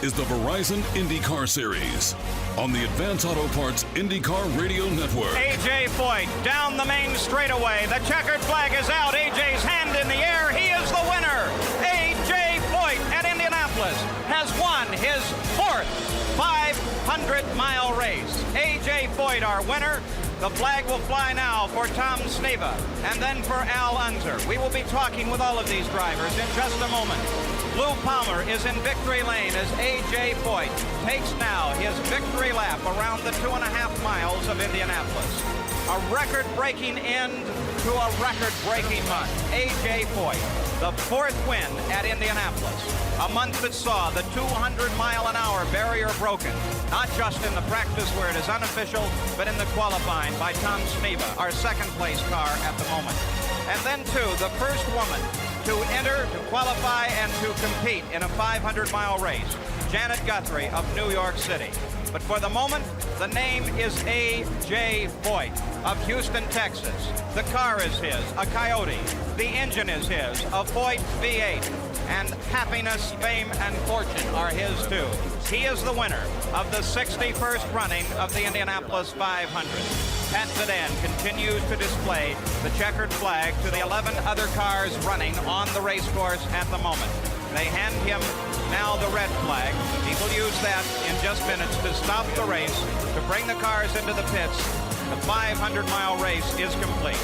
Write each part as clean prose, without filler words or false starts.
is the Verizon Indycar Series on the Advance Auto Parts Indycar Radio Network. A.J. Foyt down the main straightaway. The checkered flag is out. A.J.'s hand in the air. He is the winner. A.J. Foyt at Indianapolis has won his fourth 500-mile race. A.J. Foyt, our winner. The flag will fly now for Tom Sneva and then for Al Unser. We will be talking with all of these drivers in just a moment. Lou Palmer is in victory lane as A.J. Foyt takes now his victory lap around the 2.5 miles of Indianapolis. A record-breaking end to a record-breaking month. A.J. Foyt, the fourth win at Indianapolis. A month that saw the 200-mile-an-hour barrier broken, not just in the practice where it is unofficial, but in the qualifying by Tom Sneva, our second-place car at the moment. And then, too, the first woman to enter, to qualify, and to compete in a 500-mile race, Janet Guthrie of New York City. But for the moment, the name is A.J. Foyt of Houston, Texas. The car is his, a Coyote. The engine is his, a Foyt V8. And happiness, fame, and fortune are his, too. He is the winner of the 61st running of the Indianapolis 500. Pat Sedan continues to display the checkered flag to the 11 other cars running on the race course at the moment. They hand him now the red flag. He will use that in just minutes to stop the race, to bring the cars into the pits. The 500-mile race is complete.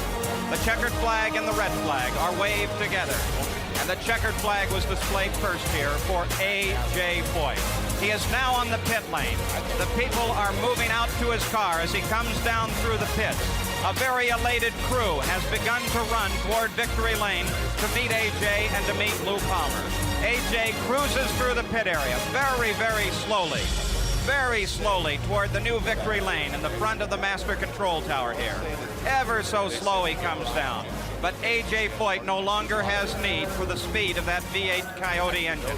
The checkered flag and the red flag are waved together. And the checkered flag was displayed first here for A.J. Foyt. He is now on the pit lane. The people are moving out to his car as he comes down through the pits. A very elated crew has begun to run toward victory lane to meet A.J. and to meet Lou Palmer. A.J. cruises through the pit area very, very slowly toward the new victory lane in the front of the master control tower here. Ever so slow he comes down. But A.J. Foyt no longer has need for the speed of that V8 Coyote engine.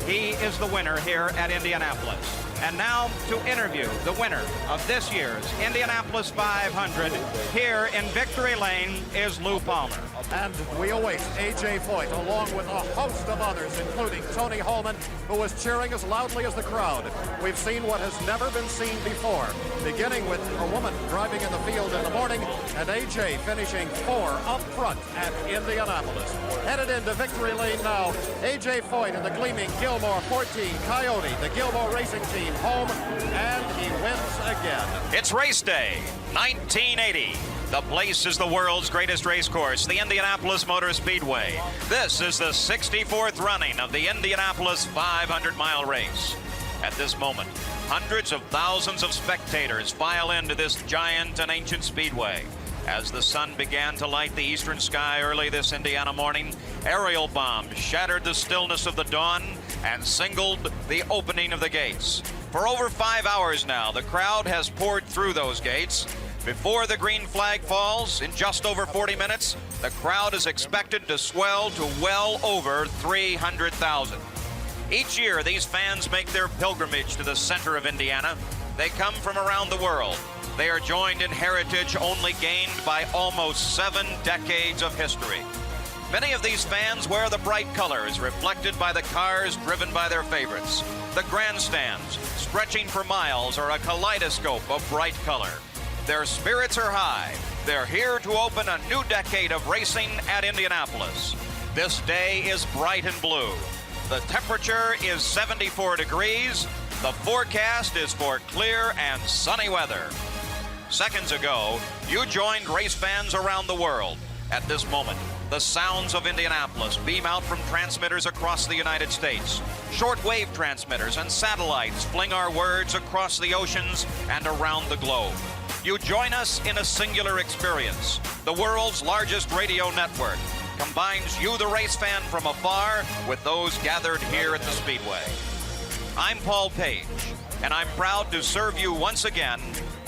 He is the winner here at Indianapolis. And now to interview the winner of this year's Indianapolis 500 here in victory lane is Lou Palmer. And we await A.J. Foyt along with a host of others, including Tony Holman, who was cheering as loudly as the crowd. We've seen what has never been seen before, beginning with a woman driving in the field in the morning and A.J. finishing 4 up front at Indianapolis. Headed into victory lane now, A.J. Foyt in the gleaming Gilmore 14 Coyote, the Gilmore Racing Team home, and he wins again. It's race day, 1980. The place is the world's greatest race course, the Indianapolis Motor Speedway. This is the 64th running of the Indianapolis 500-mile race. At this moment, hundreds of thousands of spectators file into this giant and ancient speedway. As the sun began to light the eastern sky early this Indiana morning, aerial bombs shattered the stillness of the dawn and signaled the opening of the gates. For over 5 hours now, the crowd has poured through those gates. Before the green flag falls, in just over 40 minutes, the crowd is expected to swell to well over 300,000. Each year, these fans make their pilgrimage to the center of Indiana. They come from around the world. They are joined in heritage only gained by almost 7 decades of history. Many of these fans wear the bright colors reflected by the cars driven by their favorites. The grandstands, stretching for miles, are a kaleidoscope of bright color. Their spirits are high. They're here to open a new decade of racing at Indianapolis. This day is bright and blue. The temperature is 74 degrees. The forecast is for clear and sunny weather. Seconds ago, you joined race fans around the world. At this moment, the sounds of Indianapolis beam out from transmitters across the United States. Shortwave transmitters and satellites fling our words across the oceans and around the globe. You join us in a singular experience. The world's largest radio network combines you, the race fan from afar, with those gathered here at the Speedway. I'm Paul Page, and I'm proud to serve you once again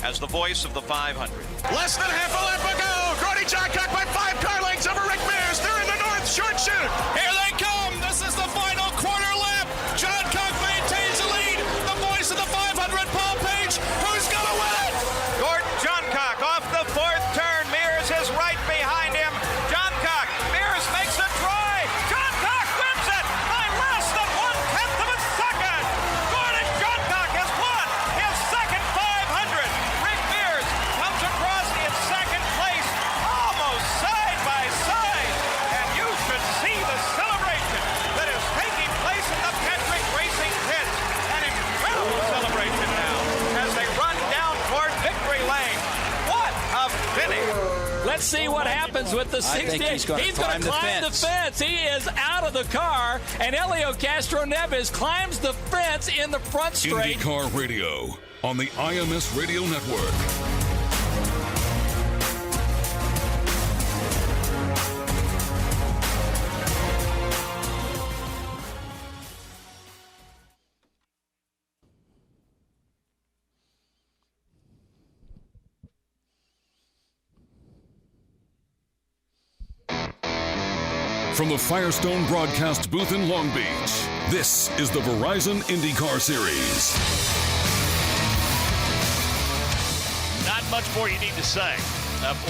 as the voice of the 500. Less than half a lap ago, Grody Johncock by 5 car lengths over Rick Mears. They're in the north short chute. Here they come. This is the final quarter lap. Johncock maintains the lead. The voice of the 500, Paul Page. Who's going to win it? Gordon Johncock off the 4th turn. Mears is right behind him. Johncock, Mears makes a try. Johncock wins it by less than 1/10 of a second. see what happens with the 68. He's going to climb the fence. He is out of the car, and Helio Castroneves climbs the fence in the front straight. IndyCar Radio on the IMS Radio Network. From the Firestone broadcast booth in Long Beach, this is the Verizon IndyCar Series. Not much more you need to say.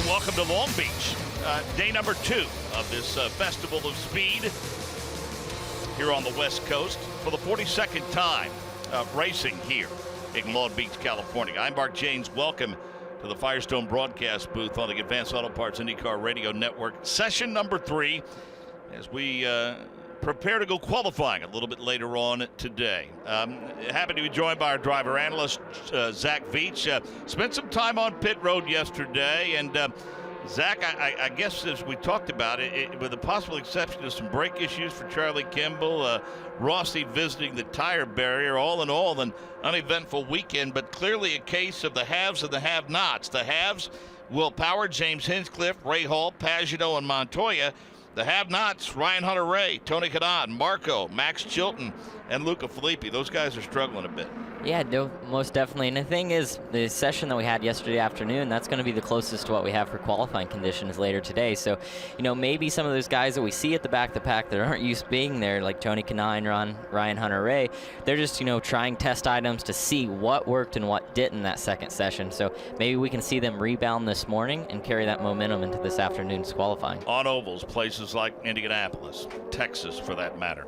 Welcome to Long Beach. Day number 2 of this Festival of Speed here on the West Coast for the 42nd time racing here in Long Beach, California. I'm Mark James. Welcome to the Firestone broadcast booth on the Advanced Auto Parts IndyCar Radio Network. Session number 3. As we prepare to go qualifying a little bit later on today. Happy to be joined by our driver analyst, Zach Veach. Spent some time on pit road yesterday, and Zach, I guess as we talked about it, with the possible exception of some brake issues for Charlie Kimball, Rossi visiting the tire barrier, all in all an uneventful weekend, but clearly a case of the haves and the have-nots. The haves, Will Power, James Hinchcliffe, Ray Hall, Pagano, and Montoya. The have-nots, Ryan Hunter-Reay, Tony Kanaan, Marco, Max Chilton, and Luca Filippi. Those guys are struggling a bit. Yeah, most definitely. And the thing is, the session that we had yesterday afternoon, that's going to be the closest to what we have for qualifying conditions later today. So, maybe some of those guys that we see at the back of the pack that aren't used to being there, like Tony Kanaan, Ryan Hunter-Reay, they're just, trying test items to see what worked and what didn't in that second session. So maybe we can see them rebound this morning and carry that momentum into this afternoon's qualifying. On ovals, places like Indianapolis, Texas for that matter.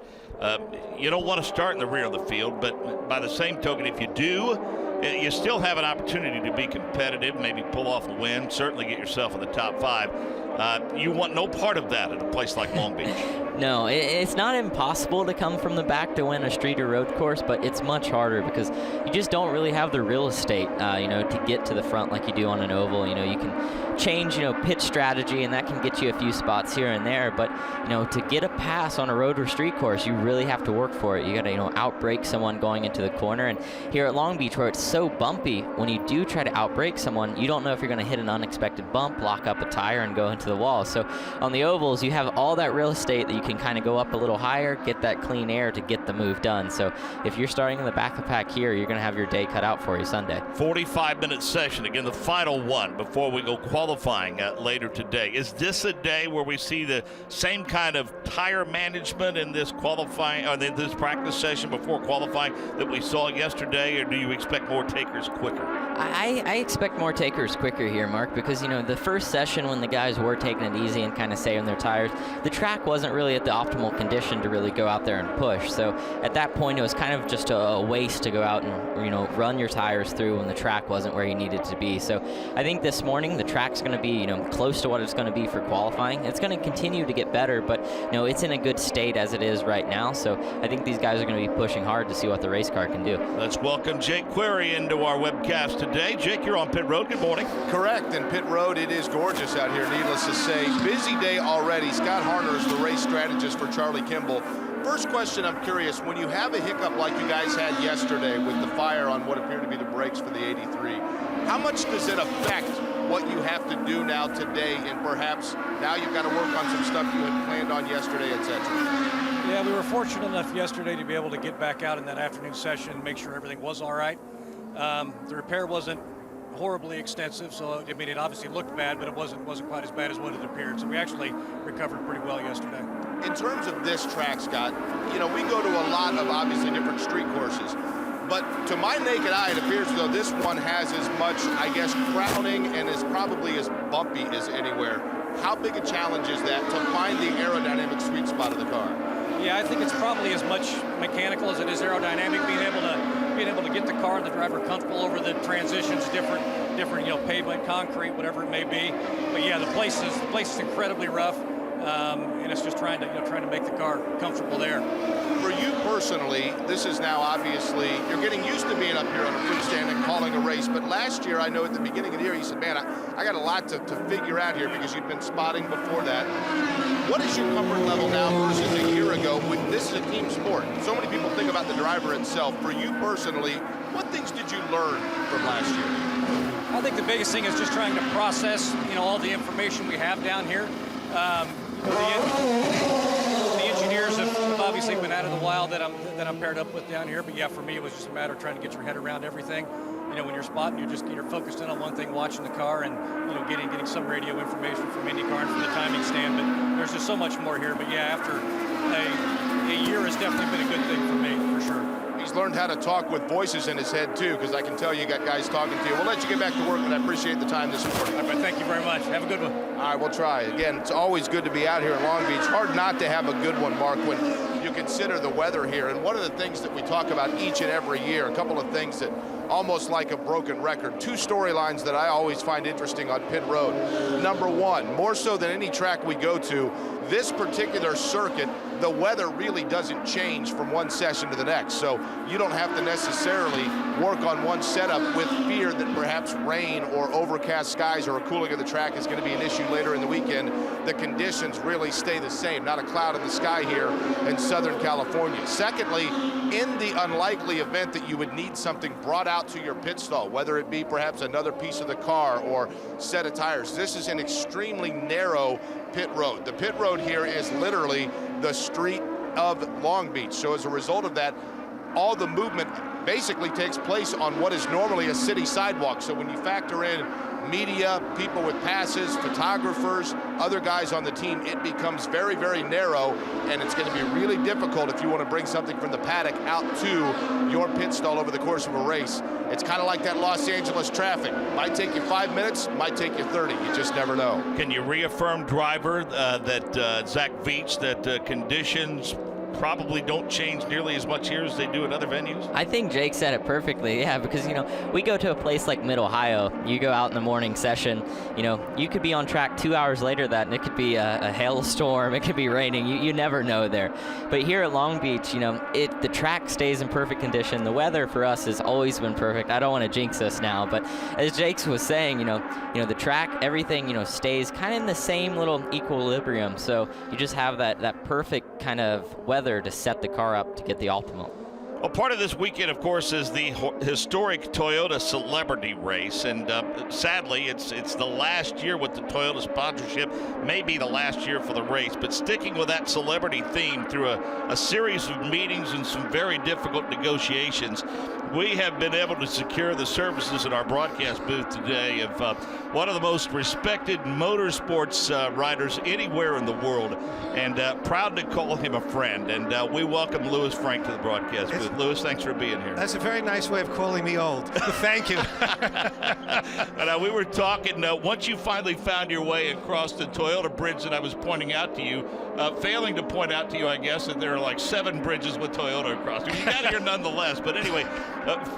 You don't want to start in the rear of the field, but by the same token, if you do, you still have an opportunity to be competitive, maybe pull off a win, certainly get yourself in the top 5. You want no part of that at a place like Long Beach. No, it's not impossible to come from the back to win a street or road course, but it's much harder because you just don't really have the real estate, to get to the front like you do on an oval. You can change, pitch strategy, and that can get you a few spots here and there. But, to get a pass on a road or street course, you really have to work for it. You got to, outbrake someone going into the corner. And here at Long Beach, where it's so bumpy, when you do try to outbrake someone, you don't know if you're going to hit an unexpected bump, lock up a tire, and go into the wall. So on the ovals, you have all that real estate that you can kind of go up a little higher, get that clean air to get the move done. So if you're starting in the back of the pack here, you're going to have your day cut out for you Sunday. 45-minute session, again, the final one before we go qualifying later today. Is this a day where we see the same kind of tire management in this qualifying, or in this practice session before qualifying that we saw yesterday, or do you expect more takers quicker? I expect more takers quicker here, Mark, because, the first session when the guys were taking it easy and kind of saving their tires, the track wasn't really at the optimal condition to really go out there and push. So at that point, it was kind of just a waste to go out and, run your tires through when the track wasn't where you needed to be. So I think this morning, the track's going to be, close to what it's going to be for qualifying. It's going to continue to get better, but, it's in a good state as it is right now. So I think these guys are going to be pushing hard to see what the race car can do. Let's welcome Jake Query into our webcast today. Jake, you're on pit road. Good morning. Correct. And pit road, it is gorgeous out here, needless to say. Busy day already. Scott Harner is the race strategist for Charlie Kimball. First question, I'm curious, when you have a hiccup like you guys had yesterday with the fire on what appeared to be the brakes for the 83, how much does it affect what you have to do now today, and perhaps now you've got to work on some stuff you had planned on yesterday, etc.? Yeah, we were fortunate enough yesterday to be able to get back out in that afternoon session and make sure everything was all right. The repair wasn't horribly extensive, so I mean, it obviously looked bad, but it wasn't quite as bad as what it appeared. So we actually recovered pretty well yesterday. In terms of this track, Scott, we go to a lot of obviously different street courses, but to my naked eye, it appears as though this one has as much, I guess, crowding and is probably as bumpy as anywhere. How big a challenge is that to find the aerodynamic sweet spot of the car? Yeah, I think it's probably as much mechanical as it is aerodynamic, being able to get the car and the driver comfortable over the transitions, different pavement, concrete, whatever it may be. But yeah, the place is incredibly rough. and it's just trying to make the car comfortable there. For you personally, this is now obviously, you're getting used to being up here on a freestand and calling a race, but last year, I know at the beginning of the year, you said, man, I got a lot to figure out here because you've been spotting before that. What is your comfort level now versus a year ago when this is a team sport? So many people think about the driver itself. For you personally, what things did you learn from last year? I think the biggest thing is just trying to process, all the information we have down here. The engineers have obviously been out of the wild that I'm paired up with down here, but yeah, for me it was just a matter of trying to get your head around everything. When you're spotting, you're focused in on one thing, watching the car, and getting some radio information from Indycar and from the timing stand. But there's just so much more here. But yeah, after a year has definitely been a good thing for me, for sure. He's learned how to talk with voices in his head too, because I can tell you got guys talking to you. We'll let you get back to work, but I appreciate the time this morning. All right, thank you very much. Have a good one. All right, we'll try. Again, it's always good to be out here in Long Beach. Hard not to have a good one, Mark, when you consider the weather here. And one of the things that we talk about each and every year, a couple of things that almost like a broken record, two storylines that I always find interesting on pit road. Number one, more so than any track we go to, this particular circuit, the weather really doesn't change from one session to the next. So you don't have to necessarily work on one setup with fear that perhaps rain or overcast skies or a cooling of the track is going to be an issue later in the weekend. The conditions really stay the same, not a cloud in the sky here in Southern California. Secondly, in the unlikely event that you would need something brought out to your pit stall, whether it be perhaps another piece of the car or set of tires, this is an extremely narrow pit road. The pit road here is literally the street of Long Beach. So as a result of that, all the movement basically takes place on what is normally a city sidewalk. So when you factor in media, people with passes, photographers, other guys on the team, it becomes very, very narrow, and it's going to be really difficult if you want to bring something from the paddock out to your pit stall over the course of a race. It's kind of like that Los Angeles traffic. Might take you 5 minutes, might take you 30. You just never know. Can you reaffirm, driver, that Zach Veach, that conditions probably don't change nearly as much here as they do at other venues? I think Jake said it perfectly, yeah, because, we go to a place like Mid-Ohio. You go out in the morning session, you could be on track 2 hours later and it could be a hailstorm, it could be raining. You never know there. But here at Long Beach, the track stays in perfect condition. The weather for us has always been perfect. I don't want to jinx us now, but as Jake was saying, the track, everything, stays kind of in the same little equilibrium. So you just have that perfect kind of weather to set the car up to get the optimal. Well, part of this weekend, of course, is the historic Toyota Celebrity Race, and sadly, it's the last year with the Toyota sponsorship, maybe the last year for the race, but sticking with that celebrity theme through a series of meetings and some very difficult negotiations, we have been able to secure the services in our broadcast booth today of one of the most respected motorsports riders anywhere in the world, and proud to call him a friend. And we welcome Louis Frank to the broadcast booth. Louis, thanks for being here. That's a very nice way of calling me old. Thank you. And we were talking, once you finally found your way across the Toyota bridge that I was pointing out to you, failing to point out to you, I guess, that there are like 7 bridges with Toyota across. You got here nonetheless, but anyway,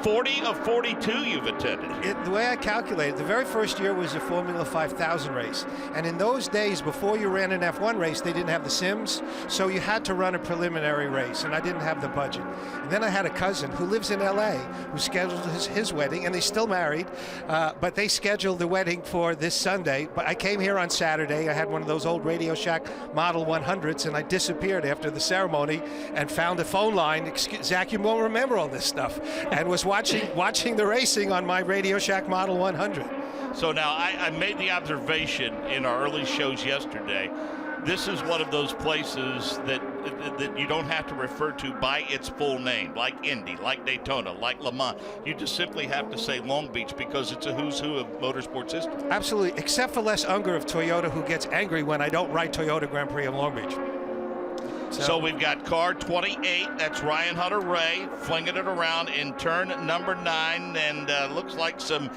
40 of 42 you've attended. The way I calculated, the very first year was a Formula 5000 race. And in those days, before you ran an F1 race, they didn't have the sims, so you had to run a preliminary race, and I didn't have the budget. And then I had a cousin who lives in LA who scheduled his wedding, and they're still married, but they scheduled the wedding for this Sunday. But I came here on Saturday. I had one of those old Radio Shack Model 100s, and I disappeared after the ceremony and found a phone line. Zach, you won't remember all this stuff. And was watching the racing on my Radio Shack Model 100. So now I made the observation in our early shows yesterday. This is one of those places that you don't have to refer to by its full name, like Indy, like Daytona, like Le Mans. You just simply have to say Long Beach because it's a who's who of motorsports history. Absolutely, except for Les Unger of Toyota, who gets angry when I don't write Toyota Grand Prix of Long Beach. So we've got car 28, that's Ryan Hunter-Ray, flinging it around in turn number 9, and looks like some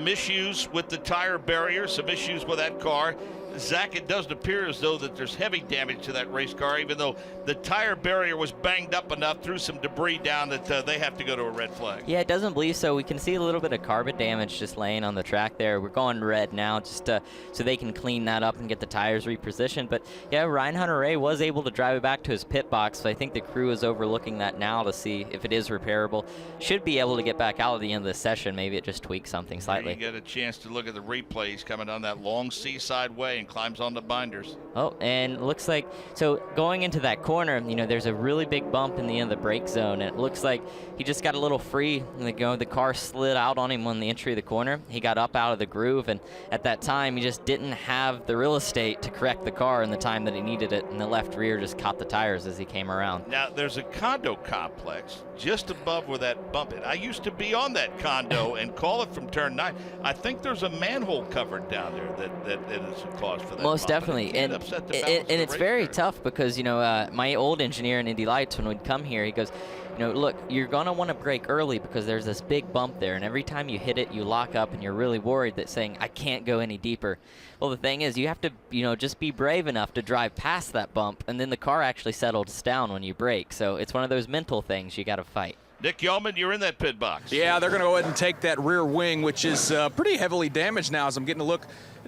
issues with the tire barrier, some issues with that car. Zach, it doesn't appear as though that there's heavy damage to that race car, even though the tire barrier was banged up enough, threw some debris down that they have to go to a red flag. Yeah, it doesn't believe so. We can see a little bit of carpet damage just laying on the track there. We're going red now just so they can clean that up and get the tires repositioned. But yeah, Ryan Hunter-Reay was able to drive it back to his pit box, so I think the crew is overlooking that now to see if it is repairable. Should be able to get back out at the end of the session. Maybe it just tweaks something slightly. You get a chance to look at the replays coming down that long seaside way and climbs on the binders. Oh, and looks like, so going into that corner, there's a really big bump in the end of the brake zone, and it looks like he just got a little free. The car slid out on him on the entry of the corner. He got up out of the groove, and at that time, he just didn't have the real estate to correct the car in the time that he needed it, and the left rear just caught the tires as he came around. Now, there's a condo complex just above where that bump is. I used to be on that condo and call it from turn 9. I think there's a manhole covered down there that is a cause for that. Most bump. definitely, and it's very tough because my old engineer in Indy Lights, when we'd come here, he goes, look, you're going to want to brake early because there's this big bump there, and every time you hit it, you lock up, and you're really worried that saying, I can't go any deeper. Well, the thing is, you have to, just be brave enough to drive past that bump, and then the car actually settles down when you brake. So it's one of those mental things you got to fight. Nick Yeoman, you're in that pit box. Yeah, they're going to go ahead and take that rear wing, which is pretty heavily damaged now as I'm getting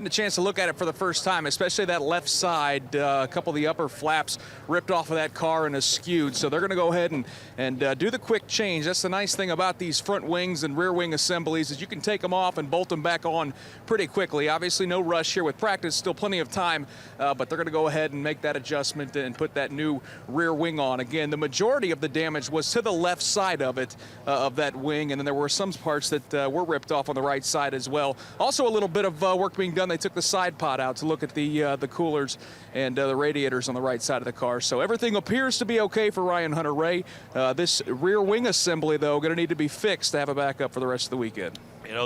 a chance to look at it for the first time, especially that left side. A couple of the upper flaps ripped off of that car and is skewed. So they're going to go ahead and do the quick change. That's the nice thing about these front wings and rear wing assemblies is you can take them off and bolt them back on pretty quickly. Obviously, no rush here with practice, still plenty of time, but they're going to go ahead and make that adjustment and put that new rear wing on. Again, the majority of the damage was to the left side of it, of that wing, and then there were some parts that were ripped off on the right side as well. Also, a little bit of work being done. They took the side pod out to look at the coolers and the radiators on the right side of the car. So everything appears to be okay for Ryan Hunter-Reay. This rear wing assembly, though, going to need to be fixed to have a backup for the rest of the weekend.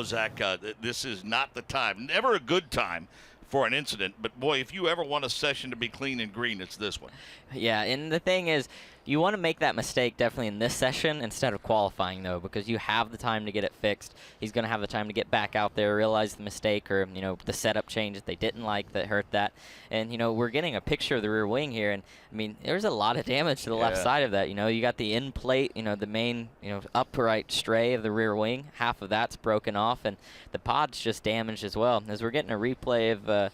Zach, this is not the time, never a good time for an incident, but boy, if you ever want a session to be clean and green, it's this one. Yeah, and the thing is, you want to make that mistake definitely in this session instead of qualifying, though, because you have the time to get it fixed. He's going to have the time to get back out there, realize the mistake, or the setup change that they didn't like that hurt that. And we're getting a picture of the rear wing here, and I mean, there's a lot of damage to the left side of that. You got the end plate, the main upright stray of the rear wing. Half of that's broken off, and the pod's just damaged as well. As we're getting a replay of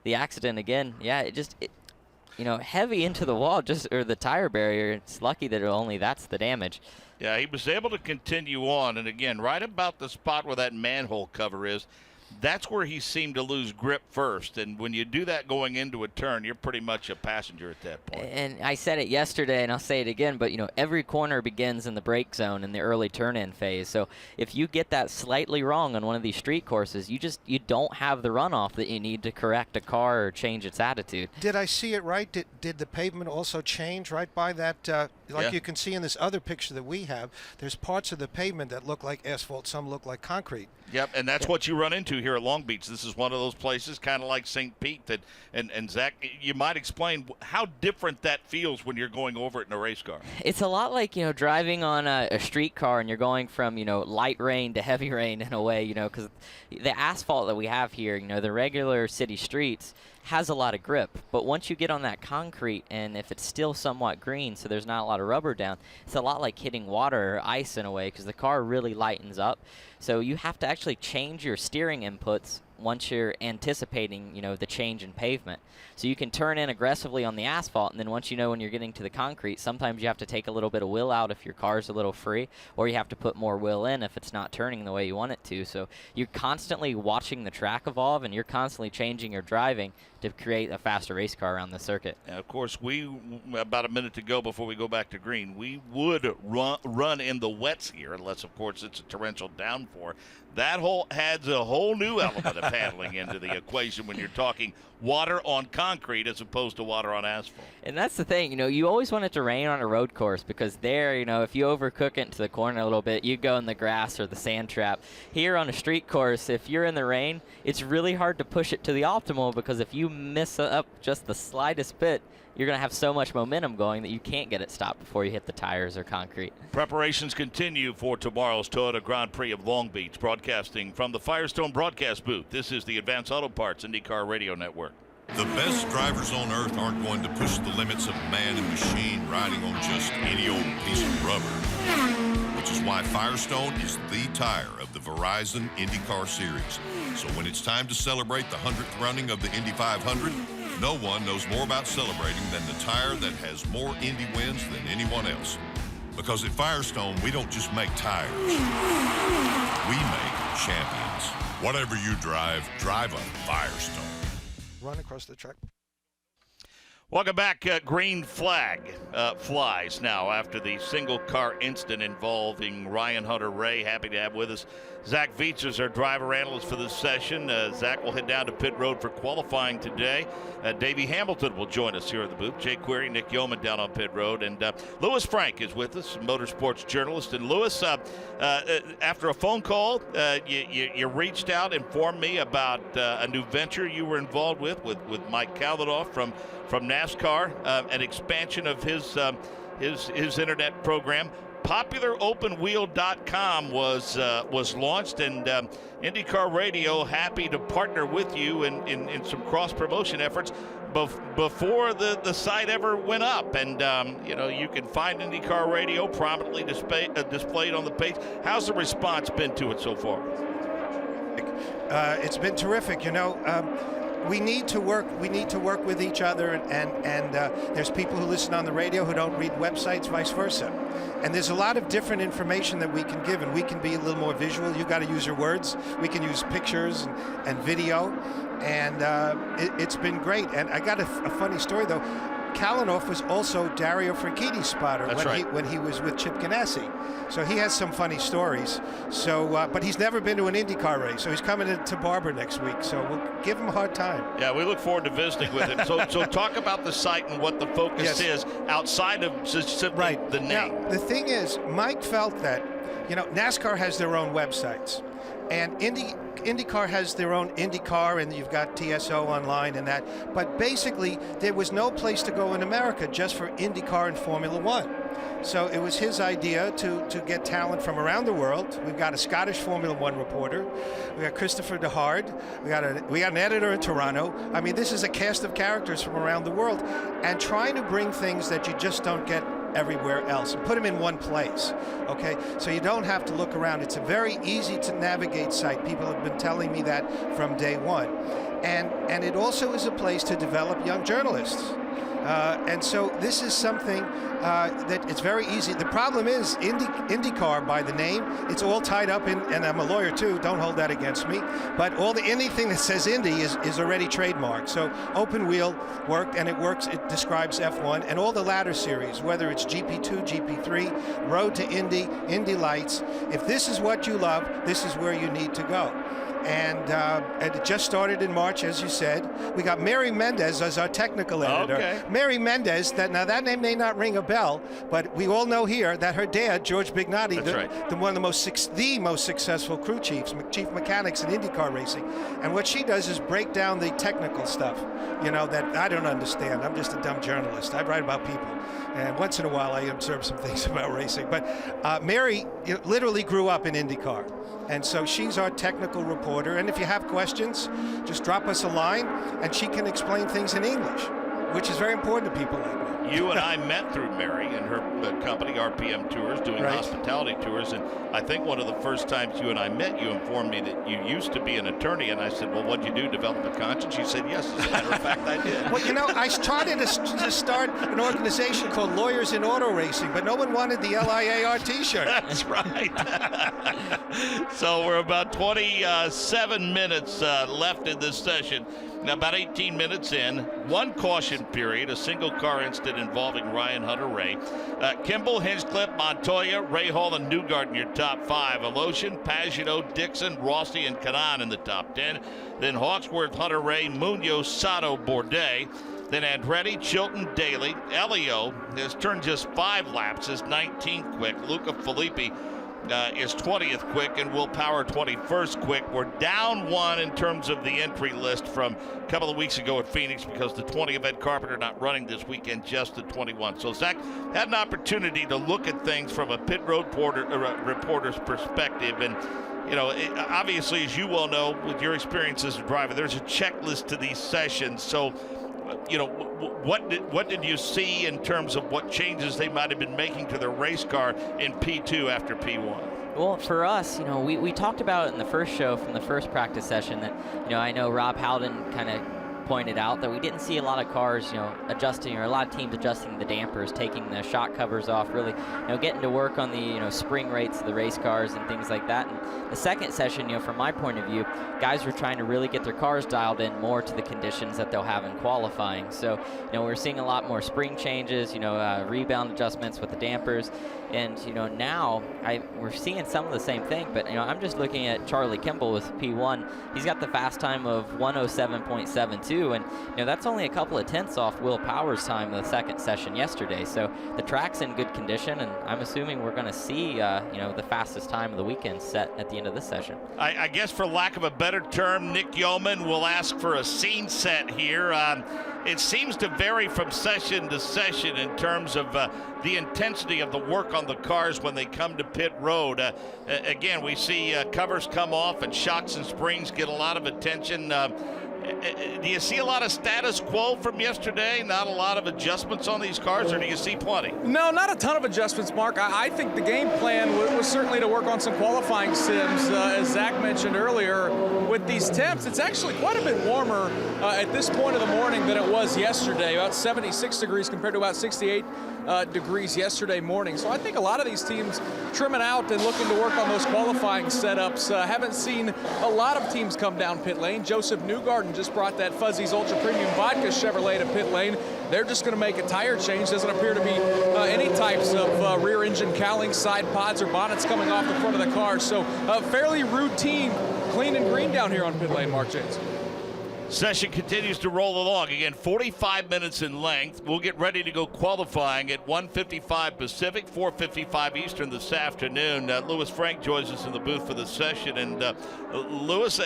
the accident again, yeah, heavy into the wall, or the tire barrier. It's lucky that that's the damage. Yeah, he was able to continue on, and again, right about the spot where that manhole cover is, that's where he seemed to lose grip first. And when you do that going into a turn, you're pretty much a passenger at that point. And I said it yesterday, and I'll say it again, but every corner begins in the brake zone in the early turn-in phase. So if you get that slightly wrong on one of these street courses, you don't have the runoff that you need to correct a car or change its attitude. Did I see it right? Did the pavement also change right by that? You can see in this other picture that we have, there's parts of the pavement that look like asphalt, some look like concrete. Yep, and that's what you run into here at Long Beach. This is one of those places, kind of like St. Pete, and Zach, you might explain how different that feels when you're going over it in a race car. It's a lot like, driving on a street car and you're going from, light rain to heavy rain in a way, because the asphalt that we have here, the regular city streets, has a lot of grip, but once you get on that concrete and if it's still somewhat green, so there's not a lot of rubber down, it's a lot like hitting water or ice in a way because the car really lightens up. So you have to actually change your steering inputs once you're anticipating, the change in pavement. So you can turn in aggressively on the asphalt, and then once when you're getting to the concrete, sometimes you have to take a little bit of wheel out if your car's a little free, or you have to put more wheel in if it's not turning the way you want it to. So you're constantly watching the track evolve, and you're constantly changing your driving to create a faster race car around the circuit. And of course, about a minute to go before we go back to green, we would run in the wets here, unless, of course, it's a torrential downpour. That adds a whole new element of handling into the equation when you're talking water on concrete as opposed to water on asphalt. And that's the thing, you always want it to rain on a road course because there, if you overcook it into the corner a little bit, you go in the grass or the sand trap. Here on a street course, if you're in the rain, it's really hard to push it to the optimal because if you miss up just the slightest bit, you're going to have so much momentum going that you can't get it stopped before you hit the tires or concrete. Preparations continue for tomorrow's Toyota Grand Prix of Long Beach. Broadcasting from the Firestone broadcast booth, this is the Advanced Auto Parts IndyCar Radio Network. The best drivers on earth aren't going to push the limits of man and machine riding on just any old piece of rubber, which is why Firestone is the tire of the Verizon Indycar Series. So when it's time to celebrate the 100th running of the Indy 500, no one knows more about celebrating than the tire that has more Indy wins than anyone else. Because at Firestone, we don't just make tires, we make champions. Whatever you drive, drive a Firestone. Run across the track. Welcome back. Green flag flies now after the single car incident involving Ryan Hunter-Reay. Happy to have with us Zach Vietzers, our driver analyst for this session. Zach will head down to pit road for qualifying today. Davey Hamilton will join us here at the booth. Jay Query, Nick Yeoman down on pit road. And Lewis Frank is with us, motorsports journalist. And Lewis, after a phone call, you reached out, informed me about a new venture you were involved with Mike Kalanoff from NASCAR, an expansion of his internet program. PopularOpenWheel.com was launched, and IndyCar Radio happy to partner with you in some cross-promotion efforts before the site ever went up. And, you can find IndyCar Radio prominently displayed on the page. How's the response been to it so far? It's been terrific. We need to work with each other, and there's people who listen on the radio who don't read websites, vice versa. And there's a lot of different information that we can give, and we can be a little more visual. You got to use your words. We can use pictures and video, and it's been great. And I got a funny story though. Kalanoff was also Dario Franchitti's spotter when he was with Chip Ganassi. So he has some funny stories. So, but he's never been to an IndyCar race, so he's coming to Barber next week. So we'll give him a hard time. Yeah, we look forward to visiting with him. So talk about the site and what the focus is outside of just simply the name. Now, the thing is, Mike felt that, NASCAR has their own websites, and IndyCar has their own IndyCar, and you've got TSO online and that. But basically, there was no place to go in America just for IndyCar and Formula One. So it was his idea to get talent from around the world. We've got a Scottish Formula One reporter. We got Christopher DeHard. We got an editor in Toronto. I mean, this is a cast of characters from around the world, and trying to bring things that you just don't get everywhere else and put them in one place. Okay, so you don't have to look around. It's a very easy to navigate site. People have been telling me that from day one, and it also is a place to develop young journalists. And so this is something that it's very easy. The problem is IndyCar, by the name, it's all tied up in, and I'm a lawyer too, don't hold that against me, but anything that says Indy is already trademarked. So Open Wheel worked, and it describes F1 and all the ladder series, whether it's GP2, GP3, Road to Indy, Indy Lights. If this is what you love, this is where you need to go. And it just started in March, as you said. We got Mary Mendez as our technical editor. Okay. Mary Mendez, that name may not ring a bell, but we all know here that her dad, George Bignotti, one of the most successful crew chief mechanics in IndyCar racing. And what she does is break down the technical stuff, that I don't understand. I'm just a dumb journalist. I write about people. And once in a while, I observe some things about racing. But Mary literally grew up in IndyCar. And so she's our technical reporter. And if you have questions, just drop us a line, and she can explain things in English, which is very important to people like me. You and I met through Mary and her company, RPM Tours, doing hospitality tours. And I think one of the first times you and I met, you informed me that you used to be an attorney. And I said, well, what'd you do, develop a conscience? You said, yes, as a matter of fact, I did. Well, I started to start an organization called Lawyers in Auto Racing, but no one wanted the LIAR t-shirt. That's right. So we're about 27 minutes left in this session. Now, about 18 minutes in, one caution period, a single car incident involving Ryan Hunter-Reay. Kimball, Hinchcliffe, Montoya, Ray Hall, and Newgarden in your top 5. Alosian, Pagenaud, Dixon, Rossi, and Kanaan in the top 10. Then Hawksworth, Hunter-Reay, Munoz, Sato, Bourdais. Then Andretti, Chilton, Daly. Elio has turned just 5 laps, is 19th quick. Luca Filippi is 20th quick, and Will Power 21st quick. We're down 1 in terms of the entry list from a couple of weeks ago at Phoenix because the 20 of Ed Carpenter not running this weekend, just the 21. So Zach had an opportunity to look at things from a pit road reporter's perspective, and you know, obviously, as you well know, with your experience as a driver, there's a checklist to these sessions. So, you know, what did you see in terms of what changes they might have been making to their race car in P2 after P1? Well, for us, you know, we talked about it in the first show from the first practice session that, you know, I know Rob Howden kind of pointed out that we didn't see a lot of cars, you know, adjusting, or a lot of teams adjusting the dampers, taking the shock covers off, really, you know, getting to work on the, you know, spring rates of the race cars and things like that. And the second session, you know, from my point of view, guys were trying to really get their cars dialed in more to the conditions that they'll have in qualifying. So, you know, we're seeing a lot more spring changes, you know, rebound adjustments with the dampers. And, you know, now we're seeing some of the same thing, but, you know, I'm just looking at Charlie Kimball with P1. He's got the fast time of 1:07.72, and, you know, that's only a couple of tenths off Will Power's time in the second session yesterday. So the track's in good condition, and I'm assuming we're going to see, you know, the fastest time of the weekend set at the end of this session. I guess, for lack of a better term, Nick Yeoman will ask for a scene set here. It seems to vary from session to session in terms of the intensity of the work on the cars when they come to pit road. Again, we see covers come off and shocks and springs get a lot of attention. Do you see a lot of status quo from yesterday? Not a lot of adjustments on these cars, or do you see plenty? No, not a ton of adjustments, Mark. I think the game plan was certainly to work on some qualifying sims. As Zach mentioned earlier, with these temps, it's actually quite a bit warmer at this point of the morning than it was yesterday. About 76 degrees compared to about 68 degrees yesterday morning. So I think a lot of these teams trimming out and looking to work on those qualifying setups. Haven't seen a lot of teams come down pit lane. Joseph Newgarden just brought that Fuzzy's Ultra Premium Vodka Chevrolet to pit lane. They're just going to make a tire change. Doesn't appear to be any types of rear engine cowlings, side pods, or bonnets coming off the front of the car. So fairly routine, clean and green down here on pit lane, Mark James. Session continues to roll along. Again, 45 minutes in length. We'll get ready to go qualifying at 1:55 Pacific, 4:55 Eastern this afternoon. Louis Frank joins us in the booth for the session. And Louis,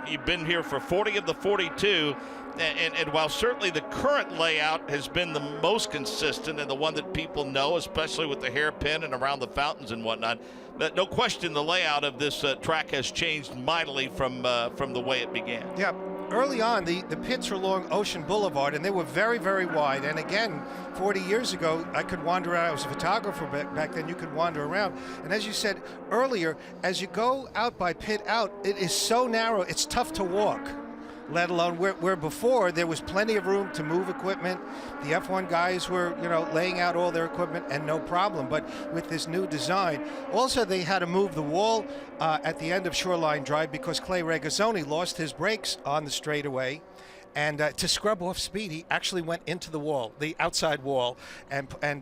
you've been here for 40 of the 42. And while certainly the current layout has been the most consistent and the one that people know, especially with the hairpin and around the fountains and whatnot, but no question the layout of this track has changed mightily from the way it began. Yeah. Early on, the pits were along Ocean Boulevard, and they were very, very wide. And again, 40 years ago, I could wander around. I was a photographer back then. You could wander around. And as you said earlier, as you go out by pit out, it is so narrow, it's tough to walk, let alone where before there was plenty of room to move equipment. The F1 guys were, you know, laying out all their equipment and no problem. But with this new design, also they had to move the wall at the end of Shoreline Drive because Clay Regazzoni lost his brakes on the straightaway. And to scrub off speed, he actually went into the wall, the outside wall,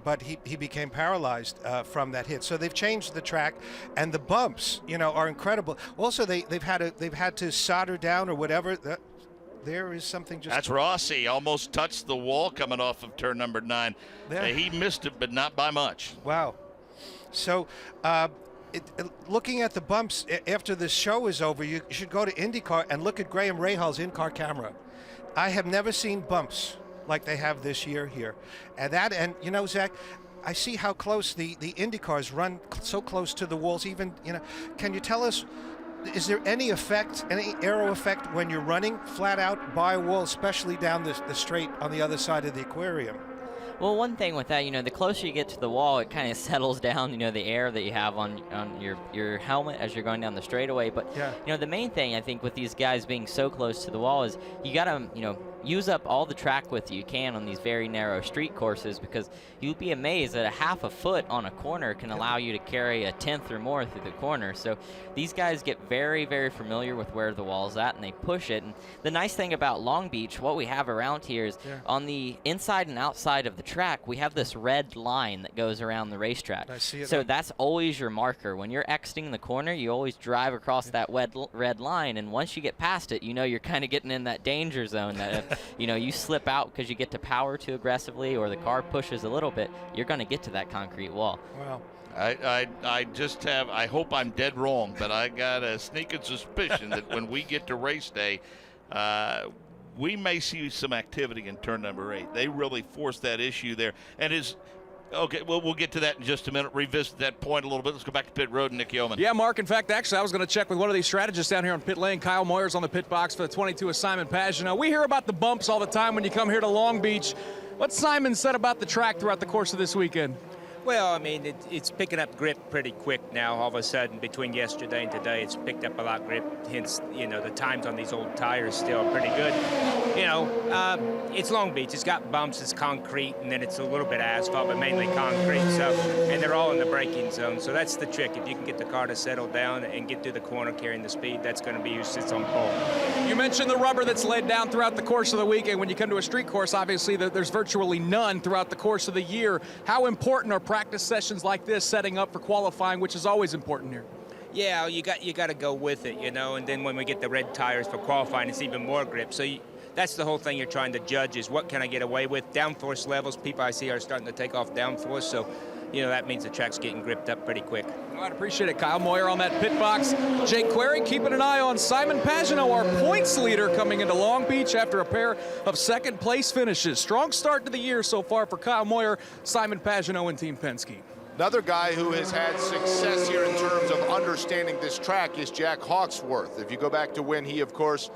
but he became paralyzed from that hit. So they've changed the track, and the bumps, you know, are incredible. Also, they've had to solder down or whatever. There is something just... That's Rossi. Almost touched the wall coming off of turn number 9. He missed it, but not by much. Wow. So looking at the bumps after this show is over, you should go to IndyCar and look at Graham Rahal's in-car camera. I have never seen bumps like they have this year here. And you know, Zach, I see how close the IndyCars run so close to the walls. Even, you know, can you tell us, is there any effect, any aero effect when you're running flat out by a wall, especially down the straight on the other side of the aquarium? Well, one thing with that, you know, the closer you get to the wall, it kind of settles down, you know, the air that you have on your helmet as you're going down the straightaway. But, yeah, you know, the main thing, I think, with these guys being so close to the wall is you got to, you know, use up all the track width you can on these very narrow street courses, because you'd be amazed that a half a foot on a corner can allow you to carry a tenth or more through the corner. So these guys get very, very familiar with where the wall's at, and they push it. And the nice thing about Long Beach, what we have around here is on the inside and outside of the track, we have this red line that goes around the racetrack. I see it. So that's always your marker. When you're exiting the corner, you always drive across that red line, and once you get past it, you know you're kind of getting in that danger zone that if, you know, you slip out because you get to power too aggressively or the car pushes a little bit, you're going to get to that concrete wall. Wow. I hope I'm dead wrong, but I got a sneaking suspicion that when we get to race day, we may see some activity in turn number 8. They really forced that issue there. And as Okay, well, we'll get to that in just a minute, revisit that point a little bit. Let's go back to pit road and Nick Yeoman. Yeah, Mark, in fact, actually, I was going to check with one of these strategists down here on pit lane. Kyle Moyer's on the pit box for the 22 of Simon Pagenaud. We hear about the bumps all the time when you come here to Long Beach. What's Simon said about the track throughout the course of this weekend? Well, I mean, it's picking up grip pretty quick now. All of a sudden, between yesterday and today, it's picked up a lot of grip. Hence, you know, the times on these old tires still pretty good. You know, it's Long Beach. It's got bumps, it's concrete, and then it's a little bit of asphalt, but mainly concrete. So, and they're all in the braking zone. So that's the trick. If you can get the car to settle down and get through the corner carrying the speed, that's going to be who sits on pole. You mentioned the rubber that's laid down throughout the course of the weekend. When you come to a street course, obviously, there's virtually none throughout the course of the year. How important are practice sessions like this setting up for qualifying, which is always important here? Yeah, you got to go with it, you know, and then when we get the red tires for qualifying, it's even more grip. So that's the whole thing you're trying to judge is what can I get away with. Downforce levels, people I see are starting to take off downforce, so, you know, that means the track's getting gripped up pretty quick. All right, appreciate it. Kyle Moyer on that pit box. Jake Query keeping an eye on Simon Pagenaud, our points leader coming into Long Beach after a pair of second-place finishes. Strong start to the year so far for Kyle Moyer, Simon Pagenaud, and Team Penske. Another guy who has had success here in terms of understanding this track is Jack Hawksworth. If you go back to when he, of course,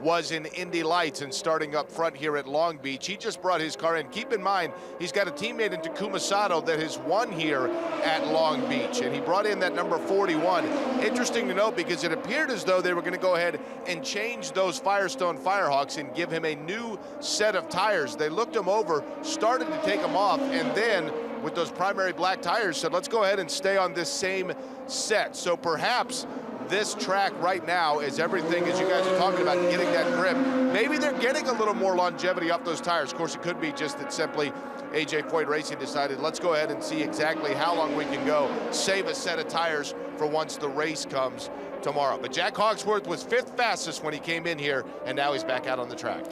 was in Indy Lights and starting up front here at Long Beach, he just brought his car in. Keep in mind, he's got a teammate in Takuma Sato that has won here at Long Beach, and he brought in that number 41. Interesting to note because it appeared as though they were going to go ahead and change those Firestone Firehawks and give him a new set of tires. They looked him over, started to take them off, and then with those primary black tires said, let's go ahead and stay on this same set. So perhaps this track right now is everything, as you guys are talking about, getting that grip. Maybe they're getting a little more longevity off those tires. Of course, it could be just that simply AJ Foyt Racing decided, let's go ahead and see exactly how long we can go, save a set of tires for once the race comes tomorrow. But Jack Hawksworth was 5th fastest when he came in here, and now he's back out on the track.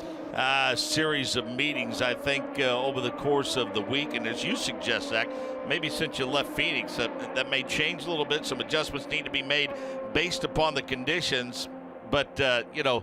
Series of meetings, I think, over the course of the week. And as you suggest, Zach, maybe since you left Phoenix, that may change a little bit. Some adjustments need to be made based upon the conditions. But, you know,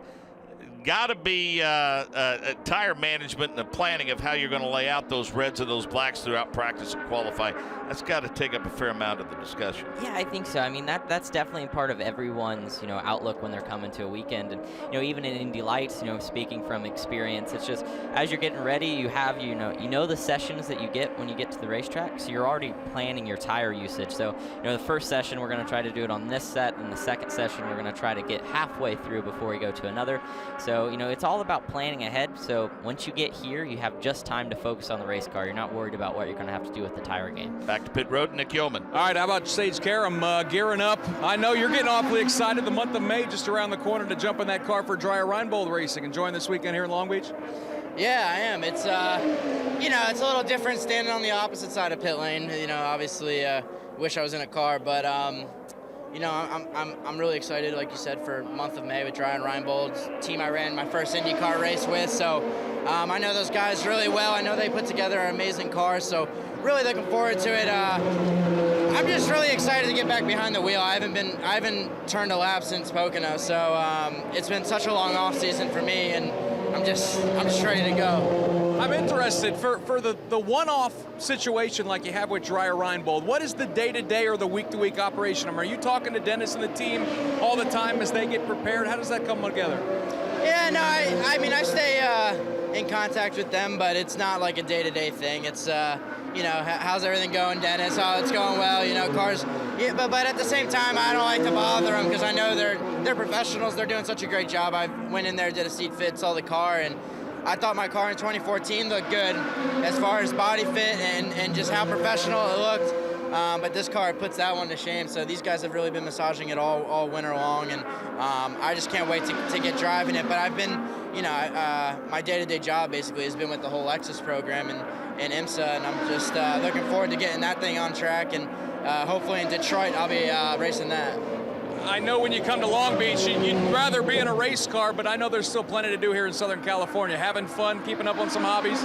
got to be tire management and the planning of how you're going to lay out those reds and those blacks throughout practice and qualify. That's got to take up a fair amount of the discussion. Yeah, I think so. I mean, that's definitely part of everyone's, you know, outlook when they're coming to a weekend. And, you know, even in Indy Lights, you know, speaking from experience, it's just as you're getting ready, you have, you know the sessions that you get when you get to the racetrack. So you're already planning your tire usage. So, you know, the first session, we're going to try to do it on this set. And the second session, we're going to try to get halfway through before we go to another. So, you know, it's all about planning ahead. So once you get here, you have just time to focus on the race car. You're not worried about what you're going to have to do with the tire game. Back to pit road, Nick Yeoman. All right, how about Sage Karam gearing up? I know you're getting awfully excited. The month of May just around the corner to jump in that car for Dreyer Reinbold Racing. Enjoying this weekend here in Long Beach? Yeah, I am. It's, you know, it's a little different standing on the opposite side of pit lane. You know, obviously wish I was in a car, but you know, I'm really excited, like you said, for month of May with Dreyer Reinbold, team I ran my first IndyCar race with. So I know those guys really well. I know they put together an amazing car, so really looking forward to it. I'm just really excited to get back behind the wheel. I haven't turned a lap since Pocono, so it's been such a long off season for me, and I'm just ready to go. I'm interested for the one-off situation like you have with Dreyer Reinbold. What is the day-to-day or the week-to-week operation? Are you talking to Dennis and the team all the time as they get prepared? How does that come together? Yeah, no, I mean, I stay in contact with them, but it's not like a day-to-day thing. It's, you know, how's everything going, Dennis? Oh, it's going well, you know, cars. Yeah, but at the same time, I don't like to bother them because I know they're professionals. They're doing such a great job. I went in there, did a seat fit, saw the car, and I thought my car in 2014 looked good as far as body fit and just how professional it looked. But this car puts that one to shame. So these guys have really been massaging it all winter long, and I just can't wait to get driving it. But I've been, you know, my day-to-day job basically has been with the whole Lexus program and IMSA, and I'm just looking forward to getting that thing on track. And hopefully in Detroit, I'll be racing that. I know when you come to Long Beach, you'd rather be in a race car, but I know there's still plenty to do here in Southern California. Having fun, keeping up on some hobbies?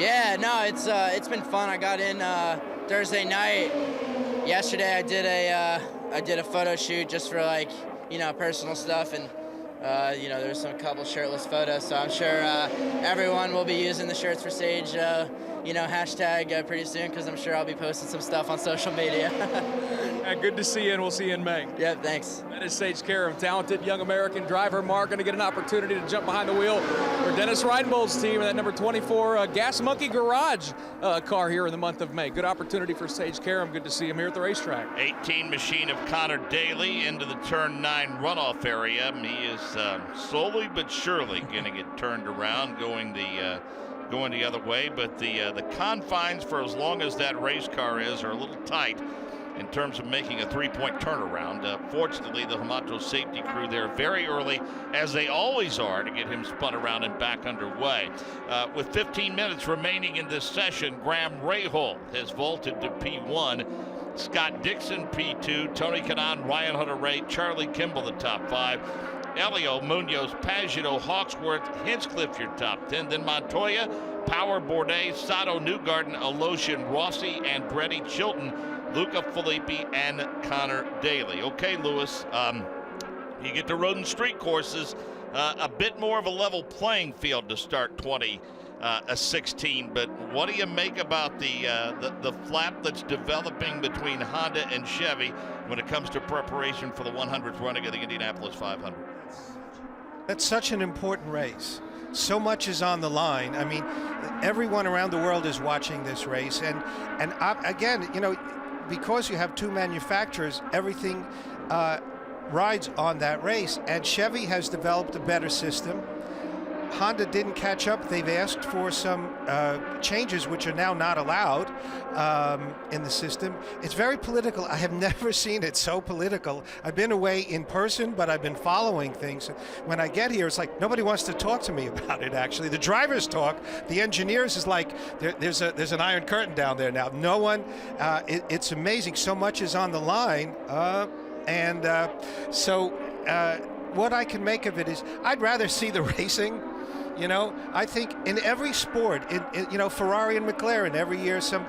Yeah, no, it's been fun. I got in Thursday night. Yesterday I did a photo shoot just for, like, you know, personal stuff, and you know, there's a couple shirtless photos, so I'm sure everyone will be using the shirts for Sage hashtag pretty soon, because I'm sure I'll be posting some stuff on social media. Good to see you, and we'll see you in May. Yeah, thanks. That is Sage Karam, talented young American driver. Mark going to get an opportunity to jump behind the wheel for Dennis Reinbold's team in that number 24 Gas Monkey Garage car here in the month of May. Good opportunity for Sage Karam. Good to see him here at the racetrack. 18 machine of Connor Daly into the turn 9 runoff area. He is slowly but surely going to get turned around, going the other way. But the confines, for as long as that race car is, are a little tight in terms of making a 3-point turnaround. Fortunately, the Hamato safety crew there very early, as they always are, to get him spun around and back underway. With 15 minutes remaining in this session, Graham Rahal has vaulted to P1. Scott Dixon, P2. Tony Kanaan, Ryan Hunter-Reay, Charlie Kimball, the top 5. Elio, Munoz, Pagano, Hawksworth, Hinchcliffe, your top 10. Then Montoya, Power, Bourdais, Sato, Newgarden, Aloshin, Rossi, Andretti, Chilton, Luca Filippi, and Connor Daly. Okay, Lewis, you get to road and street courses, a bit more of a level playing field to start 2016. But what do you make about the flap that's developing between Honda and Chevy when it comes to preparation for the 100th running of the Indianapolis 500? That's such an important race. So much is on the line. I mean, everyone around the world is watching this race, and again, because you have two manufacturers, everything rides on that race. And Chevy has developed a better system. Honda didn't catch up. They've asked for some changes which are now not allowed in the system. It's very political. I have never seen it so political. I've been away in person, but I've been following things. When I get here, it's like nobody wants to talk to me about it, actually. The drivers talk. The engineers is like, there's an iron curtain down there now. No one, it's amazing. So much is on the line. So what I can make of it is I'd rather see the racing. I think in every sport, Ferrari and McLaren every year, some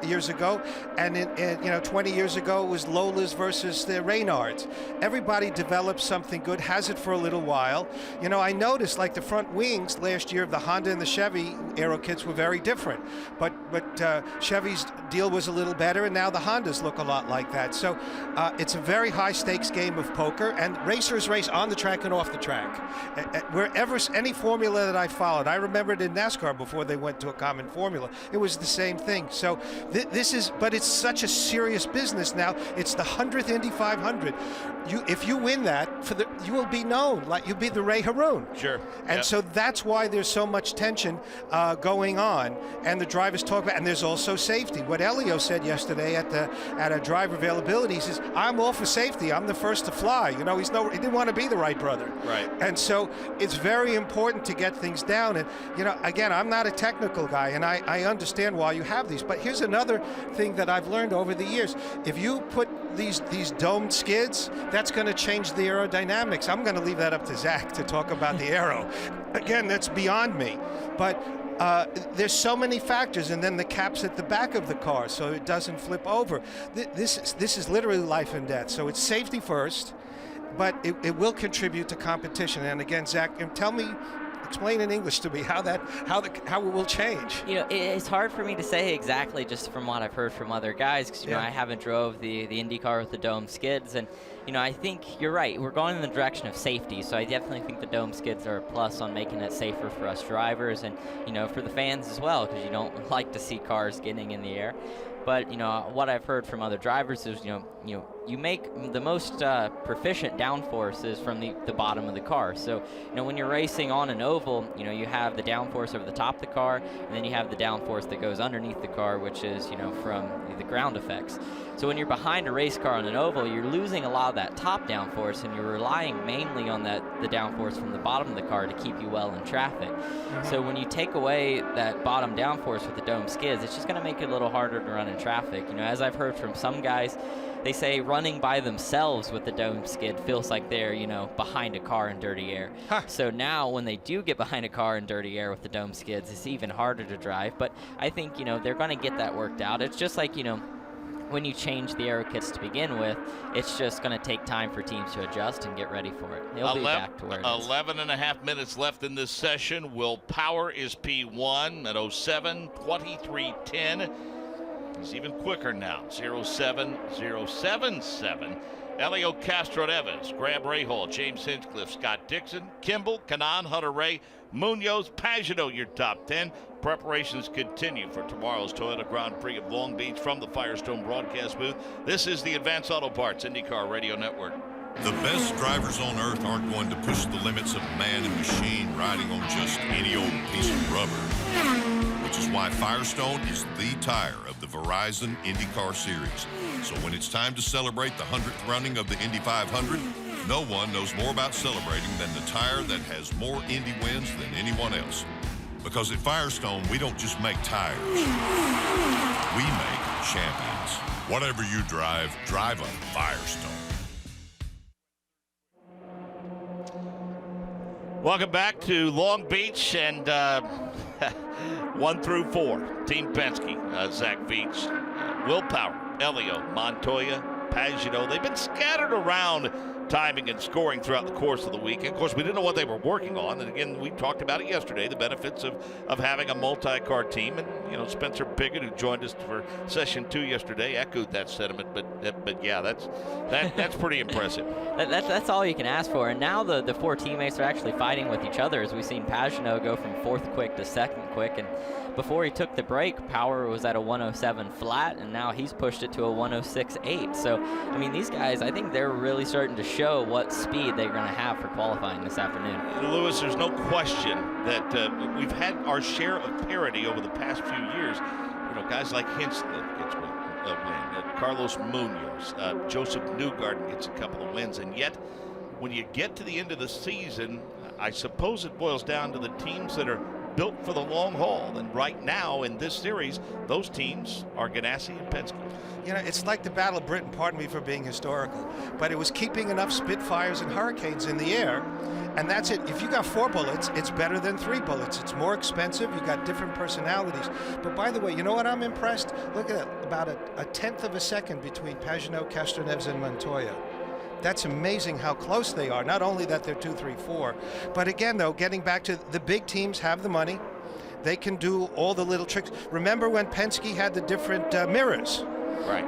years ago, and 20 years ago it was Lola's versus the Reynards. Everybody develops something good, has it for a little while. I noticed like the front wings last year of the Honda and the Chevy aero kits were very different, but Chevy's deal was a little better, and now the Hondas look a lot like that. So it's a very high stakes game of poker, and racers race on the track and off the track. Wherever any formula that I followed, I remembered in NASCAR before they went to a common formula, it was the same thing. So but it's such a serious business now. It's the 100th Indy 500. If you win that, you will be known, like you'll be the Ray Haroon. Sure. And so that's why there's so much tension going on, and the drivers talk about, and there's also safety. What Elio said yesterday at a driver availability, he says, "I'm all for safety. I'm the first to fly." He didn't want to be the Wright brother. Right. And so it's very important to get things down. And again, I'm not a technical guy, and I understand why you have these. But here's another thing that I've learned over the years: if you put these domed skids, that's going to change the aerodynamics. I'm going to leave that up to Zach to talk about the aero. Again, that's beyond me. But there's so many factors, and then the caps at the back of the car so it doesn't flip over. This is literally life and death. So it's safety first, but it will contribute to competition. And again, Zach, explain in English to me how it will change. It's hard for me to say exactly just from what I've heard from other guys, because I haven't drove the Indycar with the dome skids, and I think you're right. We're going in the direction of safety, so I definitely think the dome skids are a plus on making it safer for us drivers, and for the fans as well, because you don't like to see cars getting in the air. But what I've heard from other drivers is you make the most proficient downforces from the bottom of the car. So when you're racing on an oval, you have the downforce over the top of the car, and then you have the downforce that goes underneath the car, which is from the ground effects. So when you're behind a race car on an oval, you're losing a lot of that top downforce, and you're relying mainly on the downforce from the bottom of the car to keep you well in traffic. So when you take away that bottom downforce with the dome skids, it's just going to make it a little harder to run in traffic. As I've heard from some guys, they say running by themselves with the dome skid feels like they're, behind a car in dirty air. So now when they do get behind a car in dirty air with the dome skids, it's even harder to drive. But I think, they're going to get that worked out. It's just like, when you change the aero kits to begin with, it's just going to take time for teams to adjust and get ready for it. He'll be back to where it is. 11.5 minutes left in this session. Will Power is P1 at 07:23.10. He's even quicker now, 07:077. Elio Castro-Neves, Graham Rahal, James Hinchcliffe, Scott Dixon, Kimball, Kanaan, Hunter Ray, Munoz, Pagenaud, your top 10. Preparations continue for tomorrow's Toyota Grand Prix of Long Beach from the Firestone broadcast booth. This is the Advanced Auto Parts IndyCar Radio Network. The best drivers on earth aren't going to push the limits of man and machine riding on just any old piece of rubber, which is why Firestone is the tire of the Verizon IndyCar Series. So when it's time to celebrate the 100th running of the Indy 500, no one knows more about celebrating than the tire that has more Indy wins than anyone else. Because at Firestone, we don't just make tires, we make champions. Whatever you drive, drive a Firestone. Welcome back to Long Beach, and 1 through 4. Team Penske, Zach Veach, Will Power, Elio, Montoya, Pagenaud. They've been scattered around timing and scoring throughout the course of the week. Of course, we didn't know what they were working on. And again, we talked about it yesterday, the benefits of having a multi-car team. And, you know, Spencer Piggott, who joined us for session 2 yesterday, echoed that sentiment. But yeah, that's pretty impressive. That's all you can ask for. And now the 4 teammates are actually fighting with each other, as we've seen Pagenaud go from 4th quick to 2nd quick. And before he took the break, Power was at a 107 flat, and now he's pushed it to a 106.8. So, I mean, these guys, I think they're really starting to show what speed they're going to have for qualifying this afternoon. Lewis, there's no question that we've had our share of parity over the past few years. You know, guys like Hinchcliffe gets a win, Carlos Munoz, Joseph Newgarden gets a couple of wins, and yet when you get to the end of the season, I suppose it boils down to the teams that are built for the long haul. And right now in this series, those teams are Ganassi and Penske. You know, it's like the Battle of Britain, pardon me for being historical, but it was keeping enough Spitfires and Hurricanes in the air, and that's it. If you got 4 bullets, it's better than 3 bullets. It's more expensive. You got different personalities. But by the way, you know what I'm impressed? Look at about a 1/10 of a second between Pagenaud, Castro-Neves, and Montoya. That's amazing how close they are. Not only that they're 2, 3, 4, but again, though, getting back to the big teams have the money. They can do all the little tricks. Remember when Penske had the different mirrors? Right.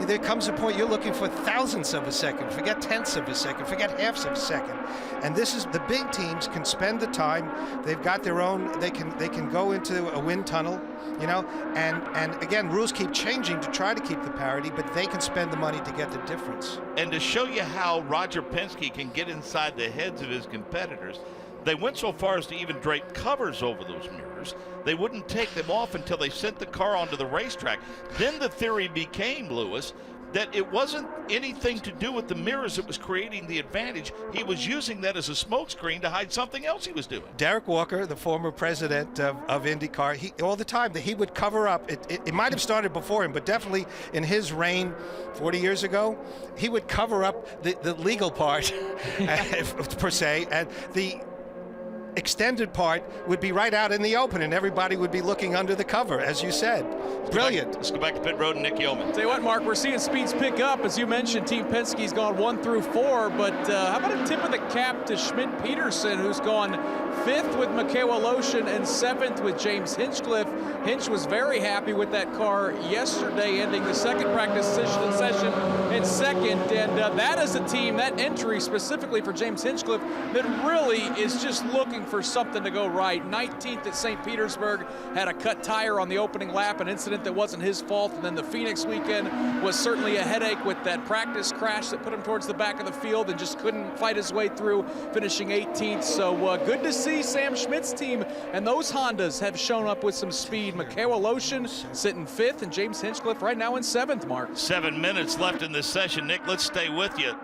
There comes a point you're looking for thousandths of a second. Forget tenths of a second. Forget halves of a second. And this is the big teams can spend the time. They've got their own. They can go into a wind tunnel, you know. And again, rules keep changing to try to keep the parity, but they can spend the money to get the difference. And to show you how Roger Penske can get inside the heads of his competitors, they went so far as to even drape covers over those mirrors. They wouldn't take them off until they sent the car onto the racetrack. Then the theory became, Lewis, that it wasn't anything to do with the mirrors that was creating the advantage. He was using that as a smokescreen to hide something else he was doing. Derek Walker, the former president of IndyCar, all the time that he would cover up. It might have started before him, but definitely in his reign 40 years ago, he would cover up the legal part, per se, and the extended part would be right out in the open, and everybody would be looking under the cover, as you said. Brilliant. Let's go back to pit road and Nick Yeoman. Tell you what, Mark, we're seeing speeds pick up. As you mentioned, Team Penske's gone 1 through 4, but how about a tip of the cap to Schmidt-Peterson, who's gone 5th with Mikhail Aloshin and 7th with James Hinchcliffe. Hinch was very happy with that car yesterday, ending the 2nd practice session in 2nd, and that is a team, that entry specifically for James Hinchcliffe, that really is just looking for something to go right. 19th at St. Petersburg, had a cut tire on the opening lap, an incident that wasn't his fault, and then the Phoenix weekend was certainly a headache with that practice crash that put him towards the back of the field and just couldn't fight his way through, finishing 18th. So good to see Sam Schmidt's team, and those Hondas have shown up with some speed. Mikhail Aloshin sitting 5th, and James Hinchcliffe right now in 7th, Mark. 7 minutes left in this session. Nick, let's stay with you.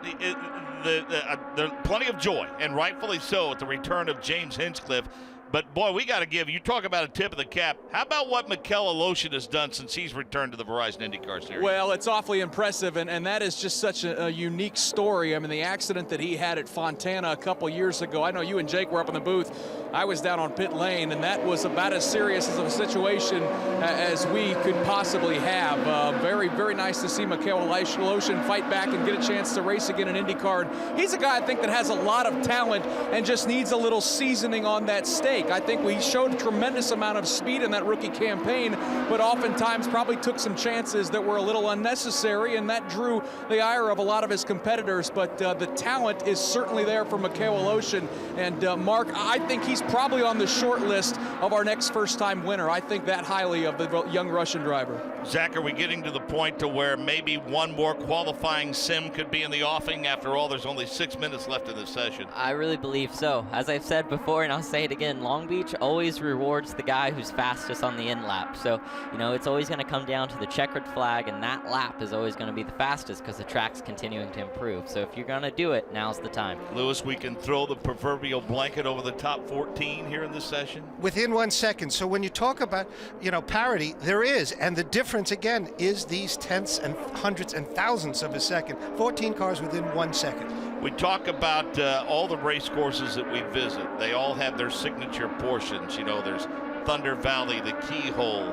There's plenty of joy, and rightfully so, at the return of James Hinchcliffe. But, boy, we got to give, you talk about a tip of the cap. How about what Mikhail Aloshin has done since he's returned to the Verizon IndyCar Series? Well, it's awfully impressive, and that is just such a unique story. I mean, the accident that he had at Fontana a couple years ago, I know you and Jake were up in the booth. I was down on pit lane, and that was about as serious as a situation as we could possibly have. Very very, very nice to see Mikhail Loshin fight back and get a chance to race again in IndyCar. He's a guy I think that has a lot of talent and just needs a little seasoning on that steak. I think we showed a tremendous amount of speed in that rookie campaign, but oftentimes probably took some chances that were a little unnecessary, and that drew the ire of a lot of his competitors. But the talent is certainly there for Mikhail Loshin. And Mark, I think he's probably on the short list of our next first-time winner. I think that highly of the young Russian driver. Zach, are we getting to the point to where maybe one more qualifying sim could be in the offing? After all, there's only 6 minutes left in the session. I really believe so. As I've said before, and I'll say it again, Long Beach always rewards the guy who's fastest on the in lap. So, you know, it's always going to come down to the checkered flag, and that lap is always going to be the fastest because the track's continuing to improve. So if you're going to do it, now's the time. Lewis, we can throw the proverbial blanket over the top 14 here in this session? Within 1 second. So when you talk about, you know, parity, there is. And the difference, again, is these tenths and hundredths and thousandths of a second. 14 cars within 1 second. We talk about all the race courses that we visit. They all have their signature portions. You know, there's Thunder Valley, the Keyhole,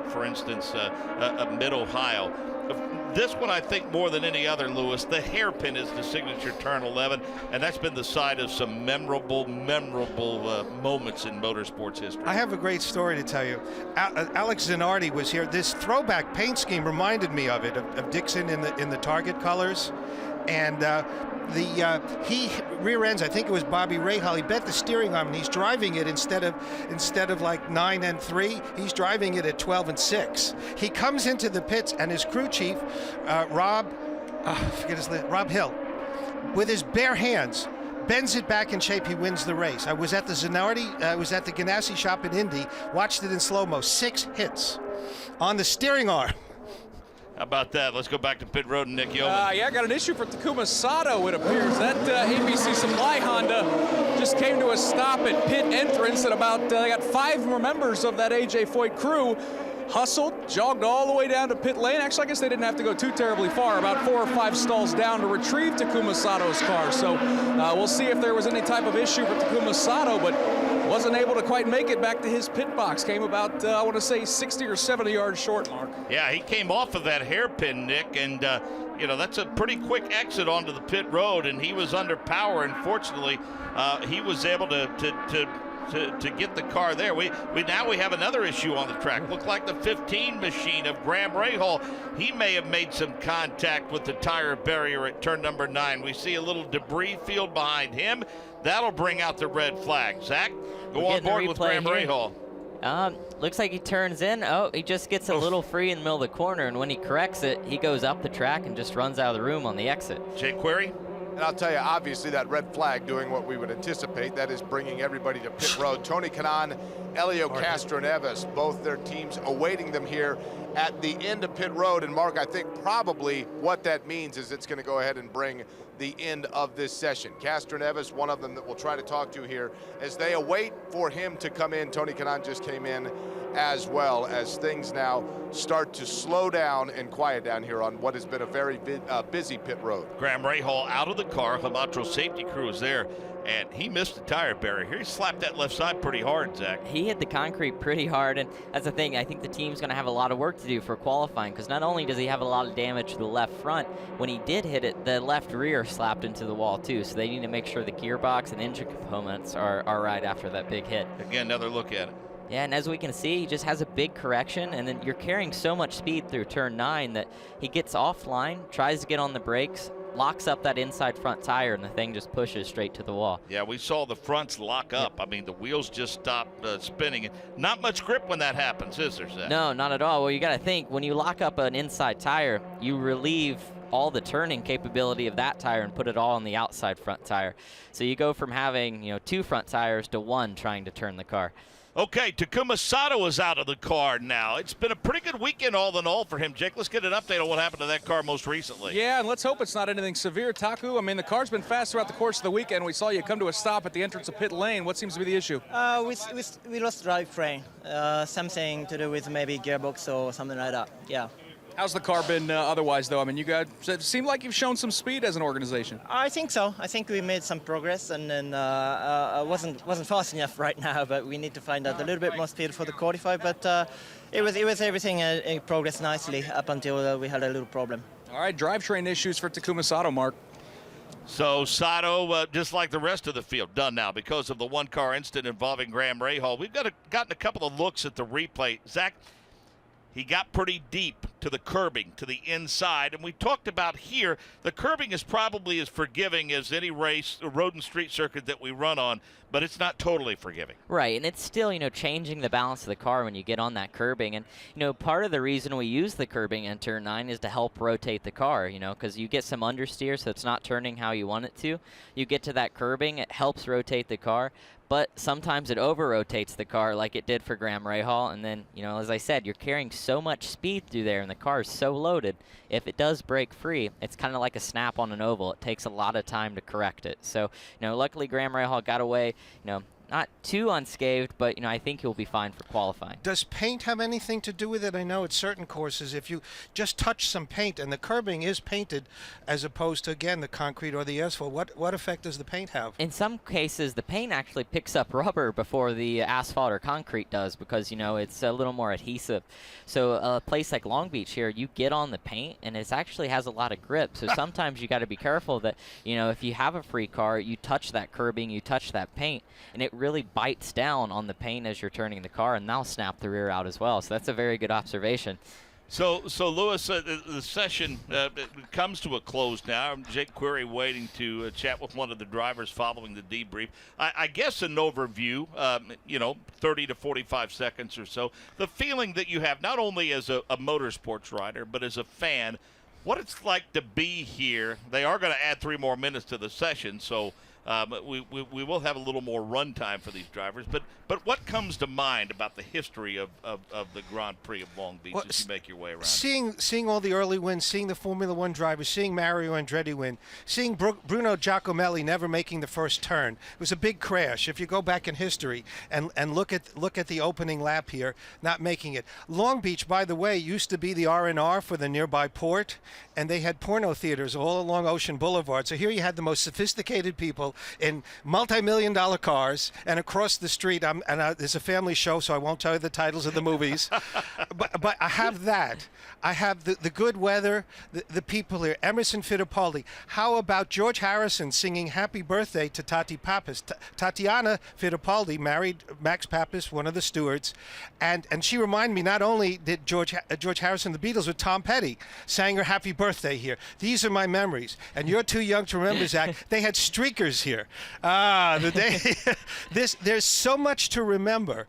for instance, Mid-Ohio. This one, I think, more than any other, Lewis, the hairpin is the signature turn 11, and that's been the site of some memorable moments in motorsports history. I have a great story to tell you. Alex Zanardi was here. This throwback paint scheme reminded me of it, of Dixon in the Target colors. And he rear ends, I think it was Bobby Rahal. He bent the steering arm, and he's driving it instead of like 9 and 3, he's driving it at 12 and 6. He comes into the pits, and his crew chief, Rob Hill, with his bare hands, bends it back in shape. He wins the race. I was at the Zanardi, I was at the Ganassi shop in Indy, watched it in slow-mo. 6 hits on the steering arm. How about that? Let's go back to pit road and Nick Yeoman. Yeah, I got an issue for Takuma Sato, it appears. That ABC Supply Honda just came to a stop at pit entrance, and about they got 5 more members of that AJ Foyt crew hustled, jogged all the way down to pit lane. Actually, I guess they didn't have to go too terribly far, about 4 or 5 stalls down to retrieve Takuma Sato's car. So we'll see if there was any type of issue for Takuma Sato, but wasn't able to quite make it back to his pit box. Came about, I want to say, 60 or 70 yards short, Mark. Yeah, he came off of that hairpin, Nick, and you know, that's a pretty quick exit onto the pit road, and he was under power, and fortunately, he was able to get the car there. We have another issue on the track. Looked like the 15 machine of Graham Rahal. He may have made some contact with the tire barrier at turn number 9. We see a little debris field behind him. That'll bring out the red flag. Zach, go on board with Graham Rahal. Looks like he turns in. Oh, he just gets a little free in the middle of the corner, and when he corrects it, he goes up the track and just runs out of the room on the exit. Jay Query? And I'll tell you, obviously, that red flag doing what we would anticipate. That is bringing everybody to pit road. Tony Kanaan, Elio Castroneves, both their teams awaiting them here at the end of pit road. And Mark, I think probably what that means is it's going to go ahead and bring the end of this session. Castroneves, one of them that we'll try to talk to here as they await for him to come in. Tony Kanaan just came in as well, as things now start to slow down and quiet down here on what has been a very busy pit road. Graham Rahal out of the car. Hamatro safety crew is there, and he missed the tire barrier. He slapped that left side pretty hard, Zach. He hit the concrete pretty hard, and that's the thing. I think the team's going to have a lot of work to do for qualifying, because not only does he have a lot of damage to the left front, when he did hit it, the left rear slapped into the wall too, so they need to make sure the gearbox and engine components are right after that big hit. Again, another look at it. Yeah, and as we can see, he just has a big correction, and then you're carrying so much speed through turn 9 that he gets offline, tries to get on the brakes, locks up that inside front tire, and the thing just pushes straight to the wall. Yeah, we saw the fronts lock up. I mean, the wheels just stopped spinning. Not much grip when that happens, is there, Zach? No, not at all. Well, you got to think, when you lock up an inside tire, you relieve all the turning capability of that tire and put it all on the outside front tire. So you go from having, 2 front tires to 1 trying to turn the car. Okay, Takuma Sato is out of the car now. It's been a pretty good weekend all in all for him. Jake, let's get an update on what happened to that car most recently. Yeah, and let's hope it's not anything severe, Taku. I mean, the car's been fast throughout the course of the weekend. We saw you come to a stop at the entrance of pit lane. What seems to be the issue? We lost drivetrain. Something to do with maybe gearbox or something like that. Yeah. How's the car been otherwise, though? I mean, you guys seem like you've shown some speed as an organization. I think so. I think we made some progress, and then wasn't fast enough right now. But we need to find out a little bit more speed for the qualify. But It was everything it progressed nicely up until we had a little problem. All right, drivetrain issues for Takuma Sato, Mark. So Sato, just like the rest of the field, done now because of the one-car incident involving Graham Rahal. We've gotten a couple of looks at the replay. Zach, he got pretty deep to the curbing, to the inside, and we talked about here, the curbing is probably as forgiving as any race, road and street circuit that we run on, but it's not totally forgiving. Right, and it's still, changing the balance of the car when you get on that curbing. And, part of the reason we use the curbing in Turn 9 is to help rotate the car, because you get some understeer, so it's not turning how you want it to. You get to that curbing, it helps rotate the car, but sometimes it over-rotates the car like it did for Graham Rahal. And then, as I said, you're carrying so much speed through there, and the car is so loaded. If it does break free, it's kind of like a snap on an oval. It takes a lot of time to correct it. So, luckily Graham Rahal got away, not too unscathed, but, I think he'll be fine for qualifying. Does paint have anything to do with it? I know at certain courses, if you just touch some paint, and the curbing is painted as opposed to, again, the concrete or the asphalt, what effect does the paint have? In some cases, the paint actually picks up rubber before the asphalt or concrete does because, it's a little more adhesive. So a place like Long Beach here, you get on the paint, and it actually has a lot of grip. So sometimes you got to be careful that, if you have a free car, you touch that curbing, you touch that paint, and it really bites down on the paint as you're turning the car, and that'll snap the rear out as well. So that's a very good observation. So Lewis, the session comes to a close now. Jake Query waiting to chat with one of the drivers following the debrief. I guess an overview, 30 to 45 seconds or so. The feeling that you have not only as a motorsports rider, but as a fan, what it's like to be here. They are going to add 3 more minutes to the session, so we will have a little more run time for these drivers, but what comes to mind about the history of the Grand Prix of Long Beach as you make your way around? Seeing all the early wins, seeing the Formula One drivers, seeing Mario Andretti win, seeing Bruno Giacomelli never making the first turn. It was a big crash. If you go back in history and look at the opening lap here, not making it. Long Beach, by the way, used to be the R&R for the nearby port, and they had porno theaters all along Ocean Boulevard. So here you had the most sophisticated people in multi-million-dollar cars, and across the street, there's a family show, so I won't tell you the titles of the movies, but I have that. I have the good weather, the people here. Emerson Fittipaldi. How about George Harrison singing Happy Birthday to Tati Pappas? Tatiana Fittipaldi married Max Pappas, one of the stewards, and she reminded me, not only did George Harrison, the Beatles, with Tom Petty, sang her Happy Birthday here. These are my memories, and you're too young to remember, Zach. They had streakers here. The day. There's so much to remember.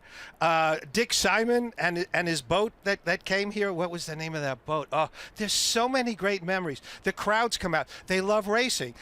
Dick Simon and his boat that came here. What was the name of that boat? Oh, there's so many great memories. The crowds come out. They love racing.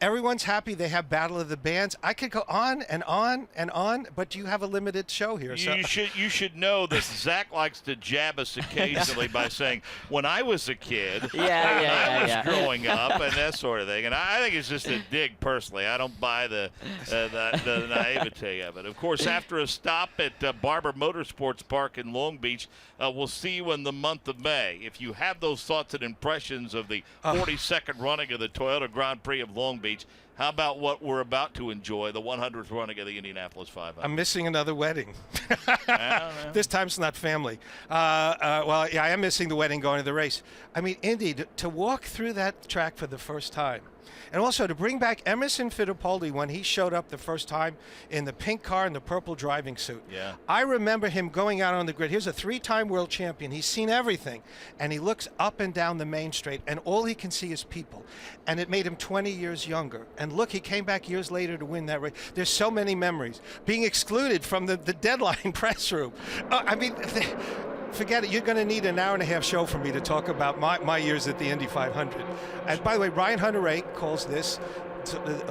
Everyone's happy. They have Battle of the Bands. I could go on and on and on, but you have a limited show here. You should know that Zach likes to jab us occasionally by saying, "When I was a kid, I was growing up," and that sort of thing. And I think it's just a dig personally. I don't buy the naivete of it. Of course, after a stop at Barber Motorsports Park in Long Beach, we'll see you in the month of May. If you have those thoughts and impressions of the 42nd running of the Toyota Grand Prix of Long Beach, how about what we're about to enjoy, the 100th running of the Indianapolis 500? I'm missing another wedding. This time it's not family. Well, yeah, I am missing the wedding going to the race. I mean, Indy, to walk through that track for the first time, and also to bring back Emerson Fittipaldi when he showed up the first time in the pink car and the purple driving suit. Yeah. I remember him going out on the grid. Here's a 3-time world champion. He's seen everything. And he looks up and down the main straight, and all he can see is people. And it made him 20 years younger. And look, he came back years later to win that race. There's so many memories. Being excluded from the deadline press room. Forget it. You're going to need an hour-and-a-half show for me to talk about my years at the Indy 500. And by the way, Ryan Hunter-Reay calls this,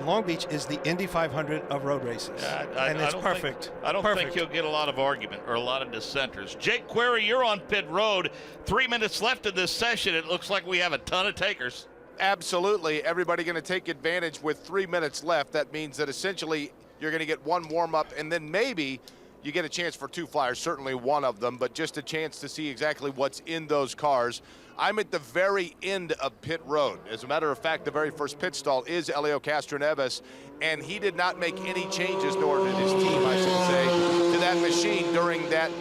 Long Beach is the Indy 500 of road races. And it's perfect. I don't think you'll get a lot of argument or a lot of dissenters. Jake Query, you're on pit road. 3 minutes left in this session. It looks like we have a ton of takers. Absolutely. Everybody going to take advantage with 3 minutes left. That means that essentially you're going to get one warm-up, and then maybe you get a chance for 2 flyers, certainly one of them, but just a chance to see exactly what's in those cars. I'm at the very end of pit road. As a matter of fact, the very first pit stall is Helio Castroneves, and he did not make any changes, nor did his team, I should say, to that machine during that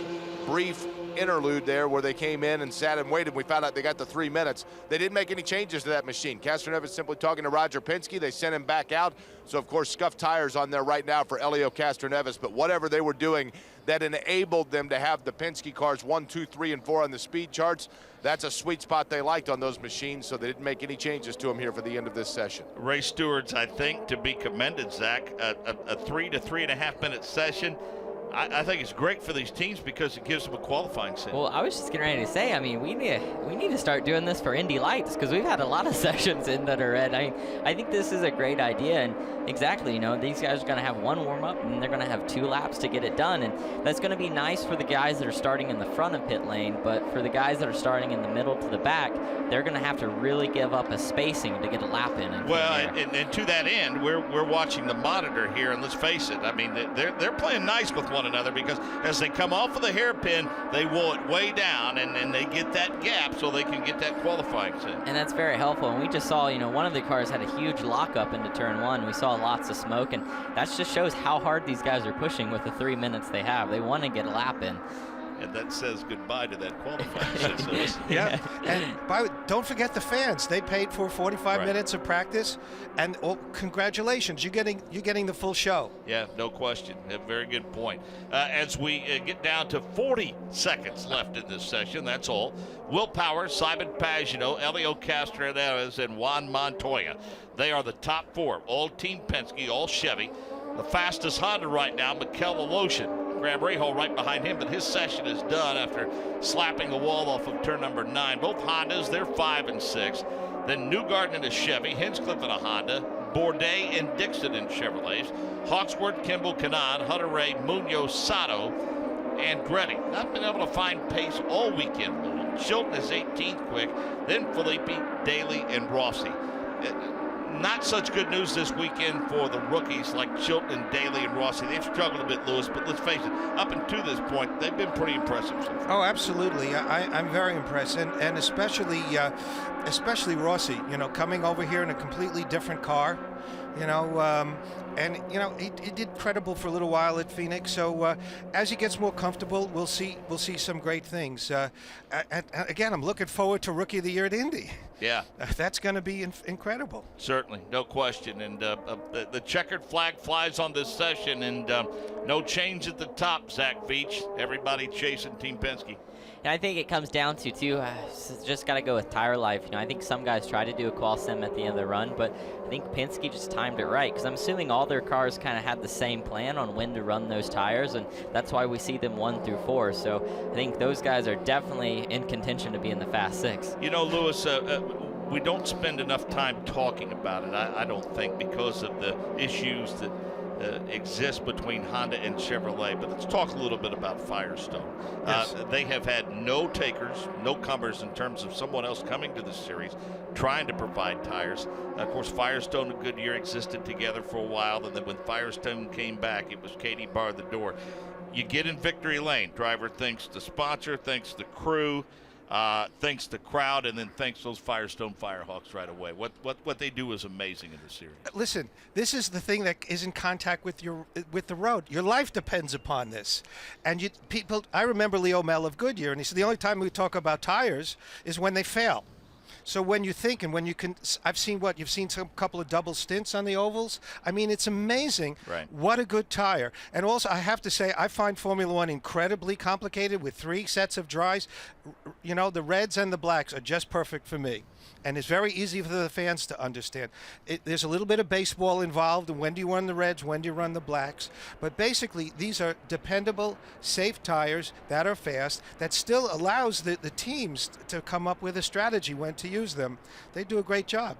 brief interlude there where they came in and sat and waited. We found out they got the 3 minutes. They didn't make any changes to that machine. Castroneves simply talking to Roger Penske. They sent him back out. So, of course, scuffed tires on there right now for Helio Castroneves. But whatever they were doing that enabled them to have the Penske cars 1, 2, 3, and 4 on the speed charts, that's a sweet spot they liked on those machines, so they didn't make any changes to them here for the end of this session. Race stewards, I think, to be commended, Zach. A 3 to 3.5 minute session. I think it's great for these teams because it gives them a qualifying sim. Well, I was just getting ready to say, I mean, we need to start doing this for Indy Lights because we've had a lot of sessions in that are red. I think this is a great idea, and exactly, these guys are going to have one warm-up and they're going to have 2 laps to get it done, and that's going to be nice for the guys that are starting in the front of pit lane, but for the guys that are starting in the middle to the back, they're going to have to really give up a spacing to get a lap in. Well, and to that end, we're watching the monitor here, and let's face it, I mean, they're playing nice with one another because as they come off of the hairpin, they roll it way down, and they get that gap so they can get that qualifying sim. And that's very helpful. And we just saw, one of the cars had a huge lockup into turn 1. We saw lots of smoke, and that just shows how hard these guys are pushing with the 3 minutes they have. They want to get a lap in. And that says goodbye to that qualifying sim. Yeah, and don't forget the fans. They paid for 45 minutes of practice, and congratulations, you're getting the full show. Yeah, no question. A very good point. As we get down to 40 seconds left in this session, that's all. Will Power, Simon Pagenaud, Helio Castroneves, and Juan Montoya. They are the top 4, all Team Penske, all Chevy. The fastest Honda right now, Mikel Aloshin. Graham Rahal right behind him, but his session is done after slapping the wall off of turn number 9. Both Hondas, they're 5 and 6. Then Newgarden in a Chevy, Hinchcliffe in a Honda, Bourdais and Dixon in Chevrolets, Hawksworth, Kimball, Kanaan, Hunter Ray, Munoz, Sato, and Andretti. Not been able to find pace all weekend long. Chilton is 18th quick, then Filippi, Daly, and Rossi. Not such good news this weekend for the rookies like Chilton and Daly and Rossi. They've struggled a bit, Lewis, but let's face it, up until this point, they've been pretty impressive so far. Oh, absolutely. I'm very impressed, and especially Rossi, coming over here in a completely different car, and he did credible for a little while at Phoenix. So as he gets more comfortable, we'll see some great things. And again, I'm looking forward to Rookie of the Year at Indy. Yeah, that's going to be incredible. Certainly, no question. And the checkered flag flies on this session, and no change at the top. Zach Veach, everybody chasing Team Penske. And I think it comes down to, too, just got to go with tire life. I think some guys try to do a qual sim at the end of the run, but I think Penske just timed it right because I'm assuming all their cars kind of had the same plan on when to run those tires, and that's why we see them 1 through 4. So I think those guys are definitely in contention to be in the Fast 6. Lewis, we don't spend enough time talking about it, I don't think, because of the issues that exist between Honda and Chevrolet. But let's talk a little bit about Firestone. Yes. They have had no takers, no comers in terms of someone else coming to the series trying to provide tires. Of course, Firestone and Goodyear existed together for a while, and then when Firestone came back, it was Katie barred the door. You get in victory lane. Driver thanks the sponsor, thanks the crew, thanks the crowd, and then thanks those Firestone Firehawks right away. What they do is amazing in this series. Listen, this is the thing that is in contact with the road. Your life depends upon this. And I remember Leo Mel of Goodyear, and he said the only time we talk about tires is when they fail. So when you think and when you can, I've seen you've seen some couple of double stints on the ovals. I mean, it's amazing. Right. What a good tire. And also, I have to say, I find Formula One incredibly complicated with 3 sets of dries. The reds and the blacks are just perfect for me. And it's very easy for the fans to understand. There's a little bit of baseball involved, and when do you run the reds, when do you run the blacks. But basically, these are dependable, safe tires that are fast, that still allows the teams to come up with a strategy when to use them. They do a great job.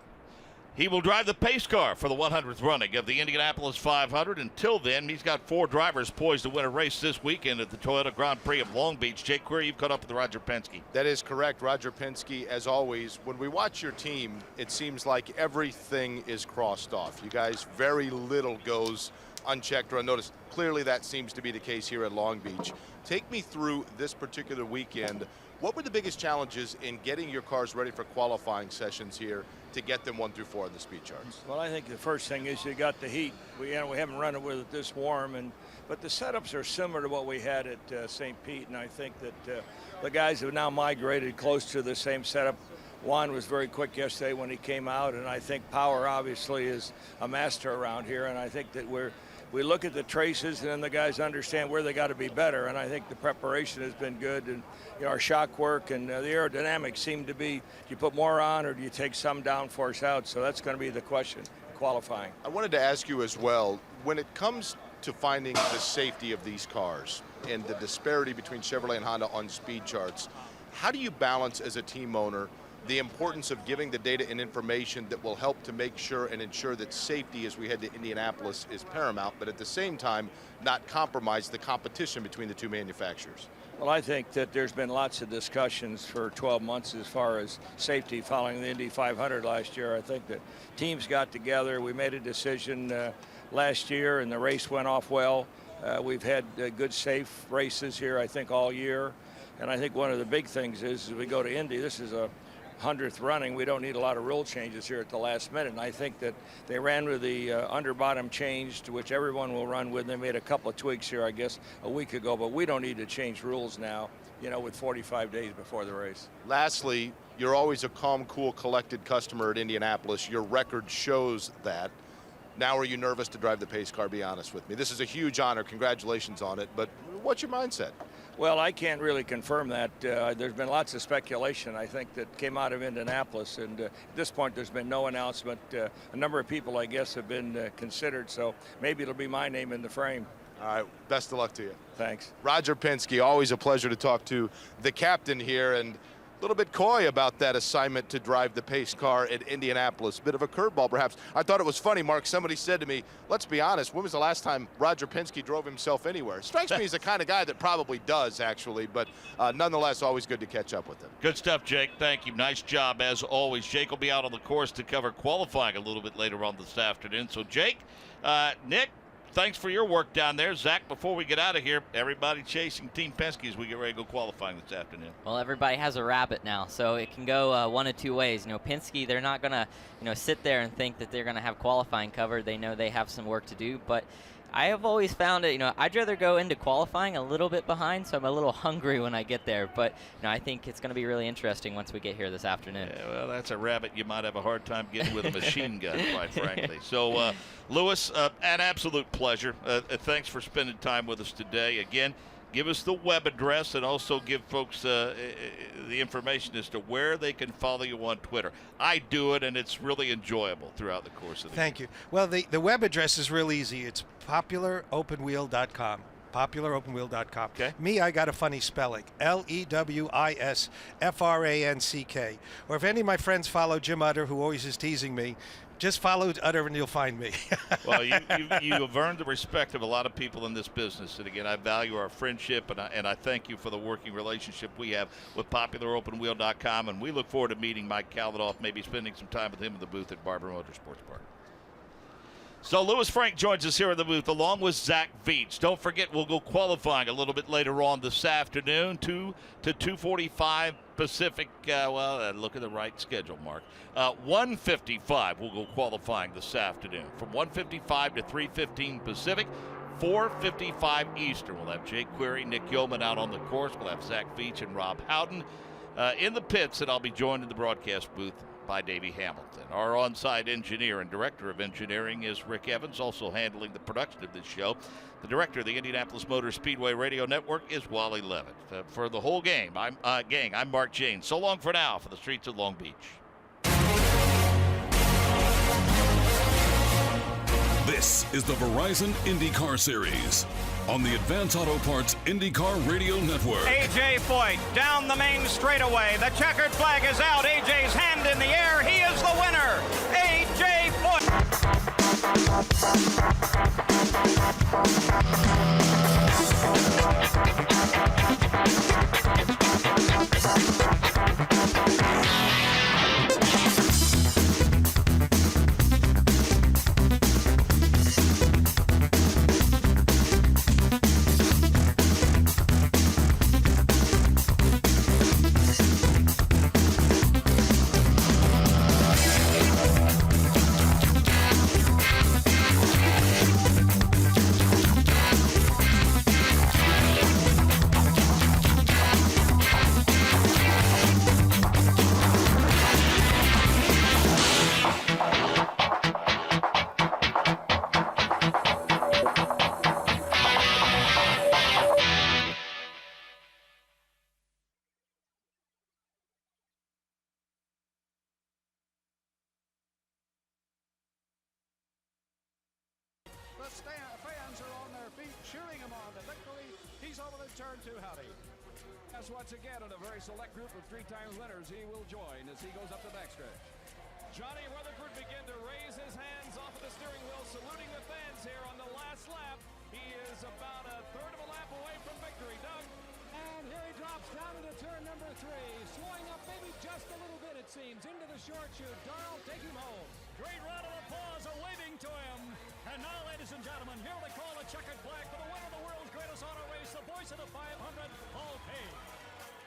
He will drive the pace car for the 100th running of the Indianapolis 500. Until then, he's got 4 drivers poised to win a race this weekend at the Toyota Grand Prix of Long Beach. Jake Query, you've caught up with Roger Penske. That is correct. Roger Penske, as always, when we watch your team, it seems like everything is crossed off. You guys, very little goes unchecked or unnoticed. Clearly, that seems to be the case here at Long Beach. Take me through this particular weekend What were the biggest challenges in getting your cars ready for qualifying sessions here to get them 1 through 4 on the speed charts? Well, I think the first thing is you got the heat. We haven't run it with it this warm, but the setups are similar to what we had at St. Pete, and I think that the guys have now migrated close to the same setup. Juan was very quick yesterday when he came out, and I think power obviously is a master around here, and I think that we look at the traces, and then the guys understand where they got to be better, and I think the preparation has been good, and our shock work and the aerodynamics seem to be, do you put more on or do you take some downforce out? So that's going to be the question, qualifying. I wanted to ask you as well, when it comes to finding the safety of these cars and the disparity between Chevrolet and Honda on speed charts, how do you balance as a team owner the importance of giving the data and information that will help to make sure and ensure that safety as we head to Indianapolis is paramount, but at the same time not compromise the competition between the two manufacturers? Well, I think that there's been lots of discussions for 12 months as far as safety following the Indy 500 last year. I think that teams got together. We made a decision last year, and the race went off well. We've had good, safe races here, I think, all year. And I think one of the big things is as we go to Indy, this is a 100th running. We don't need a lot of rule changes here at the last minute. And I think that they ran with the under-bottom changed, which everyone will run with. They made a couple of tweaks here, I guess, a week ago, but we don't need to change rules now, with 45 days before the race. Lastly, you're always a calm, cool, collected customer at Indianapolis. Your record shows that. Now are you nervous to drive the pace car? Be honest with me. This is a huge honor. Congratulations on it. But what's your mindset? Well, I can't really confirm that. There's been lots of speculation, I think, that came out of Indianapolis. And at this point, there's been no announcement. A number of people, I guess, have been considered. So maybe it'll be my name in the frame. All right. Best of luck to you. Thanks. Roger Penske, always a pleasure to talk to the captain here. And a little bit coy about that assignment to drive the pace car at Indianapolis. Bit of a curveball, perhaps. I thought it was funny, Mark. Somebody said to me, let's be honest, when was the last time Roger Penske drove himself anywhere? Strikes me as the kind of guy that probably does, actually, but nonetheless, always good to catch up with him. Good stuff, Jake. Thank you. Nice job, as always. Jake will be out on the course to cover qualifying a little bit later on this afternoon. So, Jake, Nick, thanks for your work down there. Zach, before we get out of here, everybody chasing Team Penske as we get ready to go qualifying this afternoon. Well, everybody has a rabbit now, so it can go one of two ways. Penske, they're not going to, sit there and think that they're going to have qualifying covered. They know they have some work to do, but I have always found it, I'd rather go into qualifying a little bit behind, so I'm a little hungry when I get there. But, I think it's going to be really interesting once we get here this afternoon. Yeah, well, that's a rabbit you might have a hard time getting with a machine gun, quite frankly. So, Lewis, an absolute pleasure. Thanks for spending time with us today. Again, give us the web address and also give folks the information as to where they can follow you on Twitter. I do it, and it's really enjoyable throughout the course of the Thank you. Well, the web address is real easy. It's popularopenwheel.com. popularopenwheel.com. Okay. Me, I got a funny spelling. LEWISFRANCK. Or if any of my friends follow Jim Utter, who always is teasing me, just follow Utter and you'll find me. Well, you have earned the respect of a lot of people in this business. And again, I value our friendship, and I thank you for the working relationship we have with popularopenwheel.com. And we look forward to meeting Mike Kalanoff, maybe spending some time with him in the booth at Barber Motorsports Park. So Lewis Frank joins us here in the booth along with Zach Veach. Don't forget, we'll go qualifying a little bit later on this afternoon, 2 to 2:45 Pacific. Look at the right schedule, Mark. 1:55 we'll go qualifying this afternoon. From 1:55 to 3:15 Pacific, 4:55 Eastern. We'll have Jake Query, Nick Yeoman out on the course. We'll have Zach Veach and Rob Howden in the pits, and I'll be joined in the broadcast booth by Davey Hamilton. Our on-site engineer and director of engineering is Rick Evans, also handling the production of this show. The director of the Indianapolis Motor Speedway Radio Network is Wally Levitt. For the whole gang, I'm Mark Jane. So long for now for the streets of Long Beach. This is the Verizon IndyCar Series on the Advance Auto Parts IndyCar Radio Network. A.J. Foyt down the main straightaway. The checkered flag is out. A.J.'s hand in the air. He is the winner. A.J. The fans are on their feet cheering him on to victory. He's over the turn 2, Howdy. As once again, in a very select group of 3-time winners, he will join as he goes up the backstretch. Johnny Rutherford began to raise his hands off of the steering wheel, saluting the fans here on the last lap. He is about a third of a lap away from victory. Doug? And here he drops down into turn number 3, slowing up maybe just a little bit, it seems, into the short chute. Darrell, take him home. Great round of applause, a waving to him. And now, ladies and gentlemen, here they call a checkered flag for the winner of the world's greatest auto race, the voice of the 500, Paul Page.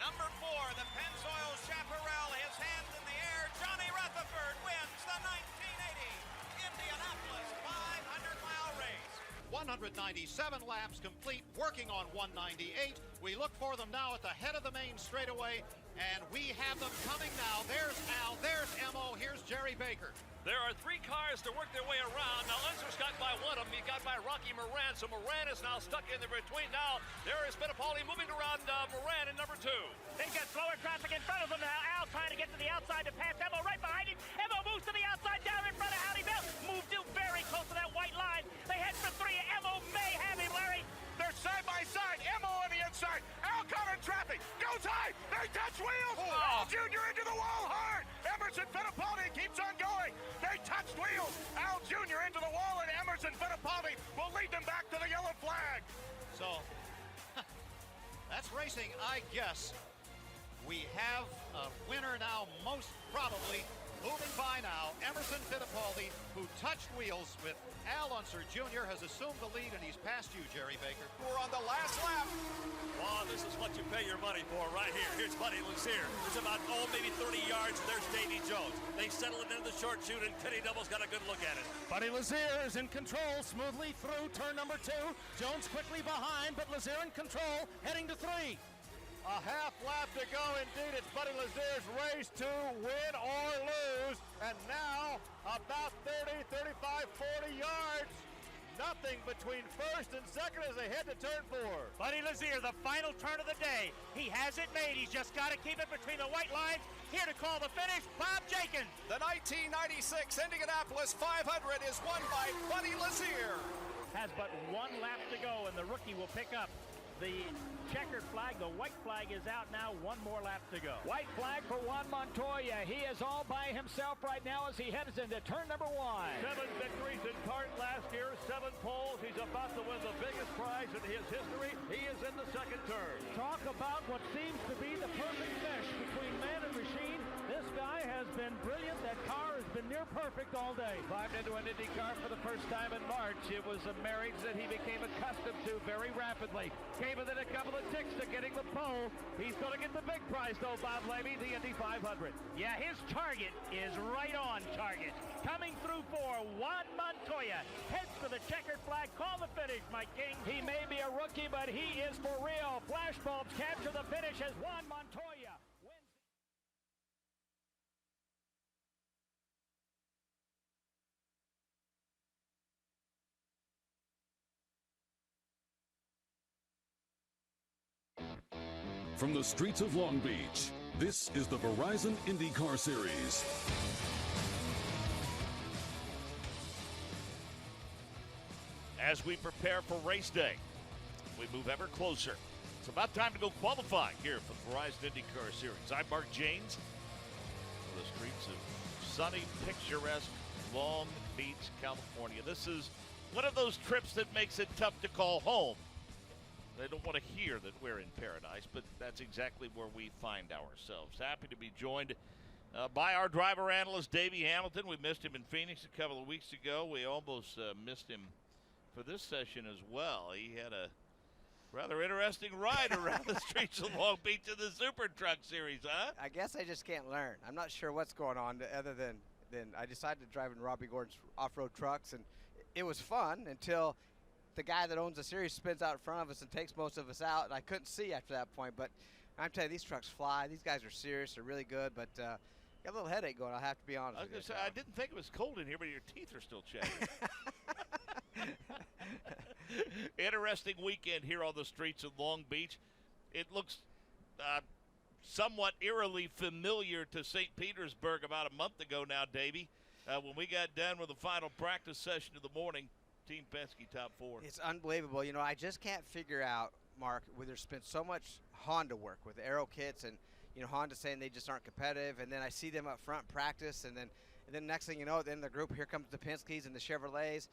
Number 4, the Pennzoil Chaparral, his hands in the air. Johnny Rutherford wins the 1980 Indianapolis 500-mile race. 197 laps complete, working on 198. We look for them now at the head of the main straightaway, and we have them coming now. There's Al, there's Mo, here's Jerry Baker. There are 3 cars to work their way around. Now, Unser's got by one of them. He got by Rocky Moran, so Moran is now stuck in the between. Now, there is Fittipaldi moving around Moran in number 2. They've got slower traffic in front of them now. Al trying to get to the outside to pass Emo right behind him. Emo moves to the outside down in front of Howdy Bell. Moved to very close to that white line. They head for 3. Emo may have him, Larry. They're side by side. Emo on the inside. Al caught in traffic. Goes high. They touch wheels. Al Jr. into the wall hard. Emerson Fittipaldi keeps on going. They touched wheels. Al Jr. into the wall, and Emerson Fittipaldi will lead them back to the yellow flag. So, that's racing, I guess. We have a winner now, most probably. Moving by now, Emerson Fittipaldi, who touched wheels with Al Unser Jr., has assumed the lead, and he's passed you, Jerry Baker. We're on the last lap. Oh, this is what you pay your money for right here. Here's Buddy Lazier. It's about, maybe 30 yards, and there's Davy Jones. They settle it into the short chute, and Kenny Double's got a good look at it. Buddy Lazier is in control, smoothly through turn number 2. Jones quickly behind, but Lazier in control, heading to 3. A half lap to go indeed. It's Buddy Lazier's race to win or lose. And now about 30, 35, 40 yards. Nothing between first and second as they head to turn 4. Buddy Lazier, the final turn of the day. He has it made. He's just got to keep it between the white lines. Here to call the finish, Bob Jenkins. The 1996 Indianapolis 500 is won by Buddy Lazier. Has but 1 lap to go, and the rookie will pick up the checkered flag. The white flag is out now. 1 more lap to go. White flag for Juan Montoya. He is all by himself right now as he heads into turn number 1. 7 victories in kart last year, 7 poles. He's about to win the biggest prize in his history. He is in the second turn. Talk about what seems to be the perfect mesh between man and machine. This guy has been brilliant. That car has been near perfect all day. Climbed into an Indycar for the first time in March. It was a marriage that he became accustomed to very rapidly. Came within a couple of ticks to getting the pole. He's going to get the big prize, though, Bob Levy, the Indy 500. Yeah, his target is right on target. Coming through for Juan Montoya. Heads for the checkered flag. Call the finish, Mike King. He may be a rookie, but he is for real. Flashbulbs capture the finish as Juan Montoya wins. From the streets of Long Beach, this is the Verizon IndyCar Series. As we prepare for race day, we move ever closer. It's about time to go qualify here for the Verizon IndyCar Series. I'm Mark Janes on the streets of sunny, picturesque Long Beach, California. This is one of those trips that makes it tough to call home. They don't want to hear that we're in paradise, but that's exactly where we find ourselves. Happy to be joined by our driver analyst, Davey Hamilton. We missed him in Phoenix a couple of weeks ago. We almost missed him for this session as well. He had a rather interesting ride around the streets of Long Beach in the Super Truck Series, huh? I guess I just can't learn. I'm not sure what's going on other than I decided to drive in Robbie Gordon's off-road trucks, and it was fun until the guy that owns the series spins out in front of us and takes most of us out, and I couldn't see after that point. But I'm telling you, these trucks fly. These guys are serious. They're really good, but got a little headache going, I'll have to be honest I was going to say, I didn't think it was cold in here, but your teeth are still chattering. Interesting weekend here on the streets of Long Beach. It looks somewhat eerily familiar to St. Petersburg about a month ago now, Davey, when we got done with the final practice session of the morning. Team Penske top 4. It's unbelievable. You know, I just can't figure out, Mark, where there's been so much Honda work with aero kits and, you know, Honda saying they just aren't competitive. And then I see them up front practice. And then next thing you know, then the group, here comes the Penskes and the Chevrolets.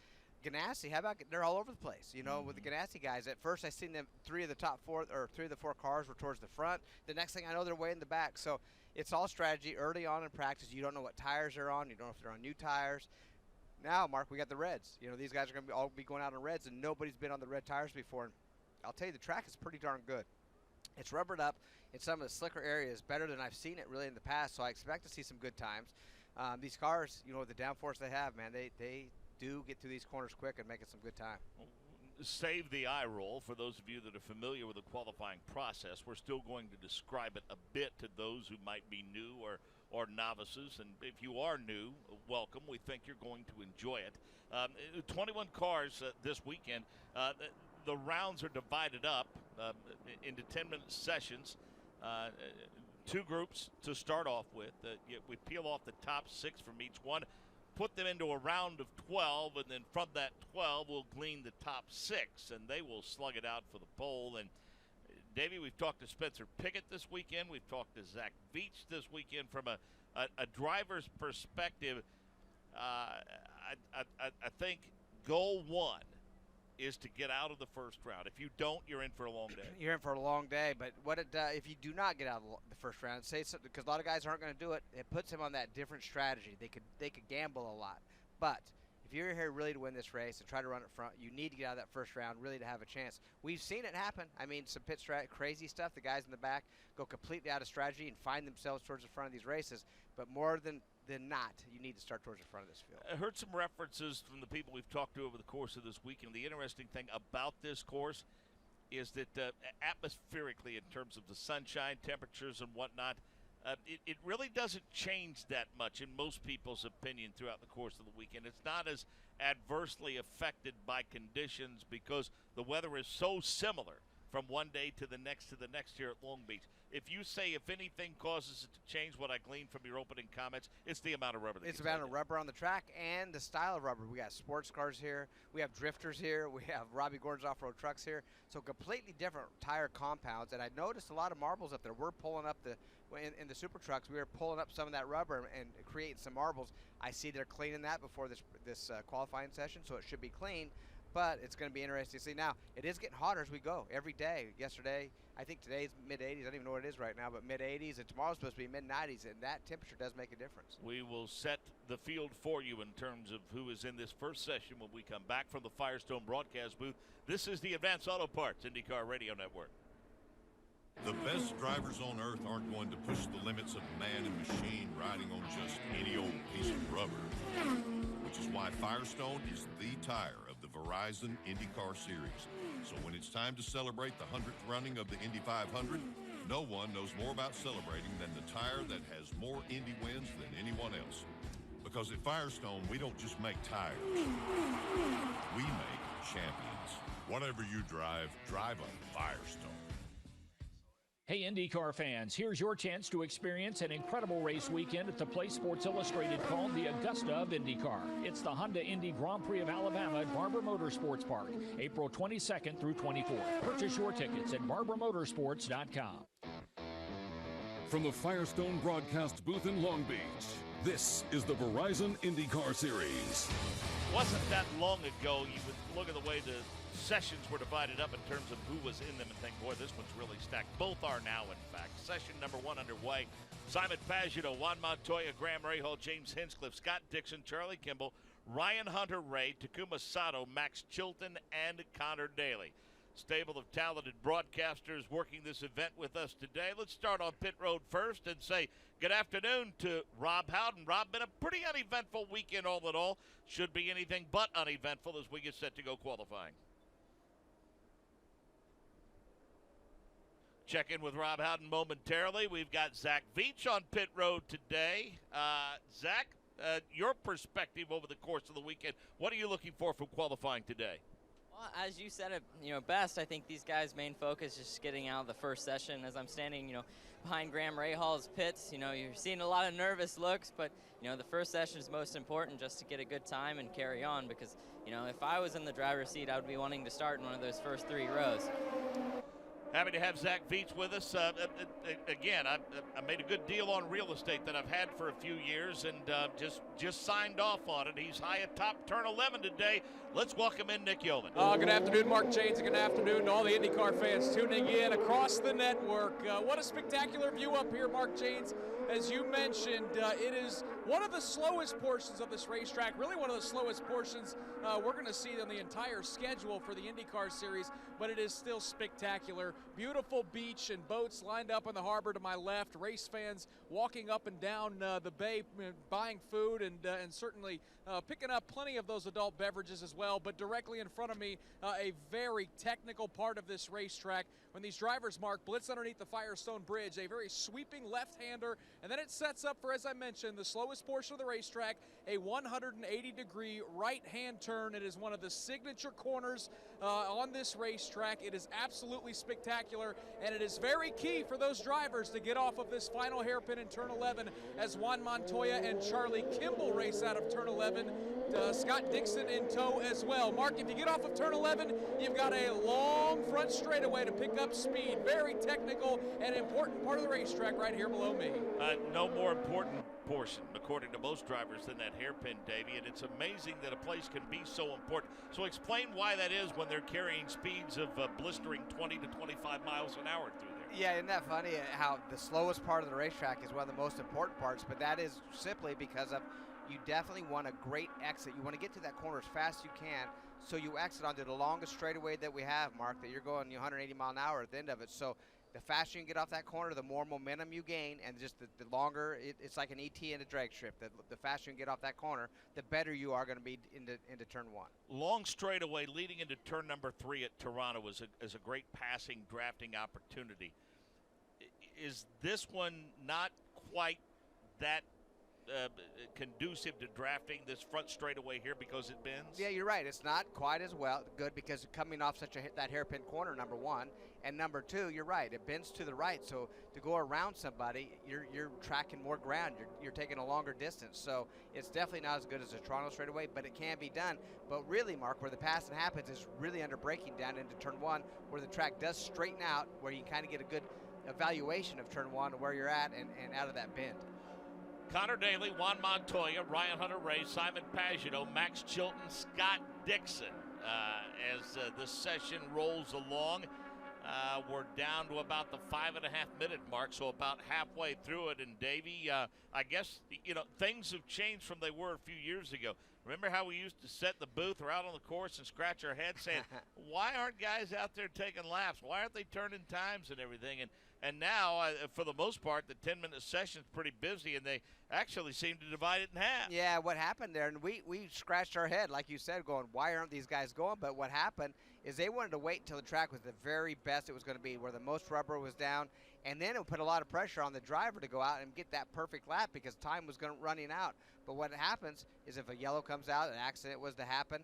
Ganassi, how about, they're all over the place, you know, with the Ganassi guys. At first I seen them, three of the 4 cars were towards the front. The next thing I know, they're way in the back. So it's all strategy early on in practice. You don't know what tires they're on. You don't know if they're on new tires. Now, Mark, we got the reds. You know, these guys are going to all be going out on reds, and nobody's been on the red tires before. And I'll tell you, the track is pretty darn good. It's rubbered up in some of the slicker areas better than I've seen it really in the past, so I expect to see some good times. These cars, you know, with the downforce they have, man, they do get through these corners quick and make it some good time. Save the eye roll for those of you that are familiar with the qualifying process. We're still going to describe it a bit to those who might be new or novices. And if you are new, welcome. We think you're going to enjoy it. 21 cars this weekend. The rounds are divided up into 10-minute sessions. 2 groups to start off with. We peel off the top 6 from each one, put them into a round of 12, and then from that 12 we'll glean the top 6, and they will slug it out for the pole. And Davey, we've talked to Spencer Pigot this weekend. We've talked to Zach Veach this weekend. From a driver's perspective, I think goal 1 is to get out of the first round. If you don't, you're in for a long day. You're in for a long day, but what it if you do not get out of the first round, say something, because a lot of guys aren't going to do it, it puts them on that different strategy. They could gamble a lot. But if you're here really to win this race and try to run it front, you need to get out of that first round really to have a chance. We've seen it happen. I mean, some pit crazy stuff. The guys in the back go completely out of strategy and find themselves towards the front of these races. But more than not, you need to start towards the front of this field. I heard some references from the people we've talked to over the course of this weekend. The interesting thing about this course is that atmospherically, in terms of the sunshine, temperatures, and whatnot, it really doesn't change that much in most people's opinion throughout the course of the weekend. It's not as adversely affected by conditions because the weather is so similar from one day to the next here at Long Beach. If you say if anything causes it to change, what I gleaned from your opening comments, it's the amount of rubber. It's the amount of rubber on the track and the style of rubber. We got sports cars here. We have drifters here. We have Robbie Gordon's off-road trucks here. So completely different tire compounds. And I noticed a lot of marbles up there. We're pulling up in the super trucks, we were pulling up some of that rubber and creating some marbles. I see they're cleaning that before this qualifying session, so it should be clean. But it's going to be interesting to see. Now, it is getting hotter as we go every day. Yesterday, I think today's mid-80s. I don't even know what it is right now, but mid-80s. And tomorrow's supposed to be mid-90s, and that temperature does make a difference. We will set the field for you in terms of who is in this first session when we come back from the Firestone broadcast booth. This is the Advanced Auto Parts IndyCar Radio Network. The best drivers on earth aren't going to push the limits of man and machine riding on just any old piece of rubber, which is why Firestone is the tire of the Verizon IndyCar Series. So when it's time to celebrate the 100th running of the Indy 500, no one knows more about celebrating than the tire that has more Indy wins than anyone else. Because at Firestone, we don't just make tires, we make champions. Whatever you drive, drive a Firestone. Hey IndyCar fans, here's your chance to experience an incredible race weekend at the place Sports Illustrated called the Augusta of IndyCar. It's the Honda Indy Grand Prix of Alabama at Barber Motorsports Park, April 22nd through 24th. Purchase your tickets at barbermotorsports.com. From the Firestone broadcast booth in Long Beach, this is the Verizon IndyCar Series. Wasn't that long ago you would look at the way the sessions were divided up in terms of who was in them and think, boy, this one's really stacked. Both are now, in fact. Session number 1 underway. Simon Pagenaud, Juan Montoya, Graham Rahal, James Hinchcliffe, Scott Dixon, Charlie Kimball, Ryan Hunter-Reay, Takuma Sato, Max Chilton, and Connor Daly. Stable of talented broadcasters working this event with us today. Let's start on pit road first and say good afternoon to Rob Howden. Rob, been a pretty uneventful weekend all in all. Should be anything but uneventful as we get set to go qualifying. Check in with Rob Howden momentarily. We've got Zach Veach on pit road today. Zach, your perspective over the course of the weekend, what are you looking for from qualifying today? Well, Well, as you said it, best. I think these guys' main focus is just getting out of the first session. As I'm standing, behind Graham Rahal's pits, you're seeing a lot of nervous looks, but the first session is most important, just to get a good time and carry on. Because if I was in the driver's seat, I would be wanting to start in one of those first 3 rows. Happy to have Zach Veach with us. Again, I made a good deal on real estate that I've had for a few years, and just signed off on it. He's high atop turn 11 today. Let's welcome in Nick Yeoman. Good afternoon, Mark Janes, and good afternoon to all the IndyCar fans tuning in across the network. What a spectacular view up here, Mark Janes. As you mentioned, it is one of the slowest portions of this racetrack, really one of the slowest portions we're going to see on the entire schedule for the IndyCar series, but it is still spectacular. Beautiful beach and boats lined up in the harbor to my left, race fans walking up and down the bay, buying food and certainly picking up plenty of those adult beverages as well. But directly in front of me, a very technical part of this racetrack. When these drivers, Mark, blitz underneath the Firestone Bridge, a very sweeping left-hander, and then it sets up for, as I mentioned, the slowest portion of the racetrack, a 180-degree right-hand turn. It is one of the signature corners on this racetrack. It is absolutely spectacular, and it is very key for those drivers to get off of this final hairpin in turn 11 as Juan Montoya and Charlie Kimball race out of turn 11. Scott Dixon in tow as well. Mark, if you get off of turn 11, you've got a long front straightaway to pick up speed. Very technical and important part of the racetrack right here below me. No more important portion, according to most drivers, than that hairpin, Davey, and it's amazing that a place can be so important. So explain why that is when they're carrying speeds of blistering 20 to 25 miles an hour through there. Yeah, isn't that funny how the slowest part of the racetrack is one of the most important parts, but that is simply because of you definitely want a great exit. You want to get to that corner as fast as you can, so you exit onto the longest straightaway that we have, Mark, that you're going 180 mile an hour at the end of it. So the faster you can get off that corner, the more momentum you gain, and just the longer, it's like an ET in a drag strip. The faster you can get off that corner, the better you are going to be into turn 1. Long straightaway leading into turn number 3 at Toronto is a great passing, drafting opportunity. Is this one not quite that conducive to drafting, this front straightaway here, because it bends? Yeah, you're right. It's not quite as good because coming off that hairpin corner, number 1, and number 2, you're right. It bends to the right, so to go around somebody, you're tracking more ground. You're taking a longer distance. So it's definitely not as good as a Toronto straightaway, but it can be done. But really, Mark, where the passing happens is really under braking down into turn 1, where the track does straighten out, where you kind of get a good evaluation of turn 1 and where you're at and out of that bend. Connor Daly, Juan Montoya, Ryan Hunter-Reay, Simon Pagenaud, Max Chilton, Scott Dixon. As this session rolls along, we're down to about the 5.5-minute mark, so about halfway through it. And Davey, I guess, things have changed from they were a few years ago. Remember how we used to set the booth or out on the course and scratch our heads saying, why aren't guys out there taking laps? Why aren't they turning times and everything? And now, for the most part, the 10-minute session's pretty busy, and they actually seem to divide it in half. Yeah, what happened there, and we scratched our head, like you said, going, why aren't these guys going? But what happened is they wanted to wait until the track was the very best it was going to be, where the most rubber was down, and then it would put a lot of pressure on the driver to go out and get that perfect lap because time was running out. But what happens is if a yellow comes out, an accident was to happen,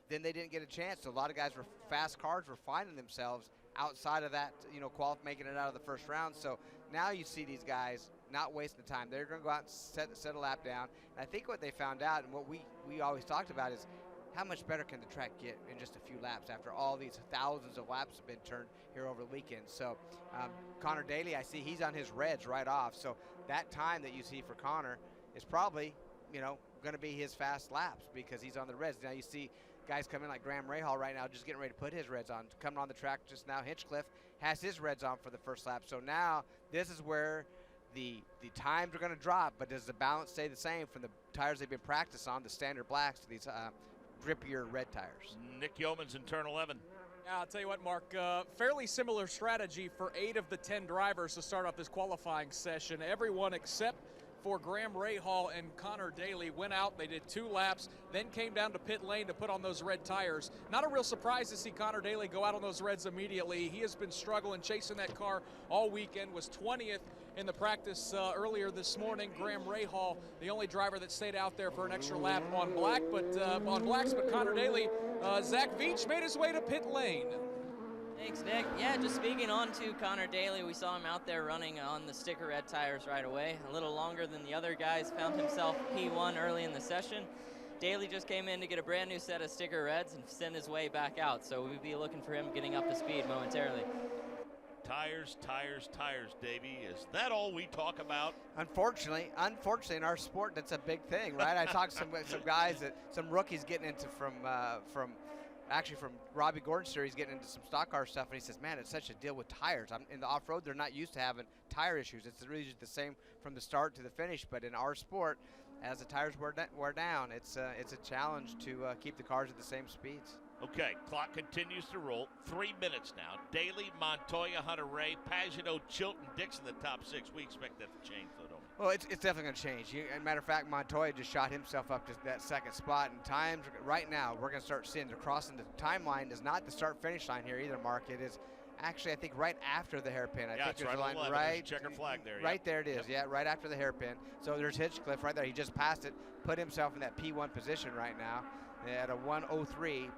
then they didn't get a chance. So a lot of guys fast cars were finding themselves outside of that, making it out of the first round. So now you see these guys not wasting the time. They're going to go out and set a lap down. And I think what they found out, and what we always talked about, is how much better can the track get in just a few laps after all these thousands of laps have been turned here over the weekend. So Connor Daly, I see he's on his reds right off. So that time that you see for Connor is probably, going to be his fast laps because he's on the reds. Now you see guys coming like Graham Rahal right now just getting ready to put his reds on. Coming on the track just now, Hinchcliffe has his reds on for the first lap. So now this is where the times are going to drop, but does the balance stay the same from the tires they've been practiced on, the standard blacks, to these grippier red tires? Nick Yeoman's in turn 11. Yeah, I'll tell you what, Mark, fairly similar strategy for 8 of the 10 drivers to start off this qualifying session. Everyone except for Graham Rahal and Connor Daly went out. They did 2 laps, then came down to pit lane to put on those red tires. Not a real surprise to see Connor Daly go out on those reds immediately. He has been struggling, chasing that car all weekend, was 20th in the practice earlier this morning. Graham Rahal, the only driver that stayed out there for an extra lap on blacks, but Connor Daly, Zach Veach made his way to pit lane. Thanks, Nick. Yeah, just speaking on to Connor Daly, we saw him out there running on the sticker red tires right away. A little longer than the other guys, found himself P1 early in the session. Daly just came in to get a brand new set of sticker reds and send his way back out, so we'll be looking for him getting up to speed momentarily. Tires, tires, tires, Davey. Is that all we talk about? Unfortunately, in our sport, that's a big thing, right? I talked to some guys, some rookies getting into from Robbie Gordon's series, getting into some stock car stuff, and he says, man, it's such a deal with tires. In the off-road, they're not used to having tire issues. It's really just the same from the start to the finish, but in our sport, as the tires wear down, it's a challenge to keep the cars at the same speeds. Okay, clock continues to roll. 3 minutes now. Daly, Montoya, Hunter Ray, Pagano, Chilton, Dixon, the top 6. We expect that to change, though, don't we? Well, it's definitely going to change. As a matter of fact, Montoya just shot himself up to that second spot. And times right now, we're going to start seeing the crossing. The timeline is not the start-finish line here either, Mark. It is actually, I think, right after the hairpin. I think it's right on the left. There's a checker flag there. Right there it is. Yeah, right after the hairpin. So there's Hinchcliffe right there. He just passed it, put himself in that P1 position right now at a 1:03.174.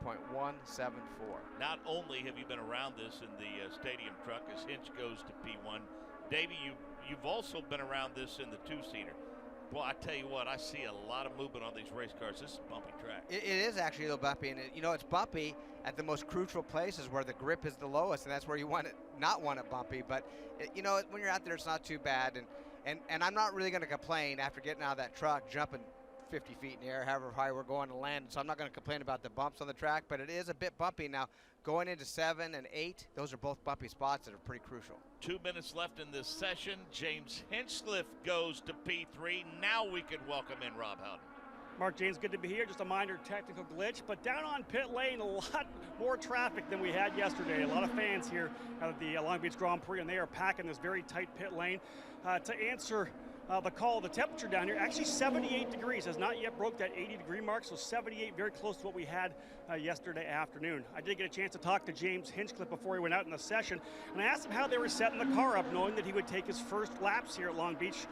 Not only have you been around this in the stadium truck as Hinch goes to P1, Davey, you've also been around this in the two-seater. Well, I tell you what, I see a lot of movement on these race cars. This is a bumpy track. It is actually a little bumpy, and it's bumpy at the most crucial places where the grip is the lowest, and that's where you not want it bumpy. But when you're out there, it's not too bad, and I'm not really going to complain after getting out of that truck, jumping 50 feet in the air, however high we're going to land. So I'm not going to complain about the bumps on the track, but it is a bit bumpy. Now, going into 7 and 8, those are both bumpy spots that are pretty crucial. 2 minutes left in this session. James Hinchcliffe goes to P3. Now we can welcome in Rob Howden. Mark James, good to be here. Just a minor technical glitch, but down on pit lane, a lot more traffic than we had yesterday. A lot of fans here at the Long Beach Grand Prix, and they are packing this very tight pit lane. To answer the call, the temperature down here, actually 78 degrees, has not yet broke that 80-degree mark, so 78, very close to what we had yesterday afternoon. I did get a chance to talk to James Hinchcliffe before he went out in the session, and I asked him how they were setting the car up, knowing that he would take his first laps here at Long Beach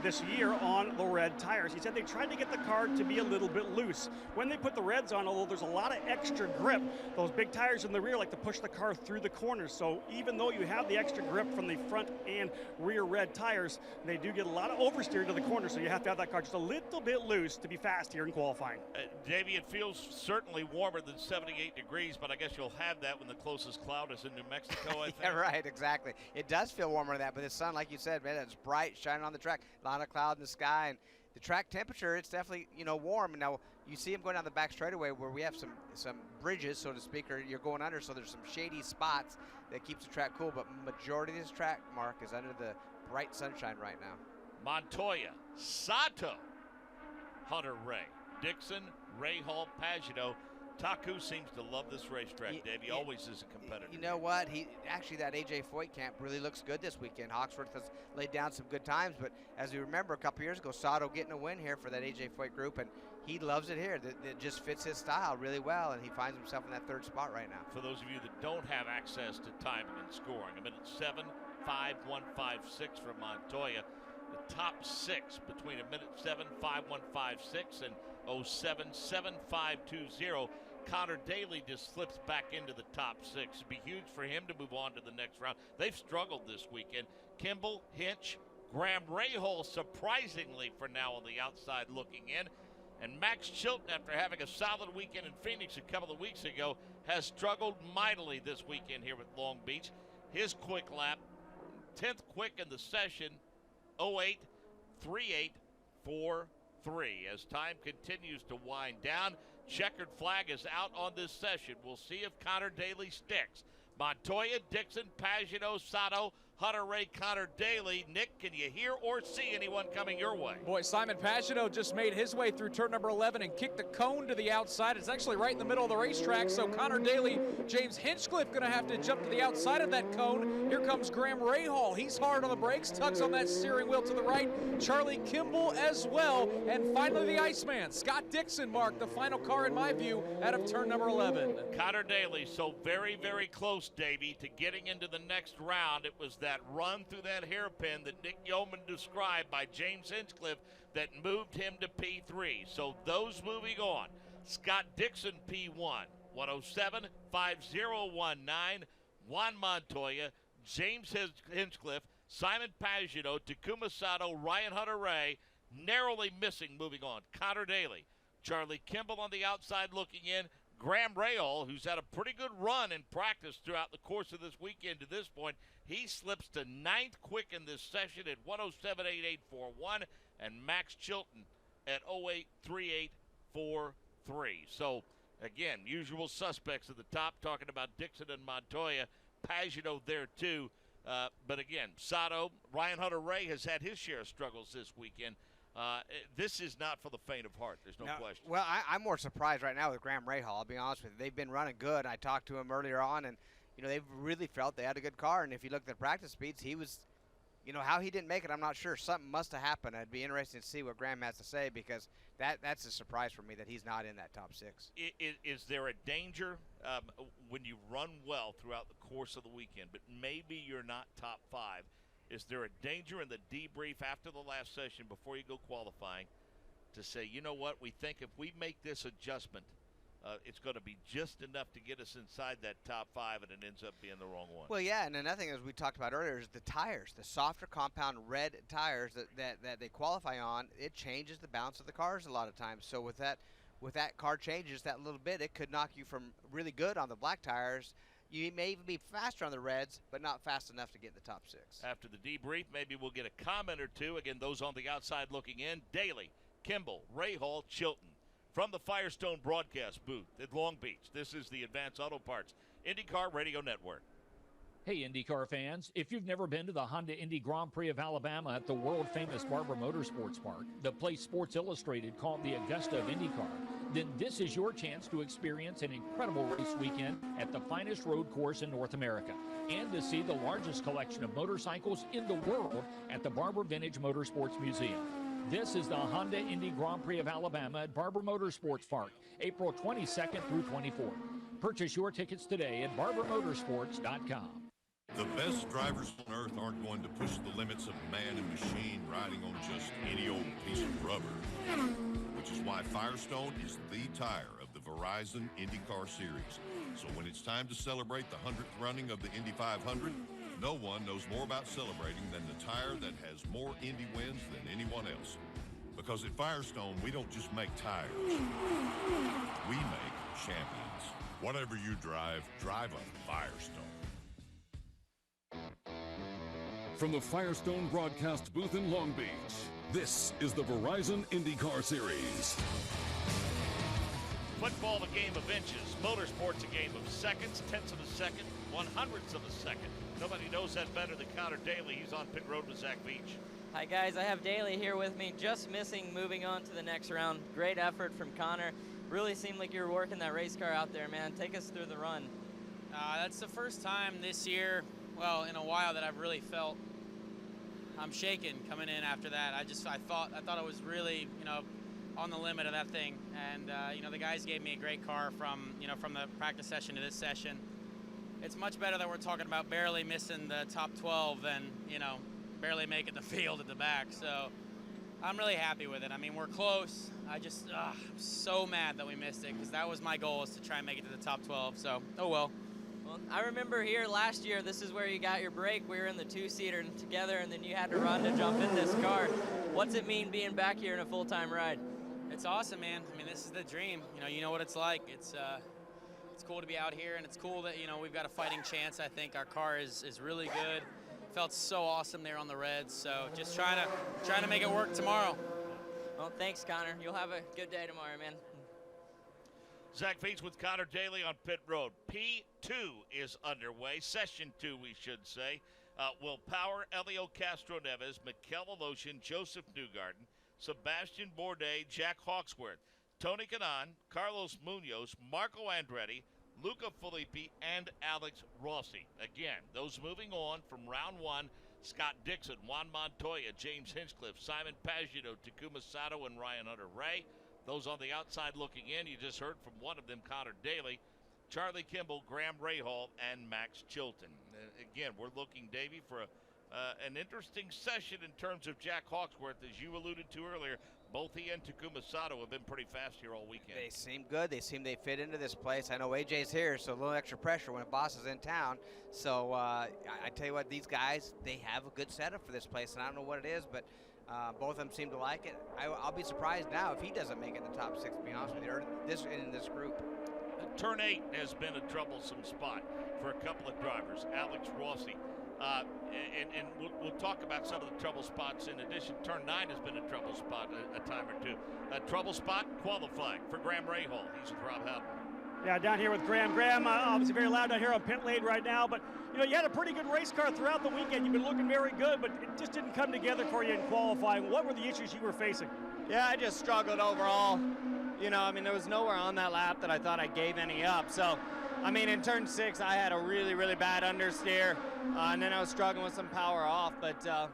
this year on the red tires. He said they tried to get the car to be a little bit loose. When they put the reds on, although there's a lot of extra grip, those big tires in the rear like to push the car through the corners, so even though you have the extra grip from the front and rear red tires, they do get a lot of oversteer to the corner, so you have to have that car just a little bit loose to be fast here in qualifying. Davey, it feels certainly warmer than 78 degrees, but I guess you'll have that when the closest cloud is in New Mexico, I think. Yeah, right, exactly. It does feel warmer than that, but the sun, like you said, man, it's bright, shining on the track, a lot of cloud in the sky, and the track temperature, it's definitely, warm. And now you see him going down the back straightaway where we have some bridges, so to speak, or you're going under, so there's some shady spots that keeps the track cool, but majority of this track, Mark, is under the bright sunshine right now. Montoya, Sato, Hunter Ray, Dixon, Rahal, Pagano. Taku seems to love this racetrack, Dave. He always is a competitor. You know what? That AJ Foyt camp really looks good this weekend. Hawksworth has laid down some good times, but as you remember, a couple years ago, Sato getting a win here for that AJ Foyt group, and he loves it here. It just fits his style really well, and he finds himself in that third spot right now. For those of you that don't have access to timing and scoring, a minute 7:5:156 from Montoya. The top 6 between a minute 7:5:156 and 07:75:20. Connor Daly just slips back into the top 6. It'd be huge for him to move on to the next round. They've struggled this weekend. Kimball, Hinch, Graham Rahal surprisingly for now on the outside looking in. And Max Chilton, after having a solid weekend in Phoenix a couple of weeks ago, has struggled mightily this weekend here with Long Beach. His quick lap, 10th quick in the session, 08:38:43. As time continues to wind down, checkered flag is out on this session. We'll see if Connor Daly sticks. Montoya, Dixon, Pagano, Sato, Hunter Ray, Connor Daly. Nick, can you hear or see anyone coming your way? Boy, Simon Pagano just made his way through turn number 11 and kicked the cone to the outside. It's actually right in the middle of the racetrack, so Connor Daly, James Hinchcliffe going to have to jump to the outside of that cone. Here comes Graham Rahal. He's hard on the brakes, tugs on that steering wheel to the right. Charlie Kimball as well. And finally the Iceman, Scott Dixon, Mark, the final car in my view out of turn number 11. Connor Daly, so very, very close, Davey, to getting into the next round. It was that run through that hairpin that Nick Yeoman described by James Hinchcliffe that moved him to P3. So those moving on. Scott Dixon, P1, 107.5019. Juan Montoya, James Hinchcliffe, Simon Pagino, Takuma Sato, Ryan Hunter-Ray, narrowly missing moving on. Connor Daly, Charlie Kimball on the outside looking in. Graham Rahal, who's had a pretty good run in practice throughout the course of this weekend to this point, he slips to 9th quick in this session at 107.8841, and Max Chilton at 08.3843. So, again, usual suspects at the top, talking about Dixon and Montoya. Pagino there too. But again, Sato, Ryan Hunter-Ray has had his share of struggles this weekend. This is not for the faint of heart. There's no question. Well, I'm more surprised right now with Graham Rahal. I'll be honest with you. They've been running good. I talked to him earlier on, and they've really felt they had a good car. And if you look at the practice speeds, he was, how he didn't make it, I'm not sure. Something must have happened. It'd be interesting to see what Graham has to say, because that's a surprise for me that he's not in that top 6. Is there a danger when you run well throughout the course of the weekend, but maybe you're not top 5? Is there a danger in the debrief after the last session before you go qualifying to say, you know what, we think if we make this adjustment, it's going to be just enough to get us inside that top 5, and it ends up being the wrong one? Well, yeah, and another thing, as we talked about earlier, is the tires. The softer compound red tires that they qualify on, it changes the bounce of the cars a lot of times. So with that car changes that little bit, it could knock you from really good on the black tires. You may even be faster on the reds, but not fast enough to get in the top 6. After the debrief, maybe we'll get a comment or two. Again, those on the outside looking in, Daly, Kimball, Rahal, Chilton. From the Firestone broadcast booth at Long Beach, this is the Advanced Auto Parts IndyCar Radio Network. Hey, IndyCar fans, if you've never been to the Honda Indy Grand Prix of Alabama at the world-famous Barber Motorsports Park, the place Sports Illustrated called the Augusta of IndyCar, then this is your chance to experience an incredible race weekend at the finest road course in North America, and to see the largest collection of motorcycles in the world at the Barber Vintage Motorsports Museum. This is the Honda Indy Grand Prix of Alabama at Barber Motorsports Park, April 22nd through 24th. Purchase your tickets today at barbermotorsports.com. The best drivers on earth aren't going to push the limits of man and machine riding on just any old piece of rubber, which is why Firestone is the tire of the Verizon IndyCar Series. So when it's time to celebrate the 100th running of the Indy 500, no one knows more about celebrating than the tire that has more Indy wins than anyone else. Because at Firestone, we don't just make tires, we make champions. Whatever you drive, drive a Firestone. From the Firestone broadcast booth in Long Beach, this is the Verizon IndyCar Series. Football, a game of inches. Motorsports, a game of seconds, tenths of a second, 1/100ths of a second. Nobody knows that better than Connor Daly. He's on pit road with Zach Beach. Hi guys, I have Daly here with me, just missing moving on to the next round. Great effort from Connor. Really seemed like you were working that race car out there, man. Take us through the run. That's the first time this year, well, in a while, that I've really felt I'm shaking coming in after that. I thought I was really, on the limit of that thing. And the guys gave me a great car from the practice session to this session. It's much better that we're talking about barely missing the top 12 than, barely making the field at the back. So I'm really happy with it. I mean, we're close. I'm so mad that we missed it, because that was my goal, is to try and make it to the top 12. So, oh well. Well, I remember here last year, this is where you got your break. We were in the 2-seater together, and then you had to run to jump in this car. What's it mean being back here in a full-time ride? It's awesome, man. I mean, this is the dream. You know what it's like. It's cool to be out here, and it's cool that we've got a fighting chance. I think our car is really good. Felt so awesome there on the Reds. So just trying to make it work tomorrow. Well, thanks, Connor. You'll have a good day tomorrow, man. Zach Beach with Connor Daly on pit road. P2 is underway. Session 2, we should say. Will Power, Elio Castro-Neves, Mikel Aloshin, Joseph Newgarden, Sebastian Bourdais, Jack Hawksworth, Tony Kanaan, Carlos Munoz, Marco Andretti, Luca Filippi, and Alex Rossi. Again, those moving on from round 1, Scott Dixon, Juan Montoya, James Hinchcliffe, Simon Pagino, Takuma Sato, and Ryan Hunter-Ray. Those on the outside looking in, you just heard from one of them, Connor Daly. Charlie Kimball, Graham Rahal, and Max Chilton. Again, we're looking, Davey, for an interesting session in terms of Jack Hawksworth. As you alluded to earlier, both he and Takuma Sato have been pretty fast here all weekend. They seem good. They seem they fit into this place. I know AJ's here, so a little extra pressure when a boss is in town. So I tell you what, these guys, they have a good setup for this place, and I don't know what it is, but both of them seem to like it. I'll be surprised now if he doesn't make it in the top 6, to be honest with you, or in this group. Turn 8 has been a troublesome spot for a couple of drivers. Alex Rossi. And we'll talk about some of the trouble spots in addition. Turn 9 has been a trouble spot a time or two. A trouble spot qualifying for Graham Rahal. He's with Rob Houghton. Yeah, down here with Graham. Graham, obviously very loud down here on pit lane right now, but you know, you had a pretty good race car throughout the weekend. You've been looking very good, but it just didn't come together for you in qualifying. What were the issues you were facing? Yeah, I just struggled overall. You know, I mean, there was nowhere on that lap that I thought I gave any up. So, I mean, in turn 6, I had a really, really bad understeer, and then I was struggling with some power off. But, yeah,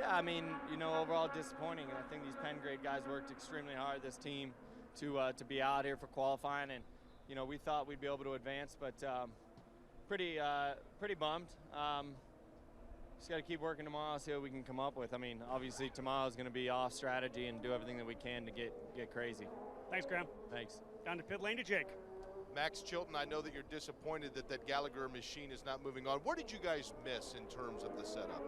I mean, you know, overall disappointing. And I think these Penn grade guys worked extremely hard, this team, to be out here for qualifying. And, you know, we thought we'd be able to advance, but pretty bummed. Just got to keep working tomorrow, see what we can come up with. I mean, obviously tomorrow's going to be off strategy and do everything that we can to get crazy. Thanks, Graham. Thanks. Down to pit lane to Jake. Max Chilton, I know that you're disappointed that Gallagher machine is not moving on. Where did you guys miss in terms of the setup?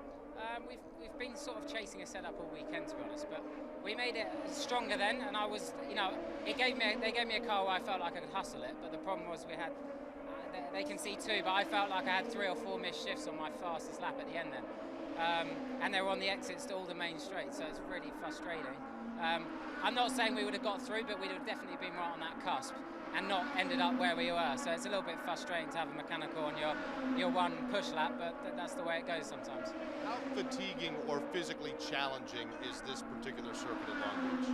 We've been sort of chasing a setup all weekend, to be honest, but we made it stronger then, and I was, you know, they gave me a car where I felt like I could hustle it, but the problem was we had, they can see 2, but I felt like I had 3 or 4 missed shifts on my fastest lap at the end then. And they were on the exits to all the main straights, so it's really frustrating. I'm not saying we would have got through, but we'd have definitely been right on that cusp and not ended up where we were. So it's a little bit frustrating to have a mechanical on your one push lap, but that's the way it goes sometimes. How fatiguing or physically challenging is this particular circuit at Long Beach?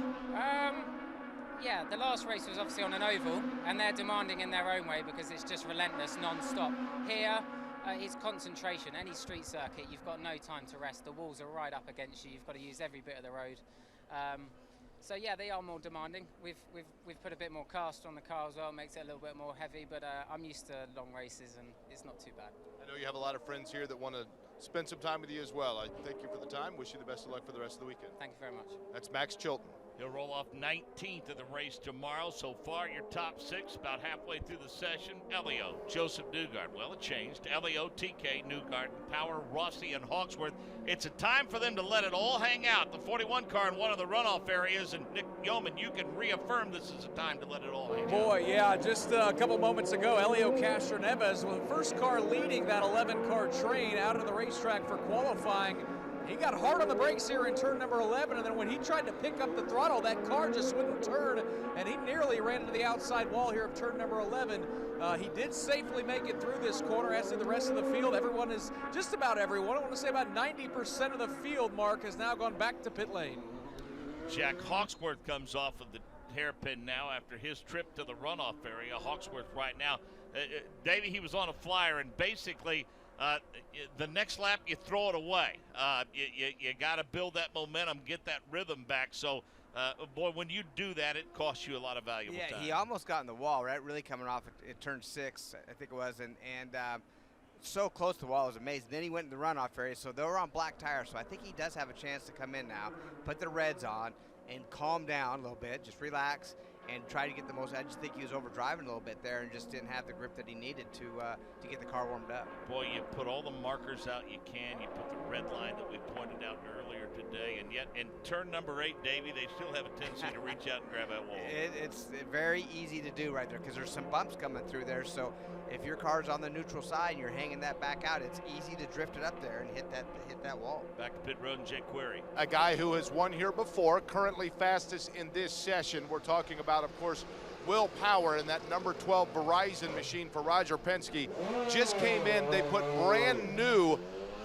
Yeah, the last race was obviously on an oval, and they're demanding in their own way because it's just relentless, non-stop. Here, it's concentration. Any street circuit, you've got no time to rest. The walls are right up against you. You've got to use every bit of the road. So yeah, they are more demanding. We've put a bit more cast on the car as well. It makes it a little bit more heavy, but I'm used to long races and it's not too bad. I know you have a lot of friends here that want to spend some time with you as well. I thank you for the time. Wish you the best of luck for the rest of the weekend. Thank you very much. That's Max Chilton. He'll roll off 19th of the race tomorrow. So far, your top 6, about halfway through the session. Elio, Joseph Newgard. Well, it changed. Elio, TK, Newgard, Power, Rossi, and Hawksworth. It's a time for them to let it all hang out. The 41 car in one of the runoff areas, and Nick Yeoman, you can reaffirm this is a time to let it all hang out. Boy, yeah, just a couple moments ago, Elio Castro-Neves, with the first car leading that 11-car train out of the racetrack for qualifying. He got hard on the brakes here in turn number 11, and then when he tried to pick up the throttle, that car just wouldn't turn, and he nearly ran into the outside wall here of turn number 11. He did safely make it through this corner, as did the rest of the field. Everyone is, just about everyone, I want to say about 90% of the field, Mark, has now gone back to pit lane. Jack Hawksworth comes off of the hairpin now after his trip to the runoff area. Hawksworth right now, Davey, he was on a flyer, and basically, the next lap, you throw it away. You got to build that momentum, get that rhythm back. So, boy, when you do that, it costs you a lot of valuable time. Yeah, he almost got in the wall, right? Really coming off at turn 6, I think it was, and so close to the wall. It was amazing. Then he went in the runoff area, so they were on black tires. So I think he does have a chance to come in now, put the reds on, and calm down a little bit, just relax, and try to get the most. I just think he was overdriving a little bit there and just didn't have the grip that he needed to get the car warmed up. Boy, you put all the markers out you can. You put the red line that we pointed out earlier today, and yet in turn number 8, Davey, they still have a tendency to reach out and grab that wall. It's very easy to do right there because there's some bumps coming through there. So if your car's on the neutral side and you're hanging that back out, it's easy to drift it up there and hit that wall. Back to pit road and Jake Query. A guy who has won here before, currently fastest in this session. We're talking about, of course, Will Power in that number 12 Verizon machine for Roger Penske. Just came in, they put brand new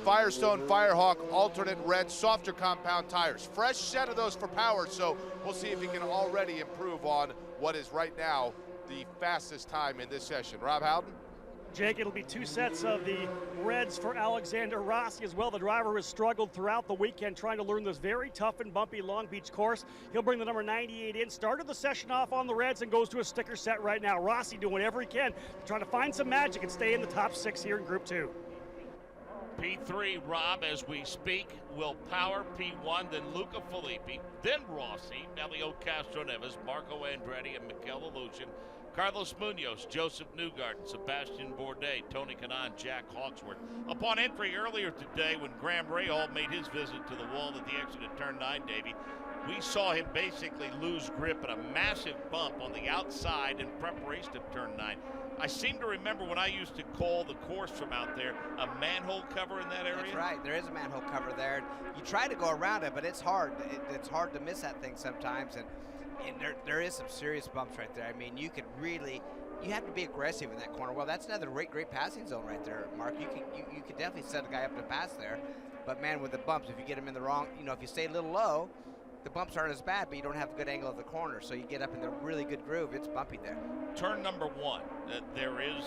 Firestone Firehawk alternate red softer compound tires. Fresh set of those for Power, so we'll see if he can already improve on what is right now the fastest time in this session. Rob Houghton? Jake, it'll be 2 sets of the reds for Alexander Rossi as well. The driver has struggled throughout the weekend trying to learn this very tough and bumpy Long Beach course. He'll bring the number 98 in, started the session off on the reds and goes to a sticker set right now. Rossi doing whatever he can to try to find some magic and stay in the top 6 here in Group 2. P3, Rob, as we speak, Will Power, P1, then Luca Filippi, then Rossi, Elio Castroneves, Marco Andretti, and Mikel Alushin, Carlos Munoz, Joseph Newgarden, Sebastian Bourdais, Tony Kanaan, Jack Hawksworth. Upon entry earlier today, when Graham Rahal made his visit to the wall at the exit of Turn 9, Davey, we saw him basically lose grip at a massive bump on the outside in preparation of Turn 9. I seem to remember when I used to call the course from out there, a manhole cover in that area. That's right, there is a manhole cover there. You try to go around it, but it's hard. It's hard to miss that thing sometimes, and there is some serious bumps right there. I mean, you have to be aggressive in that corner. Well, that's another great passing zone right there, Mark. You could definitely set a guy up to pass there, but man, with the bumps, if you get him in the wrong, if you stay a little low, the bumps aren't as bad, but you don't have a good angle of the corner, so you get up in the really good groove. It's bumpy there. Turn number 1, there is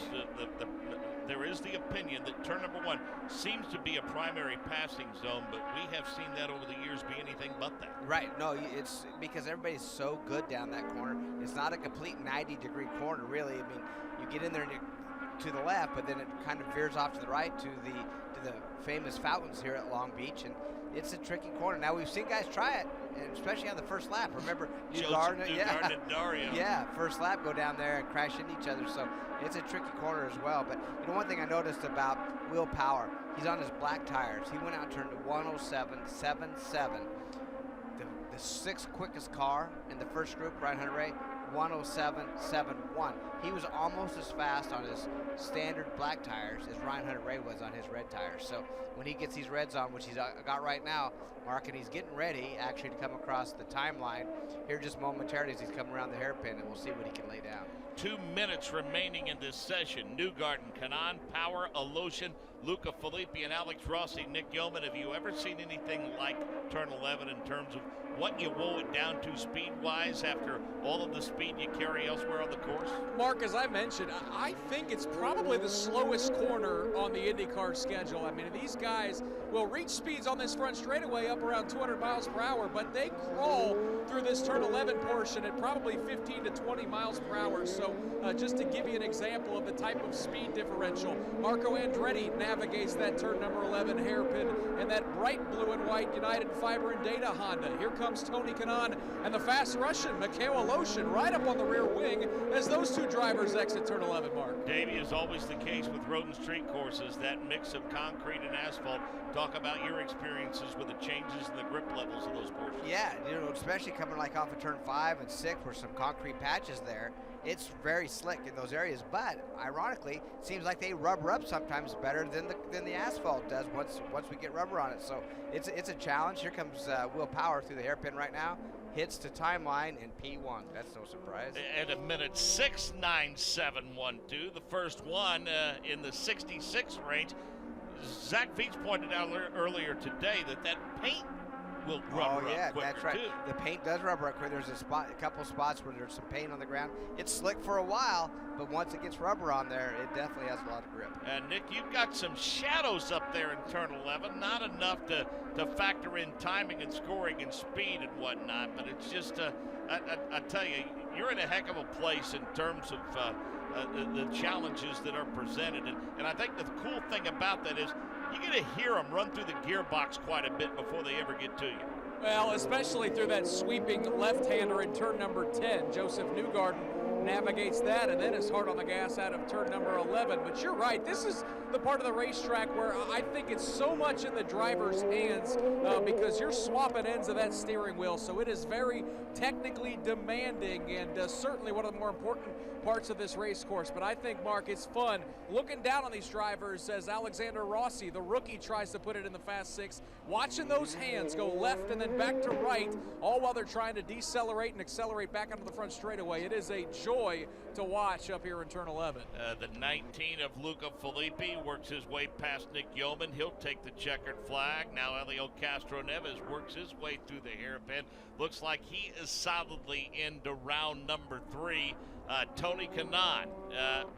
the opinion that turn number 1 seems to be a primary passing zone, but we have seen that over the years be anything but that. Right, no, it's because everybody's so good down that corner. It's not a complete 90-degree corner, really. I mean, you get in there and to the left, but then it kind of veers off to the right to the famous fountains here at Long Beach, and it's a tricky corner. Now, we've seen guys try it, and especially on the first lap. Remember, Newgarden and Dario. Yeah, first lap, go down there and crash into each other. So it's a tricky corner as well. But one thing I noticed about Will Power, he's on his black tires. He went out and turned 107.77. The 6th quickest car in the first group, Ryan Hunter-Reay, 107.71. He was almost as fast on his standard black tires as Ryan Hunter-Reay was on his red tires. So when he gets these reds on, which he's got right now, Mark, and he's getting ready actually to come across the timeline here just momentarily as he's coming around the hairpin, and we'll see what he can lay down. 2 minutes remaining in this session. Newgarden, Kanaan, Power, Alushin, Luca Filippi, and Alex Rossi. Nick Yeoman, have you ever seen anything like Turn 11 in terms of what you woe it down to speed-wise after all of the speed you carry elsewhere on the course? Mark, as I mentioned, I think it's probably the slowest corner on the IndyCar schedule. I mean, these guys will reach speeds on this front straightaway up around 200 miles per hour, but they crawl through this Turn 11 portion at probably 15 to 20 miles per hour. So just to give you an example of the type of speed differential, Marco Andretti navigates that Turn number 11 hairpin in that bright blue and white United Fiber and Data Honda. Here comes Tony Kanaan and the fast Russian Mikel Alushin right up on the rear wing as those 2 drivers exit Turn 11, Mark. Davey, is always the case with road and street courses, that mix of concrete and asphalt. Talk about your experiences with the changes in the grip levels of those portions. Yeah, especially coming like off of Turn 5 and 6 where some concrete patches there. It's very slick in those areas, but ironically, it seems like they rubber up sometimes better than the asphalt does once we get rubber on it. So it's a challenge. Here comes Will Power through the hairpin right now. Hits the timeline in P1. That's no surprise. At a minute 6:97.12, the first one in the 66 range. Zach Veach pointed out earlier today that paint will rubber up quicker, that's right. too. The paint does rubber up quicker. There's a couple spots where there's some paint on the ground. It's slick for a while, but once it gets rubber on there, it definitely has a lot of grip. Nick, you've got some shadows up there in Turn 11. Not enough to factor in timing and scoring and speed and whatnot, but it's just, I tell you, you're in a heck of a place in terms of the challenges that are presented. And I think the cool thing about that is you get to hear them run through the gearbox quite a bit before they ever get to you. Well, especially through that sweeping left-hander in Turn number 10. Joseph Newgarden navigates that and then is hard on the gas out of Turn number 11. But you're right, this is the part of the racetrack where I think it's so much in the driver's hands because you're swapping ends of that steering wheel, so it is very technically demanding and certainly one of the more important parts of this race course. But I think, Mark, it's fun looking down on these drivers as Alexander Rossi, the rookie, tries to put it in the Fast 6, watching those hands go left and then back to right, all while they're trying to decelerate and accelerate back onto the front straightaway. It is a joy to watch up here in Turn 11. The 19 of Luca Filippi works his way past Nick Yeoman. He'll take the checkered flag. Now Elio Castroneves works his way through the hairpin. Looks like he is solidly into round number 3. Tony Kanaan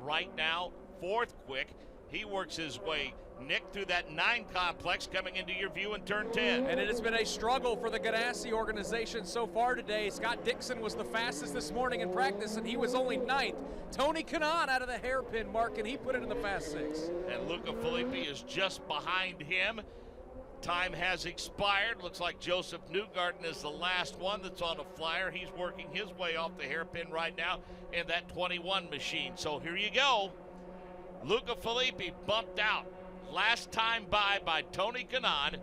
right now fourth quick. He works his way, Nick, through that 9 complex coming into your view in turn 10. And it has been a struggle for the Ganassi organization so far today. Scott Dixon was the fastest this morning in practice, and he was only 9th. Tony Kanaan out of the hairpin mark, and he put it in the fast 6. And Luca Filippi is just behind him. Time has expired. Looks like Joseph Newgarden is the last one that's on a flyer. He's working his way off the hairpin right now in that 21 machine. So here you go. Luca Filippi bumped out last time by Tony Kanaan.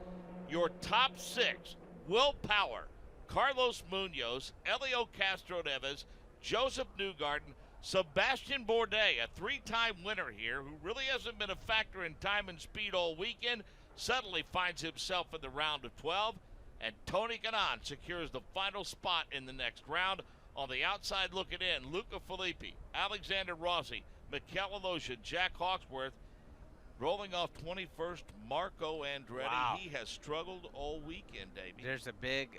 Your top 6, Will Power, Carlos Munoz, Elio Castro-Neves, Joseph Newgarden, Sebastian Bourdais, a 3-time winner here who really hasn't been a factor in time and speed all weekend, suddenly finds himself in the round of 12, and Tony Kanaan secures the final spot in the next round. On the outside looking in, Luca Filippi, Alexander Rossi, Mikel Alosha, Jack Hawksworth, rolling off 21st, Marco Andretti. Wow. He has struggled all weekend, Davey. There's a big,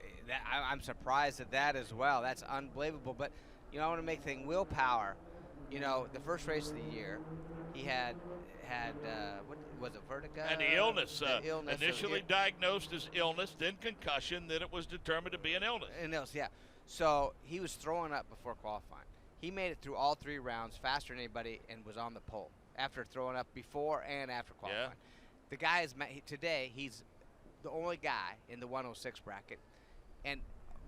I'm surprised at that as well. That's unbelievable. But, you know, I want to make thing Will Power, you know, the first race of the year, he had what was it, vertigo? And the illness, illness initially diagnosed as illness, then concussion, then it was determined to be an illness. An illness, yeah. So he was throwing up before qualifying. He made it through all 3 rounds faster than anybody and was on the pole after throwing up before and after qualifying. Yeah. The guy is, today, he's the only guy in the 106 bracket and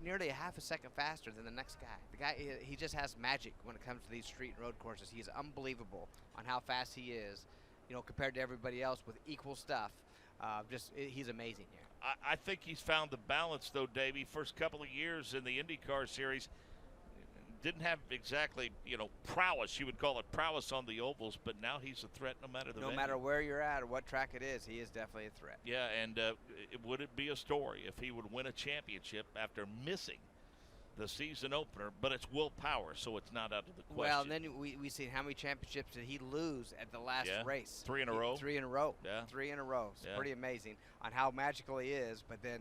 nearly a half a second faster than the next guy. The guy, he just has magic when it comes to these street and road courses. He is unbelievable on how fast he is, you know, compared to everybody else with equal stuff. He's amazing here. I think he's found the balance, though, Davey. First couple of years in the IndyCar series, didn't have exactly, you know, prowess. You would call it prowess on the ovals, but now he's a threat no matter the venue. No matter where you're at or what track it is, he is definitely a threat. Yeah, and would it be a story if he would win a championship after missing the season opener? But it's Will Power, so it's not out of the question. Well, and then we see how many championships did he lose at the last race? 3 in a row. 3 in a row. Yeah. 3 in a row. It's pretty amazing on how magical he is. But then,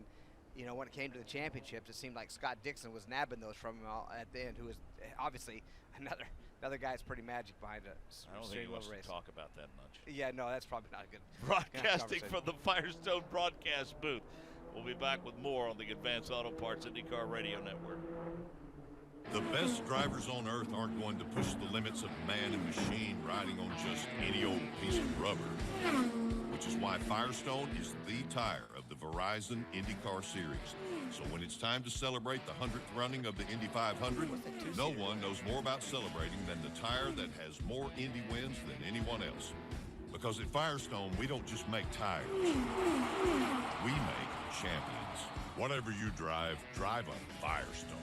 you know, when it came to the championships, it seemed like Scott Dixon was nabbing those from him all at the end, who is obviously another guy that's pretty magic behind it. I don't think he wants to talk about that much. Yeah, no, that's probably not good. Broadcasting from the Firestone broadcast booth. We'll be back with more on the Advanced Auto Parts IndyCar Radio Network. The best drivers on earth aren't going to push the limits of man and machine riding on just any old piece of rubber, which is why Firestone is the tire of the Verizon IndyCar Series. So when it's time to celebrate the 100th running of the Indy 500, no one knows more about celebrating than the tire that has more Indy wins than anyone else. Because at Firestone, we don't just make tires, we make champions. Whatever you drive, drive a Firestone.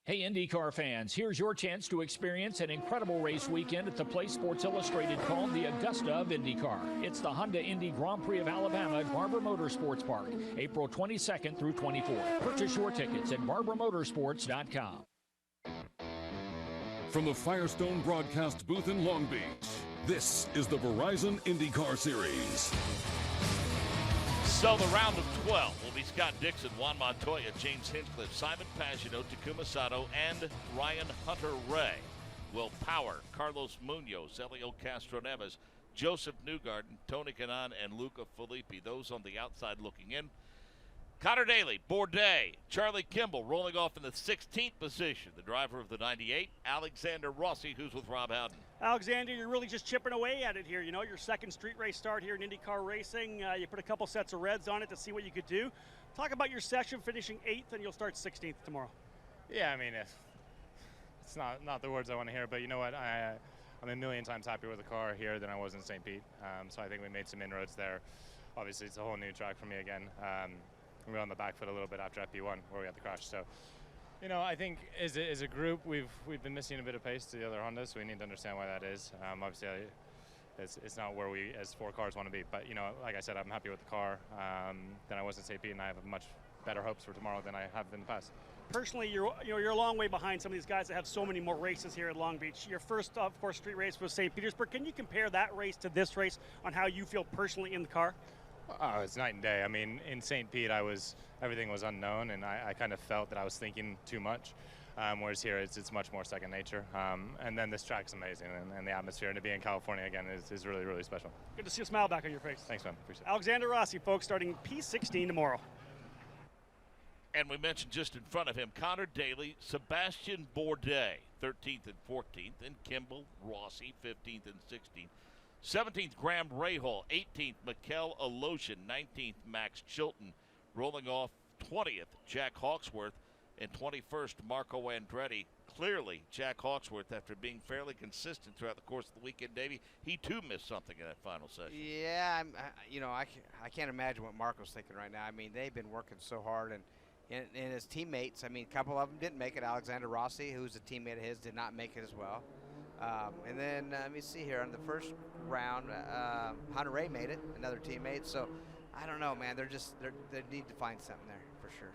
Hey IndyCar fans, here's your chance to experience an incredible race weekend at the place Sports Illustrated called the Augusta of IndyCar. It's the Honda Indy Grand Prix of Alabama at Barber Motorsports Park, April 22nd through 24th. Purchase your tickets at barbermotorsports.com. From the Firestone broadcast booth in Long Beach, this is the Verizon IndyCar Series. So the round of 12 will be Scott Dixon, Juan Montoya, James Hinchcliffe, Simon Pagenaud, Takuma Sato, and Ryan Hunter-Reay. Will Power, Carlos Munoz, Elio Castro-Neves, Joseph Newgarden, Tony Kanaan, and Luca Filippi. Those on the outside looking in. Connor Daly, Bourdais, Charlie Kimball rolling off in the 16th position. The driver of the 98, Alexander Rossi, who's with Rob Howden. Alexander, you're really just chipping away at it here. You know, your second street race start here in IndyCar racing. You put a couple sets of reds on it to see what you could do. Talk about your session finishing 8th, and you'll start 16th tomorrow. Yeah, I mean, it's not the words I want to hear, but you know what? I'm a million times happier with the car here than I was in St. Pete. So I think we made some inroads there. Obviously, it's a whole new track for me again. We were on the back foot a little bit after FP1 where we had the crash. So, you know, I think as a group, we've been missing a bit of pace to the other Hondas, so we need to understand why that is. Obviously, it's not where we as 4 cars want to be. But, you know, like I said, I'm happy with the car than I was in St. Pete, and I have much better hopes for tomorrow than I have in the past. Personally, you're a long way behind some of these guys that have so many more races here at Long Beach. Your first, of course, street race was St. Petersburg. Can you compare that race to this race on how you feel personally in the car? Oh, it's night and day. I mean, in St. Pete, everything was unknown, and I kind of felt that I was thinking too much. whereas here it's much more second nature. And then this track's amazing, and the atmosphere, and to be in California again is really, really special. Good to see a smile back on your face. Thanks, man. Appreciate it. Alexander Rossi, folks, starting P16 tomorrow. And we mentioned just in front of him, Connor Daly, Sebastian Bourdais, 13th and 14th, and Kimball Rossi, 15th and 16th. 17th, Graham Rahal. 18th, Mikel Aloshin. 19th, Max Chilton. Rolling off 20th, Jack Hawksworth. And 21st, Marco Andretti. Clearly, Jack Hawksworth, after being fairly consistent throughout the course of the weekend, Davey, he too missed something in that final session. Yeah, I can't imagine what Marco's thinking right now. I mean, they've been working so hard, and his teammates, I mean, a couple of them didn't make it. Alexander Rossi, who's a teammate of his, did not make it as well. And then let me see here on the first round, Hunter Ray made it, another teammate. So I don't know, man. They need to find something there for sure.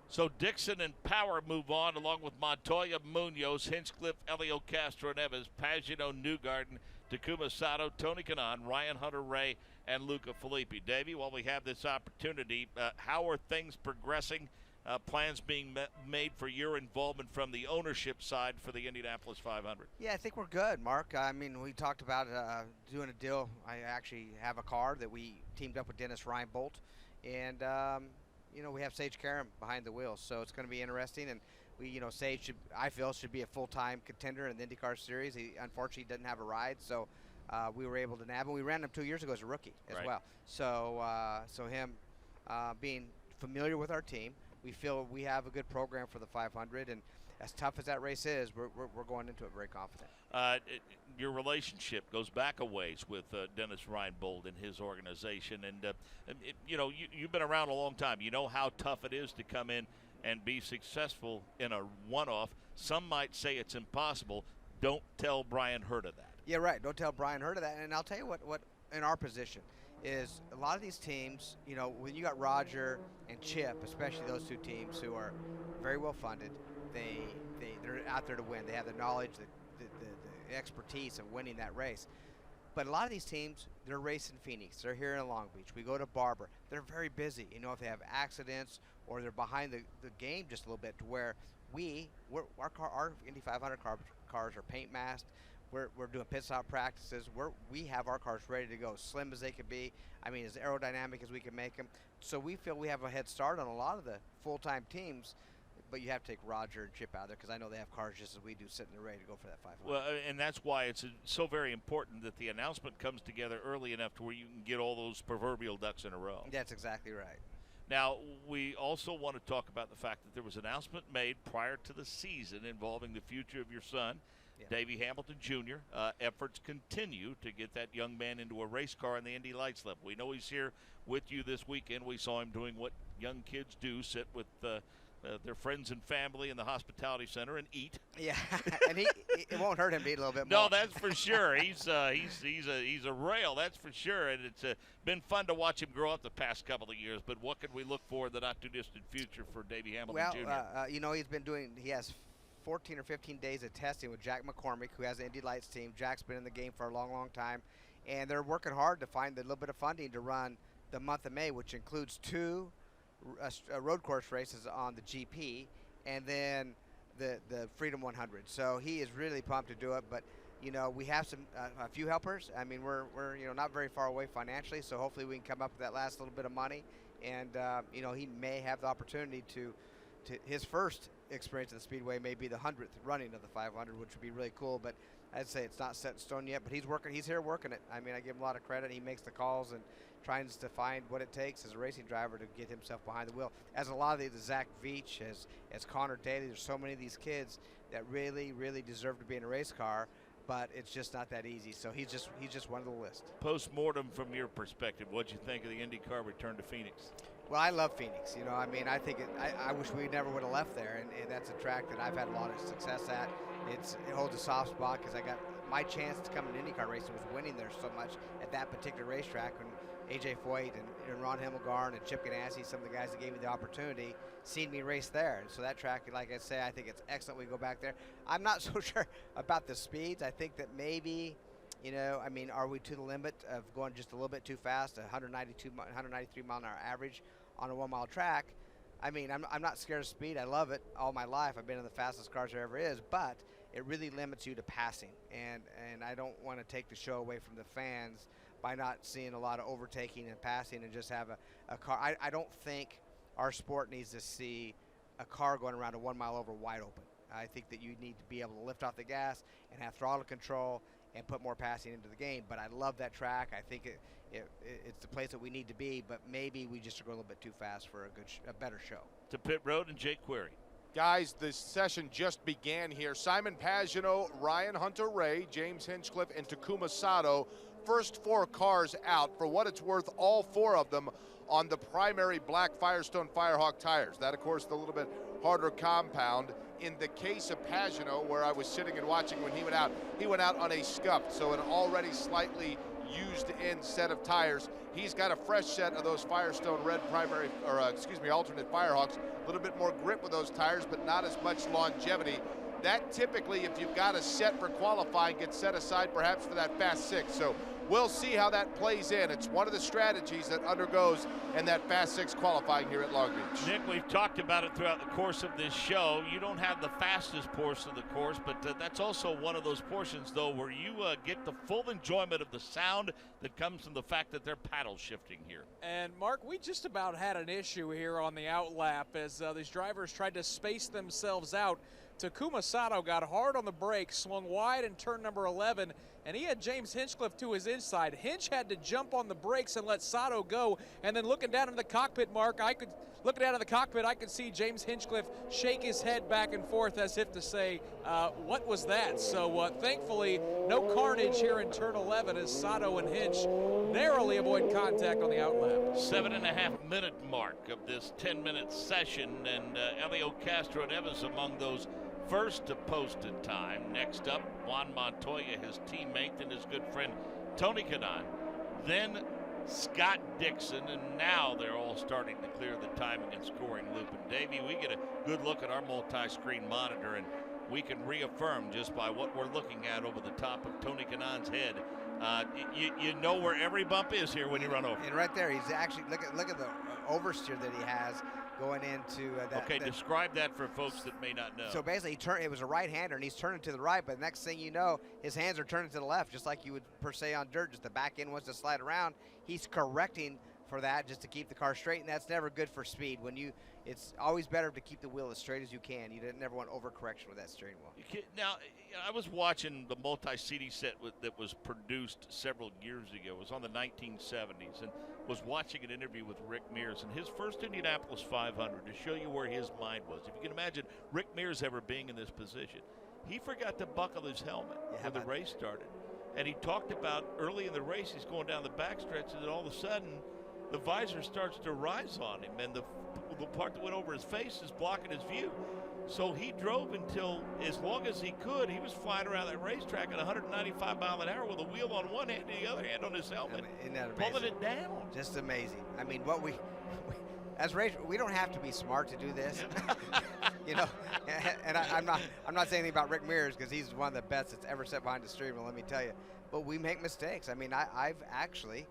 So Dixon and Power move on, along with Montoya, Munoz, Hinchcliffe, Elio Castro Neves, Pagano, Newgarden, Takuma Sato, Tony Kanaan, Ryan Hunter-Ray, and Luca Filippi. Davey, while we have this opportunity, how are things progressing? Plans being made for your involvement from the ownership side for the Indianapolis 500? Yeah, I think we're good, Mark. I mean, we talked about doing a deal. I actually have a car that we teamed up with Dennis Reinbolt, and we have Sage Karam behind the wheel, so it's going to be interesting. And Sage, I feel, should be a full-time contender in the IndyCar Series. He unfortunately didn't have a ride, so we were able to nab him. We ran him 2 years ago as a rookie as well. So, him being familiar with our team, we feel we have a good program for the 500, and as tough as that race is, we're going into it very confident. Your relationship goes back a ways with Dennis Reinbold and his organization, and you've been around a long time. You know how tough it is to come in and be successful in a one-off. Some might say it's impossible. Don't tell Brian Hurta that. Yeah, right. Don't tell Brian Hurta that. And I'll tell you what in our position is a lot of these teams, when you got Roger and Chip, especially those two teams who are very well funded, they're out there to win. They have the knowledge, the expertise of winning that race. But a lot of these teams, they're racing Phoenix. They're here in Long Beach. We go to Barber. They're very busy. If they have accidents or they're behind the game just a little bit, to where our Indy 500 cars are paint masked. We're doing pit stop practices. We have our cars ready to go, slim as they could be. I mean, as aerodynamic as we can make them. So we feel we have a head start on a lot of the full-time teams. But you have to take Roger and Chip out there, because I know they have cars just as we do, sitting there ready to go for that 500. Well, and that's why it's so very important that the announcement comes together early enough to where you can get all those proverbial ducks in a row. That's exactly right. Now, we also want to talk about the fact that there was an announcement made prior to the season involving the future of your son, Davey Hamilton Jr. Efforts continue to get that young man into a race car in the Indy Lights level. We know he's here with you this weekend. We saw him doing what young kids do, sit with their friends and family in the hospitality center and eat. Yeah, and it won't hurt him to eat a little bit more. No, that's for sure. He's a rail, that's for sure. And it's been fun to watch him grow up the past couple of years. But what can we look for in the not too distant future for Davey Hamilton Jr.? He has 14 or 15 days of testing with Jack McCormick, who has the Indy Lights team. Jack's been in the game for a long, long time, and they're working hard to find a little bit of funding to run the month of May, which includes 2 road course races on the GP, and then the Freedom 100. So he is really pumped to do it. But we have a few helpers. I mean, we're not very far away financially, so hopefully we can come up with that last little bit of money. And he may have the opportunity to his first experience at the Speedway may be the 100th running of the 500, which would be really cool. But I'd say it's not set in stone yet. But he's working. He's here working it. I mean, I give him a lot of credit. He makes the calls and tries to find what it takes as a racing driver to get himself behind the wheel. As a lot of the Zach Veach, as Connor Daly, there's so many of these kids that really, really deserve to be in a race car, but it's just not that easy. So he's just one of the list. Post-mortem, from your perspective, what'd you think of the IndyCar return to Phoenix? Well, I love Phoenix. I mean, I think I wish we never would have left there, and that's a track that I've had a lot of success at. It holds a soft spot because I got my chance to come in IndyCar racing was winning there so much at that particular racetrack when AJ Foyt and Ron Himmelgarn and Chip Ganassi, some of the guys that gave me the opportunity, seen me race there. And so that track, like I say, I think it's excellent we go back there. I'm not so sure about the speeds. I think that maybe, I mean, are we to the limit of going just a little bit too fast, 193 mile an hour average on a 1 mile track? I mean, I'm not scared of speed. I love it all my life. I've been in the fastest cars there ever is, but it really limits you to passing. And I don't want to take the show away from the fans by not seeing a lot of overtaking and passing and just have a car. I don't think our sport needs to see a car going around a 1 mile over wide open. I think that you need to be able to lift off the gas and have throttle control and put more passing into the game. But I love that track. I think it's the place that we need to be, but maybe we just go a little bit too fast for a better show. To pit road and Jake Query. Guys, the session just began here. Simon Pagenaud, Ryan Hunter-Reay, James Hinchcliffe, and Takuma Sato. First 4 cars out. For what it's worth, all 4 of them on the primary black Firestone Firehawk tires. That, of course, the little bit harder compound. In the case of Pagenaud, where I was sitting and watching when he went out on a scuffed, so an already slightly used in set of tires. He's got a fresh set of those Firestone red primary, or alternate Firehawks. A little bit more grip with those tires, but not as much longevity. That typically, if you've got a set for qualifying, gets set aside perhaps for that Fast 6. So we'll see how that plays in. It's one of the strategies that undergoes in that Fast 6 qualifying here at Long Beach. Nick, we've talked about it throughout the course of this show. You don't have the fastest portion of the course, but that's also one of those portions, though, where you get the full enjoyment of the sound that comes from the fact that they're paddle shifting here. And, Mark, we just about had an issue here on the outlap as these drivers tried to space themselves out. Takuma Sato got hard on the brakes, swung wide in turn number 11, and he had James Hinchcliffe to his inside. Hinch had to jump on the brakes and let Sato go, and then looking down in the cockpit, Mark, I could see James Hinchcliffe shake his head back and forth as if to say, what was that? So thankfully, no carnage here in turn 11 as Sato and Hinch narrowly avoid contact on the outlap. 7.5 minute mark of this 10-minute session, and Elio Castro and Evans among those first to posted time. Next up, Juan Montoya, his teammate, and his good friend Tony Kanaan. Then Scott Dixon, and now they're all starting to clear the timing and scoring loop. And Davey, we get a good look at our multi-screen monitor, and we can reaffirm just by what we're looking at over the top of Tony Kanaan's head. You know where every bump is here when you run over. And right there, he's actually, look at the oversteer that he has going into that. Okay, describe that for folks that may not know. So basically, it was a right-hander, and he's turning to the right, but the next thing you know, his hands are turning to the left, just like you would per se on dirt. Just the back end wants to slide around. He's correcting for that just to keep the car straight, and that's never good for speed. It's always better to keep the wheel as straight as you can. You never want overcorrection with that steering wheel. Now, I was watching the multi-CD set that was produced several years ago. It was on the 1970s, and was watching an interview with Rick Mears and his first Indianapolis 500 to show you where his mind was. If you can imagine Rick Mears ever being in this position, he forgot to buckle his helmet when the race started. And he talked about early in the race, he's going down the backstretch, and then all of a sudden, the visor starts to rise on him, and the part that went over his face is blocking his view. So he drove until, as long as he could, he was flying around that racetrack at 195 miles an hour with a wheel on one hand and the other hand on his helmet, Isn't that amazing? pulling it down. Just amazing. I mean, as we don't have to be smart to do this, you know. And I'm not saying anything about Rick Mears because he's one of the best that's ever sat behind the steering wheel. Let me tell you. But we make mistakes. I mean, I've actually,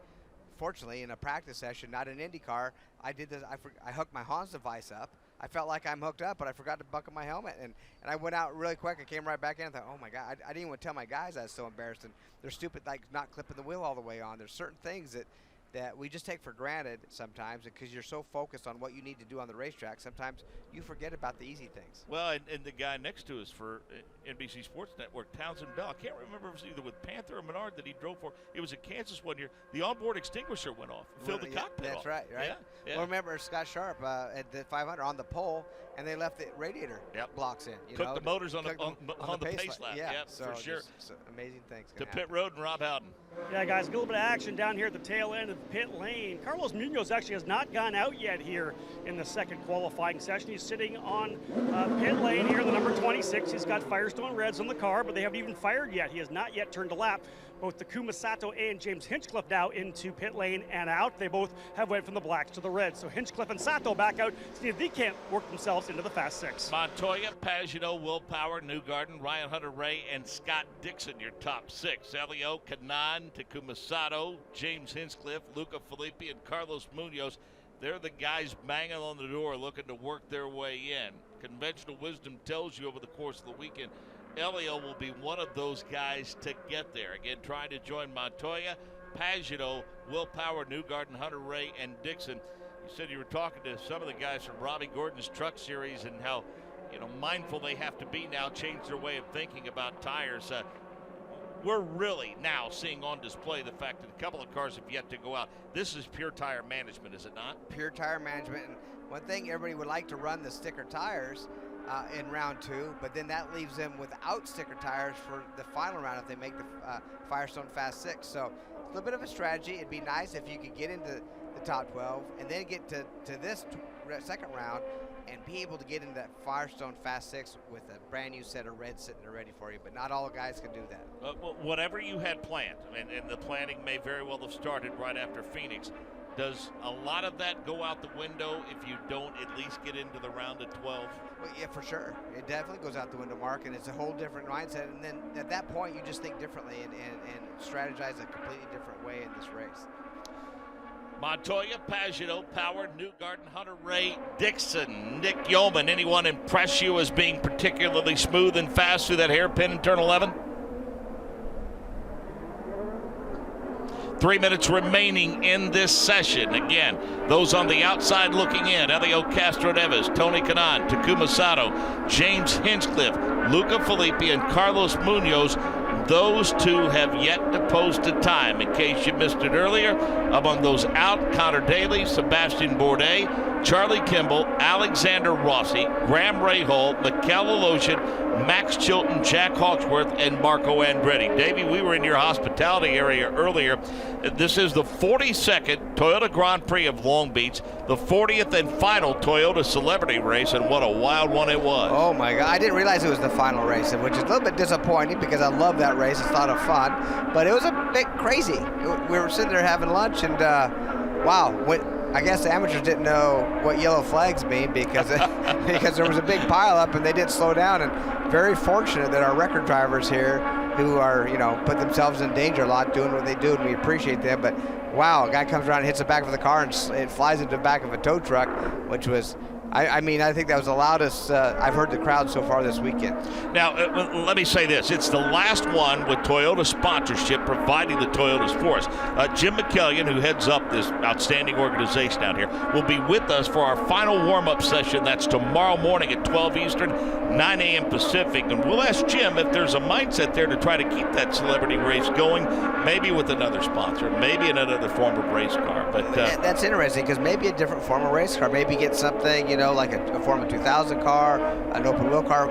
fortunately, in a practice session, not an IndyCar, I did this. I hooked my Hans device up. I felt like I'm hooked up, but I forgot to buckle my helmet, and I went out really quick. I came right back in and thought, oh my God, I didn't even tell my guys I was so embarrassed. And they're stupid, like not clipping the wheel all the way on. There's certain things that we just take for granted sometimes because you're so focused on what you need to do on the racetrack. Sometimes you forget about the easy things. Well, and the guy next to us for NBC Sports Network, Townsend Bell, I can't remember if it was either with Panther or Menard that he drove for. It was in Kansas one year. The onboard extinguisher went off, filled the cockpit off. That's right. Yeah. Well, remember Scott Sharp at the 500 on the pole, and they left the radiator blocks in. Cooked the motors on the pace lap. Yeah, so for sure. Amazing things. To pit road and Rob Howden. Yeah, guys, a little bit of action down here at the tail end of the pit lane. Carlos Munoz actually has not gone out yet here in the second qualifying session. He's sitting on pit lane here, the number 26. He's got Firestone Reds on the car, but they haven't even fired yet. He has not yet turned a lap. Both Takuma Sato and James Hinchcliffe now into pit lane and out. They both have went from the blacks to the reds. So Hinchcliffe and Sato back out. See if they can't work themselves into the Fast Six. Montoya, Pagenaud, Willpower, Newgarden, Ryan Hunter-Reay, and Scott Dixon, your top six. Elio, Kanaan, Takuma Sato, James Hinchcliffe, Luca Filippi, and Carlos Munoz. They're the guys banging on the door looking to work their way in. Conventional wisdom tells you over the course of the weekend, Elio will be one of those guys to get there. Again, trying to join Montoya, Pagano, Will Power, Newgarden, Hunter Ray, and Dixon. You said you were talking to some of the guys from Robbie Gordon's Truck Series and how, mindful they have to be now, change their way of thinking about tires. We're really now seeing on display the fact that a couple of cars have yet to go out. This is pure tire management, is it not? Pure tire management. And one thing, everybody would like to run the sticker tires in round 2, but then that leaves them without sticker tires for the final round if they make the Firestone Fast 6. So it's a little bit of a strategy. It'd be nice if you could get into the top 12 and then get to this second round and be able to get into that Firestone Fast 6 with a brand new set of reds sitting there ready for you. But not all guys can do that. Well, whatever you had planned, and the planning may very well have started right after Phoenix, does a lot of that go out the window if you don't at least get into the round of 12? Well, yeah, for sure. It definitely goes out the window, Mark, and it's a whole different mindset. And then at that point, you just think differently and strategize a completely different way in this race. Montoya, Pagano, Power, Newgarden, Hunter Ray, Dixon, Nick Yeoman. Anyone impress you as being particularly smooth and fast through that hairpin in turn 11? 3 minutes remaining in this session. Again, those on the outside looking in: Elio Castro-Neves, Tony Kanaan, Takuma Sato, James Hinchcliffe, Luca Filippi, and Carlos Munoz. Those two have yet to post a time. In case you missed it earlier, among those out, Connor Daly, Sebastian Bourdais, Charlie Kimball, Alexander Rossi, Graham Rahal, Mikel Alosian, Max Chilton, Jack Hawksworth, and Marco Andretti. Davey, we were in your hospitality area earlier. This is the 42nd Toyota Grand Prix of Long Beach, the 40th and final Toyota Celebrity Race, and what a wild one it was. Oh my God, I didn't realize it was the final race, which is a little bit disappointing because I love that race. It's a lot of fun, but it was a bit crazy. We were sitting there having lunch, and wow, I guess the amateurs didn't know what yellow flags mean because because there was a big pileup and they didn't slow down. And very fortunate that our record drivers here, who are put themselves in danger a lot doing what they do, and we appreciate them. But wow, a guy comes around and hits the back of the car and it flies into the back of a tow truck, which was. I mean, I think that was the loudest I've heard the crowd so far this weekend. Now, let me say this. It's the last one with Toyota sponsorship providing the Toyotas for us. Jim McKellion, who heads up this outstanding organization out here, will be with us for our final warm-up session. That's tomorrow morning at 12 Eastern, 9 a.m. Pacific. And we'll ask Jim if there's a mindset there to try to keep that celebrity race going, maybe with another sponsor, maybe in another form of race car. But that's interesting because maybe a different form of race car, maybe get something, like a Formula 2000 car, an open wheel car,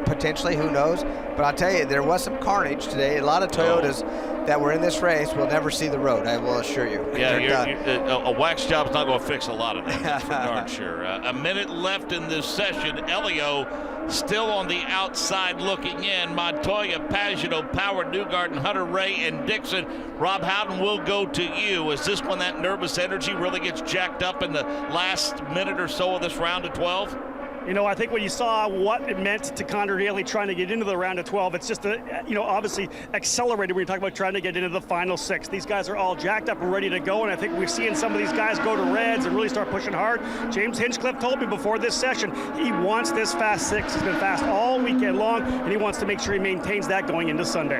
potentially, who knows? But I'll tell you, there was some carnage today. A lot of Toyotas that were in this race will never see the road, I will assure you. Yeah, a wax job's not going to fix a lot of that, that's for darn sure. A minute left in this session. Elio still on the outside looking in. Montoya, Pagano, Power, Newgarden, Hunter Ray, and Dixon. Rob Howden, will go to you. Is this when that nervous energy really gets jacked up in the last minute or so of this round of 12? I think when you saw what it meant to Connor Daly trying to get into the round of 12, it's just, obviously accelerated when you talk about trying to get into the final 6. These guys are all jacked up and ready to go, and I think we're seeing some of these guys go to reds and really start pushing hard. James Hinchcliffe told me before this session he wants this Fast 6. He's been fast all weekend long, and he wants to make sure he maintains that going into Sunday.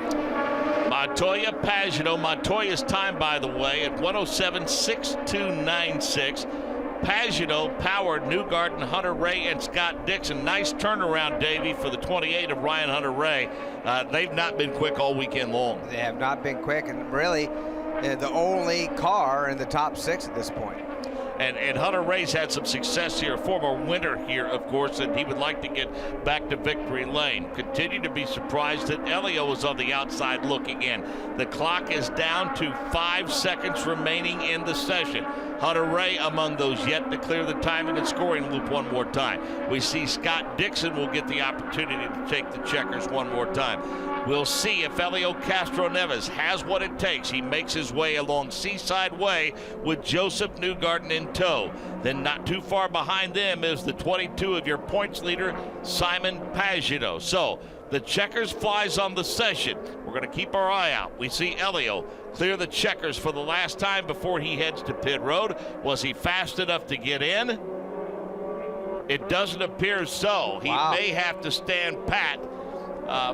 Montoya, Pagano. Montoya's time, by the way, at 107.6296. Pagano, Power, Newgarden, Hunter Ray, and Scott Dixon. Nice turnaround, Davey, for the 28 of Ryan Hunter Ray. They've not been quick all weekend long. They have not been quick, and really the only car in the top 6 at this point. And Hunter Ray's had some success here, former winner here, of course, and he would like to get back to victory lane. Continue to be surprised that Elio is on the outside looking in. The clock is down to 5 seconds remaining in the session. Hunter Ray among those yet to clear the timing and scoring loop one more time. We see Scott Dixon will get the opportunity to take the checkers one more time. We'll see if Elio Castro-Neves has what it takes. He makes his way along Seaside Way with Joseph Newgarden in tow. Then not too far behind them is the 22 of your points leader, Simon Pagano. So the checkers flies on the session. We're We're going to keep our eye out. We see Elio clear the checkers for the last time before he heads to pit road. Was he fast enough to get in? It doesn't appear so. He may have to stand pat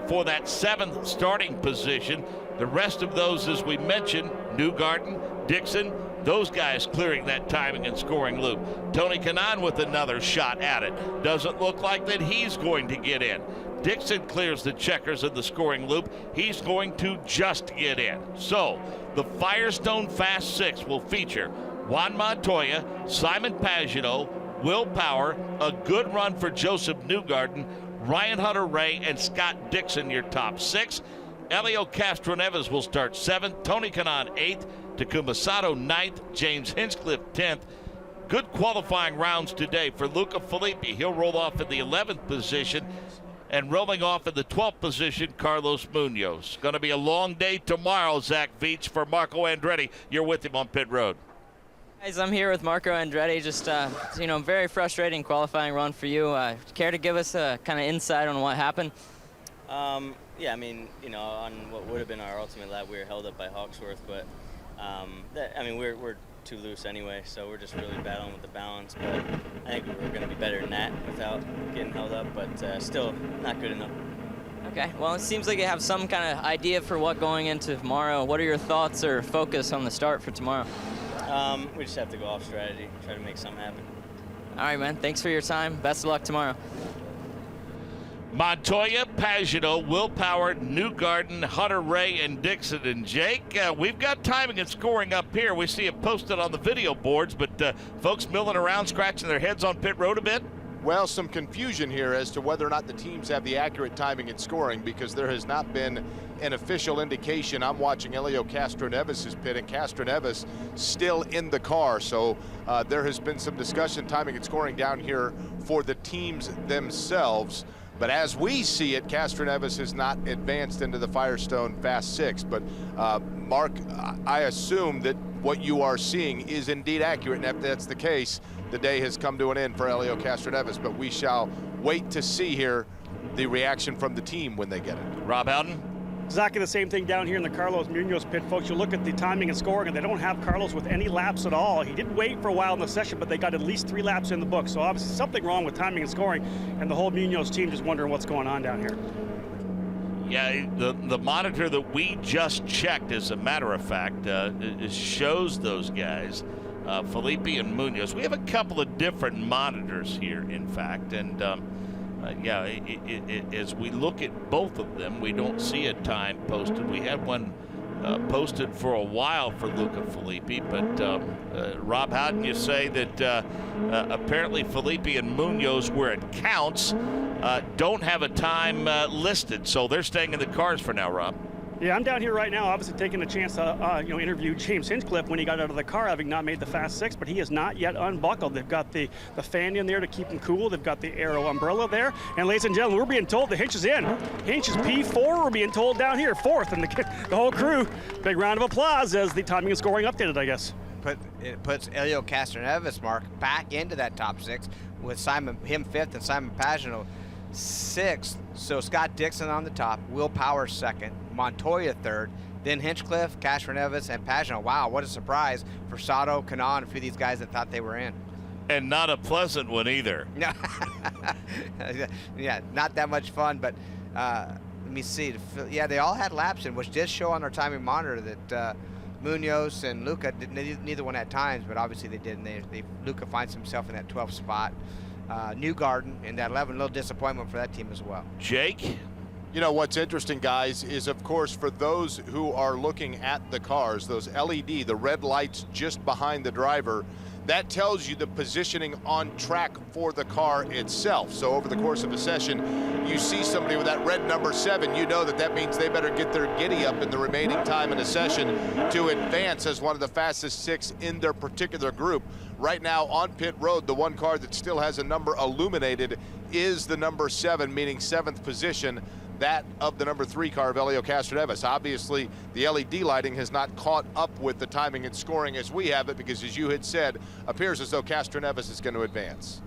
for that 7th starting position. The rest of those, as we mentioned, Newgarden, Dixon, those guys clearing that timing and scoring loop. Tony Kanaan with another shot at it. Doesn't look like that he's going to get in. Dixon clears the checkers of the scoring loop. He's going to just get in. So the Firestone Fast 6 will feature Juan Montoya, Simon Pagenaud, Will Power, a good run for Joseph Newgarden, Ryan Hunter-Reay, and Scott Dixon, your top 6. Elio Castroneves will start 7th, Tony Kanaan 8th, Takuma Sato 9th, James Hinchcliffe 10th. Good qualifying rounds today for Luca Filippi. He'll roll off in the 11th position, and rolling off in the 12th position, Carlos Munoz. Going to be a long day tomorrow, Zach Veach, for Marco Andretti. You're with him on pit road. Guys, I'm here with Marco Andretti. Just, very frustrating qualifying run for you. Care to give us a kind of insight on what happened? Yeah, I mean, on what would have been our ultimate lap, we were held up by Hawksworth, but we're too loose anyway, so we're just really battling with the balance. But I think we're going to be better than that without getting held up, but still not good enough. Okay, well, it seems like you have some kind of idea for what going into tomorrow. What are your thoughts or focus on the start for tomorrow? We just have to go off strategy, try to make something happen. All right, man. Thanks for your time. Best of luck tomorrow. Montoya, Pagenaud, Will Power, Newgarden, Hunter-Reay, and Dixon. And Jake, we've got timing and scoring up here. We see it posted on the video boards, but folks milling around, scratching their heads on pit road a bit. Well, some confusion here as to whether or not the teams have the accurate timing and scoring, because there has not been an official indication. I'm watching Elio Castroneves' pit, and Castroneves still in the car. So there has been some discussion, timing and scoring down here for the teams themselves. But as we see it, Castroneves has not advanced into the Firestone Fast 6. But Mark, I assume that what you are seeing is indeed accurate, and if that's the case, the day has come to an end for Elio Castroneves. But we shall wait to see here the reaction from the team when they get it. Rob Howden? Exactly the same thing down here in the Carlos Munoz pit, folks. You look at the timing and scoring, and they don't have Carlos with any laps at all. He did wait for a while in the session, but they got at least 3 laps in the book. So obviously something wrong with timing and scoring, and the whole Munoz team just wondering what's going on down here. Yeah, the monitor that we just checked, as a matter of fact, shows those guys, Filippi and Munoz. We have a couple of different monitors here, in fact, and as we look at both of them, we don't see a time posted. We had one posted for a while for Luca Filippi, but Rob, how can you say that apparently Filippi and Munoz, where it counts, don't have a time listed, so they're staying in the cars for now, Rob? Yeah, I'm down here right now, obviously taking a chance to interview James Hinchcliffe when he got out of the car, having not made the Fast 6, but he is not yet unbuckled. They've got the fan in there to keep him cool. They've got the Aero umbrella there. And ladies and gentlemen, we're being told the Hinch is in. Hinch is P4, we're being told down here, 4th, and the whole crew, big round of applause as the timing and scoring updated, I guess. It puts Elio Castroneves, Mark, back into that top 6 with him 5th and Simon Pagenaud 6th. So Scott Dixon on the top, Will Power 2nd, Montoya 3rd, then Hinchcliffe, Castroneves, and Pagenaud. Wow, what a surprise for Sato, Kanaan, and a few of these guys that thought they were in. And not a pleasant one either. No, yeah, not that much fun, but let me see. Yeah, they all had laps in, which did show on our timing monitor that Munoz and Luca, neither one had times, but obviously they did, and Luca finds himself in that 12th spot. Newgarden in that 11, a little disappointment for that team as well. Jake? You know, what's interesting, guys, is of course for those who are looking at the cars, those LED, the red lights just behind the driver, that tells you the positioning on track for the car itself. So over the course of a session, you see somebody with that red number 7, you know that means they better get their giddy up in the remaining time in a session to advance as one of the fastest 6 in their particular group. Right now on pit road, the one car that still has a number illuminated is the number 7, meaning 7th position, that of the number 3 car of Elio Castroneves. Obviously, the LED lighting has not caught up with the timing and scoring as we have it, because as you had said, appears as though Castroneves is going to advance.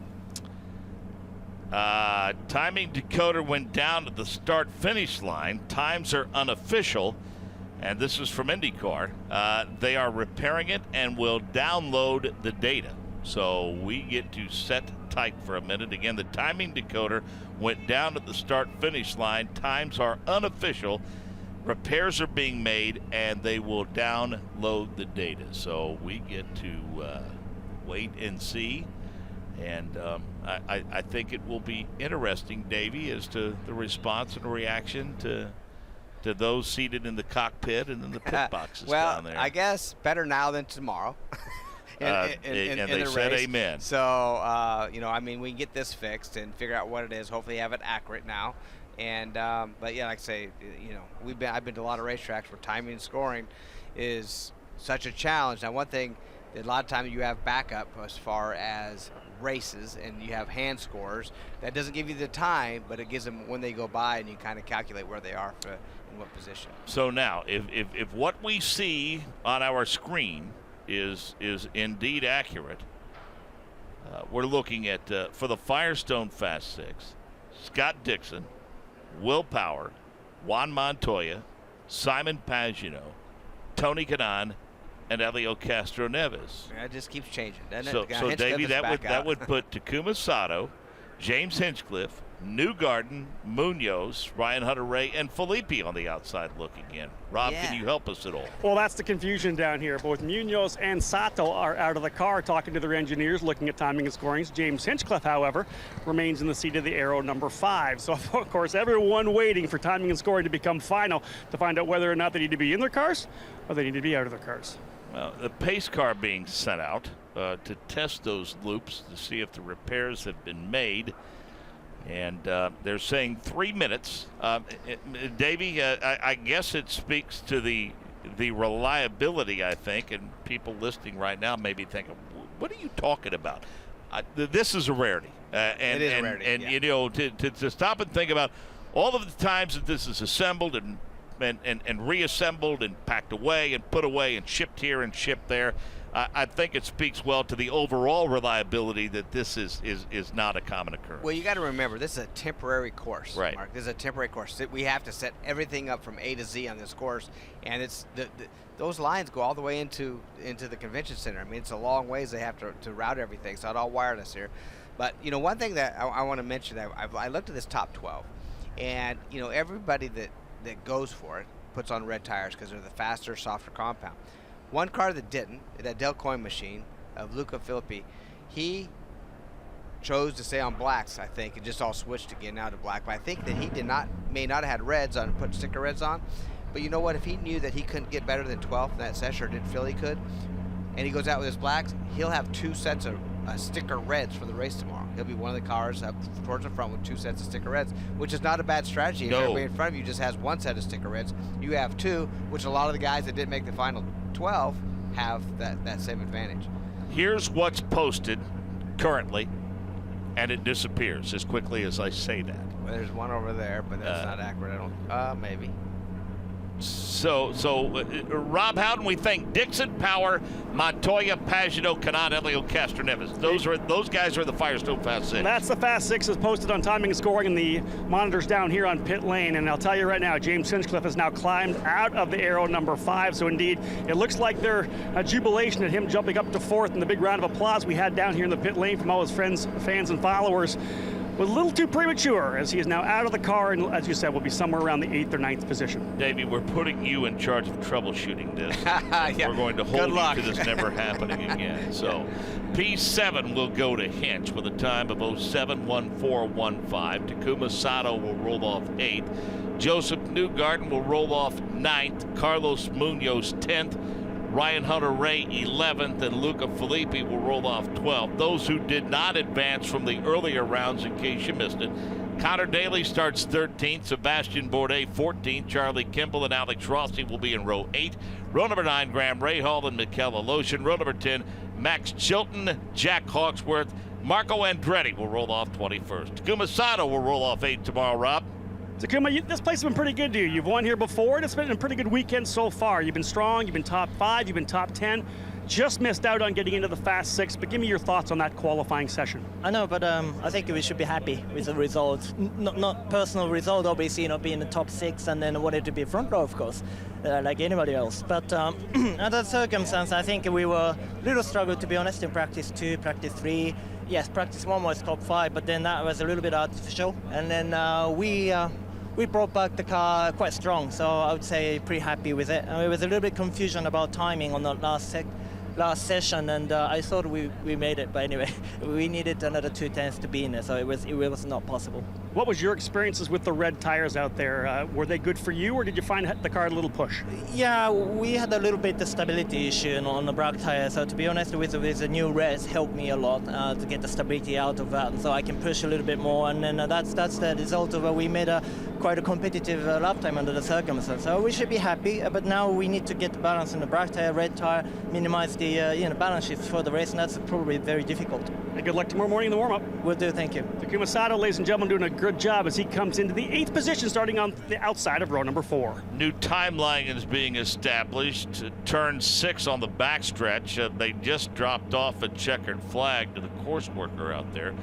Timing decoder went down at the start-finish line. Times are unofficial, and this is from Indycar. They are repairing it and will download the data. So we get to set tight for a minute. Again, the timing decoder went down at the start-finish line. Times are unofficial. Repairs are being made, and they will download the data. So we get to wait and see. And I think it will be interesting, Davey, as to the response and reaction to those seated in the cockpit and in the pit boxes down there. Well, I guess better now than tomorrow. And they said amen. So, you know, I mean, we can get this fixed and figure out what it is. Hopefully have it accurate now. And, but yeah, like I say, you know, I've been to a lot of racetracks where timing and scoring is such a challenge. Now, one thing, a lot of times you have backup as far as races and you have hand scores. That doesn't give you the time, but it gives them when they go by and you kind of calculate where they are in what position. So now, if what we see on our screen is indeed accurate, we're looking at, for the Firestone Fast Six, Scott Dixon, Will Power, Juan Montoya, Simon Pagenaud, Tony Kanaan, and Elio Castro-Neves. Yeah, it just keeps changing, doesn't it? So Davey, that would put Takuma Sato, James Hinchcliffe, Newgarden, Munoz, Ryan Hunter-Reay, and Filippi on the outside looking in. Rob, can you help us at all? Well, that's the confusion down here. Both Munoz and Sato are out of the car talking to their engineers, looking at timing and scorings. James Hinchcliffe, however, remains in the seat of the Aero number 5. So, of course, everyone waiting for timing and scoring to become final to find out whether or not they need to be in their cars or they need to be out of their cars. Well, the pace car being sent out to test those loops to see if the repairs have been made. And they're saying 3 minutes. Davey, I guess it speaks to the reliability, I think, and people listening right now may be thinking, what are you talking about? This is a rarity. It is a rarity, and you know, to stop and think about all of the times that this is assembled and reassembled and packed away and put away and shipped here and shipped there, I think it speaks well to the overall reliability that this is not a common occurrence. Well, you got to remember, this is a temporary course, right? Mark, this is a temporary course. We have to set everything up from A to Z on this course, and it's those lines go all the way into the convention center. I mean, it's a long ways they have to route everything. It's not all wireless here. But you know, one thing that I want to mention, I looked at this top 12, and you know, everybody that goes for it puts on red tires because they're the faster, softer compound. One car that didn't, that Del Coyne machine of Luca Filippi, he chose to stay on blacks, I think, and just all switched again now to black. But I think that he may not have had reds on, put sticker reds on. But you know what? If he knew that he couldn't get better than 12th in that session, or didn't feel he could, and he goes out with his blacks, he'll have 2 sets of sticker reds for the race tomorrow. He'll be one of the cars up towards the front with 2 sets of sticker reds, which is not a bad strategy. If everybody in front of you just has 1 set of sticker reds, you have 2, which a lot of the guys that didn't make the final 12 have that same advantage. Here's what's posted currently, and it disappears as quickly as I say that. Well, there's one over there, but that's not accurate. I don't. Maybe. So Rob Howden, we think Dixon, Power, Montoya, Pagenaud, Kanaan, Elio Castro-Neves. Those guys are the Firestone Fast Six. That's the Fast Six as posted on timing and scoring in the monitors down here on pit lane. And I'll tell you right now, James Hinchcliffe has now climbed out of the Aero number 5. So indeed, it looks like their jubilation at him jumping up to 4th and the big round of applause we had down here in the pit lane from all his friends, fans, and followers was a little too premature, as he is now out of the car, and as you said, will be somewhere around the 8th or 9th position. Davey, we're putting you in charge of troubleshooing this. Yeah. We're going to hold you to this never happening again. So P7 will go to Hinch with a time of 07:14:15. Takuma Sato will roll off 8th. Joseph Newgarden will roll off 9th. Carlos Munoz 10th. Ryan Hunter-Reay 11th, and Luca Filippi will roll off 12th. Those who did not advance from the earlier rounds, in case you missed it: Connor Daly starts 13th, Sebastian Bourdais 14th, Charlie Kimball and Alex Rossi will be in row 8. Row number 9, Graham Rahal and Mikel Aloshin. Row number 10, Max Chilton, Jack Hawksworth. Marco Andretti will roll off 21st. Takuma Sato will roll off 8th tomorrow, Rob. Takuma, this place has been pretty good to you. You've won here before, and it's been a pretty good weekend so far. You've been strong, you've been top 5, you've been top 10. just missed out on getting into the Fast Six, but give me your thoughts on that qualifying session. I know, but I think we should be happy with the result. Not personal result, obviously, being in the top 6 and then wanted to be front row, of course, like anybody else. But under the circumstance, I think we were a little struggled, to be honest, in practice 2, practice 3. Yes, practice 1 was top 5, but then that was a little bit artificial. And then we brought back the car quite strong, so I would say pretty happy with it. There was a little bit confusion about timing on the last session, and I thought we made it, but anyway, we needed another 2/10 to be in there, so it was not possible. What was your experiences with the red tires out there? Were they good for you, or did you find the car a little push? Yeah, we had a little bit of stability issue on the black tire, so to be honest, with the new reds helped me a lot to get the stability out of that, and so I can push a little bit more, and then that's the result of we made quite a competitive lap time under the circumstances. So we should be happy, but now we need to get the balance in the black tire, red tire, minimize the balance shift for the race, and that's probably very difficult. And good luck tomorrow morning in the warm-up. Will do, thank you. Takuma Sato, ladies and gentlemen, doing a good job as he comes into the 8th position, starting on the outside of row number 4. New timeline is being established. Turn 6 on the backstretch. They just dropped off a checkered flag to the course worker out there.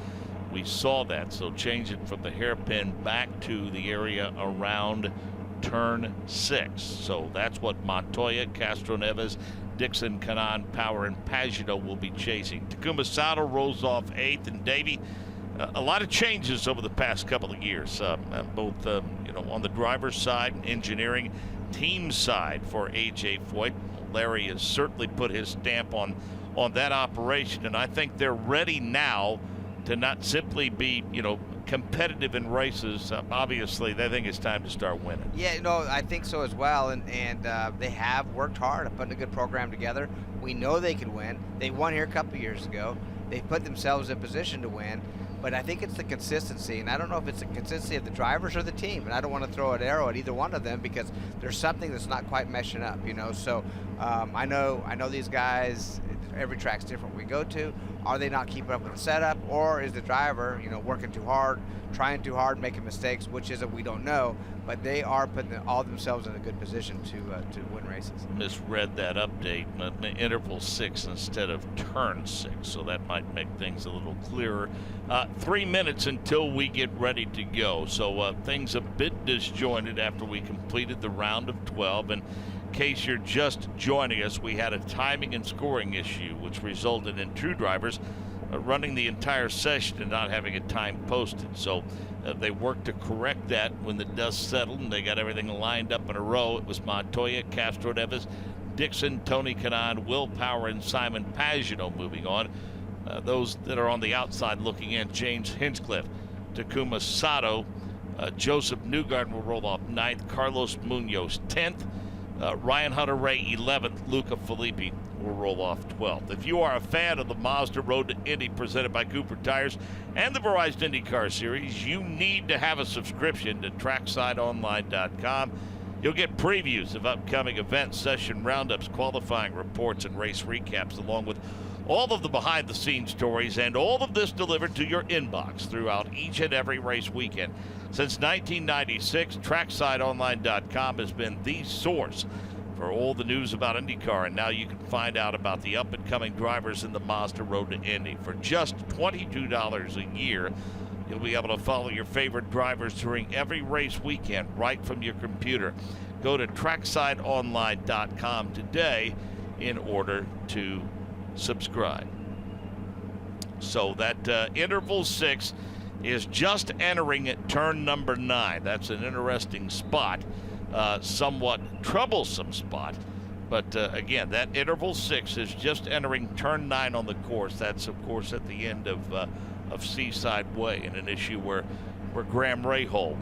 We saw that, so change it from the hairpin back to the area around turn 6. So that's what Montoya, Castroneves, Dixon, Kanaan, Power, and Pagano will be chasing. Takuma Sato rolls off 8th, and Davey, a lot of changes over the past couple of years, both on the driver's side, engineering, team side for AJ Foyt. Larry has certainly put his stamp on that operation, and I think they're ready now to not simply be, competitive in races. Obviously, they think it's time to start winning. Yeah, I think so as well, and they have worked hard at putting a good program together. We know they can win. They won here a couple years ago. They put themselves in position to win, but I think it's the consistency, and I don't know if it's the consistency of the drivers or the team, and I don't want to throw an arrow at either one of them because there's something that's not quite meshing up, So I know these guys. Every track's different we go to. Are they not keeping up with the setup, or is the driver, working too hard, trying too hard, making mistakes, which is we don't know, but they are putting all themselves in a good position to win races. Misread that update, interval 6 instead of turn 6, so that might make things a little clearer. 3 minutes until we get ready to go, so things a bit disjointed after we completed the round of 12, and in case you're just joining us, we had a timing and scoring issue, which resulted in two drivers running the entire session and not having a time posted. So they worked to correct that when the dust settled and they got everything lined up in a row. It was Montoya, Castroneves, Dixon, Tony Kanaan, Will Power, and Simon Pagano moving on. Those that are on the outside looking in, James Hinchcliffe, Takuma Sato, Joseph Newgarden will roll off 9th, Carlos Munoz 10th, Ryan Hunter-Ray 11th, Luca Filippi will roll off 12th. If you are a fan of the Mazda Road to Indy presented by Cooper Tires and the Verizon IndyCar Series, you need to have a subscription to TrackSideOnline.com. You'll get previews of upcoming events, session roundups, qualifying reports, and race recaps, along with all of the behind-the-scenes stories, and all of this delivered to your inbox throughout each and every race weekend. Since 1996, TrackSideOnline.com has been the source for all the news about IndyCar, and now you can find out about the up-and-coming drivers in the Mazda Road to Indy. For just $22 a year, you'll be able to follow your favorite drivers during every race weekend right from your computer. Go to TrackSideOnline.com today in order to subscribe. So that interval 6 is just entering at turn number 9. That's an interesting spot, somewhat troublesome spot. But again, that interval 6 is just entering turn 9 on the course. That's, of course, at the end of Seaside Way, in an issue where Graham Rahal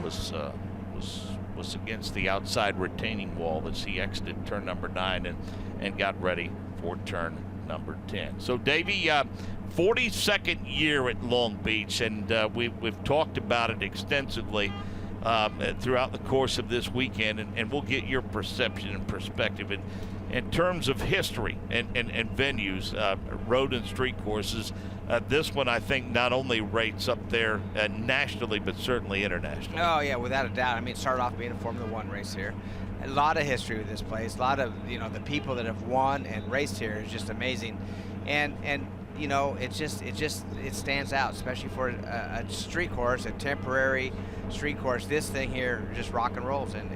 was against the outside retaining wall as he exited turn number 9 and got ready for turn number 10. So, Davey, 42nd year at Long Beach, and we've talked about it extensively throughout the course of this weekend, and we'll get your perception and perspective in terms of history and venues, road and street courses, this one I think not only rates up there nationally, but certainly internationally. Oh yeah, without a doubt. I mean, it started off being a Formula One race here. A lot of history with this place. A lot of, you know, the people that have won and raced here is just amazing, and you know, it stands out, especially for a street course, a temporary street course. This thing here just rock and rolls, and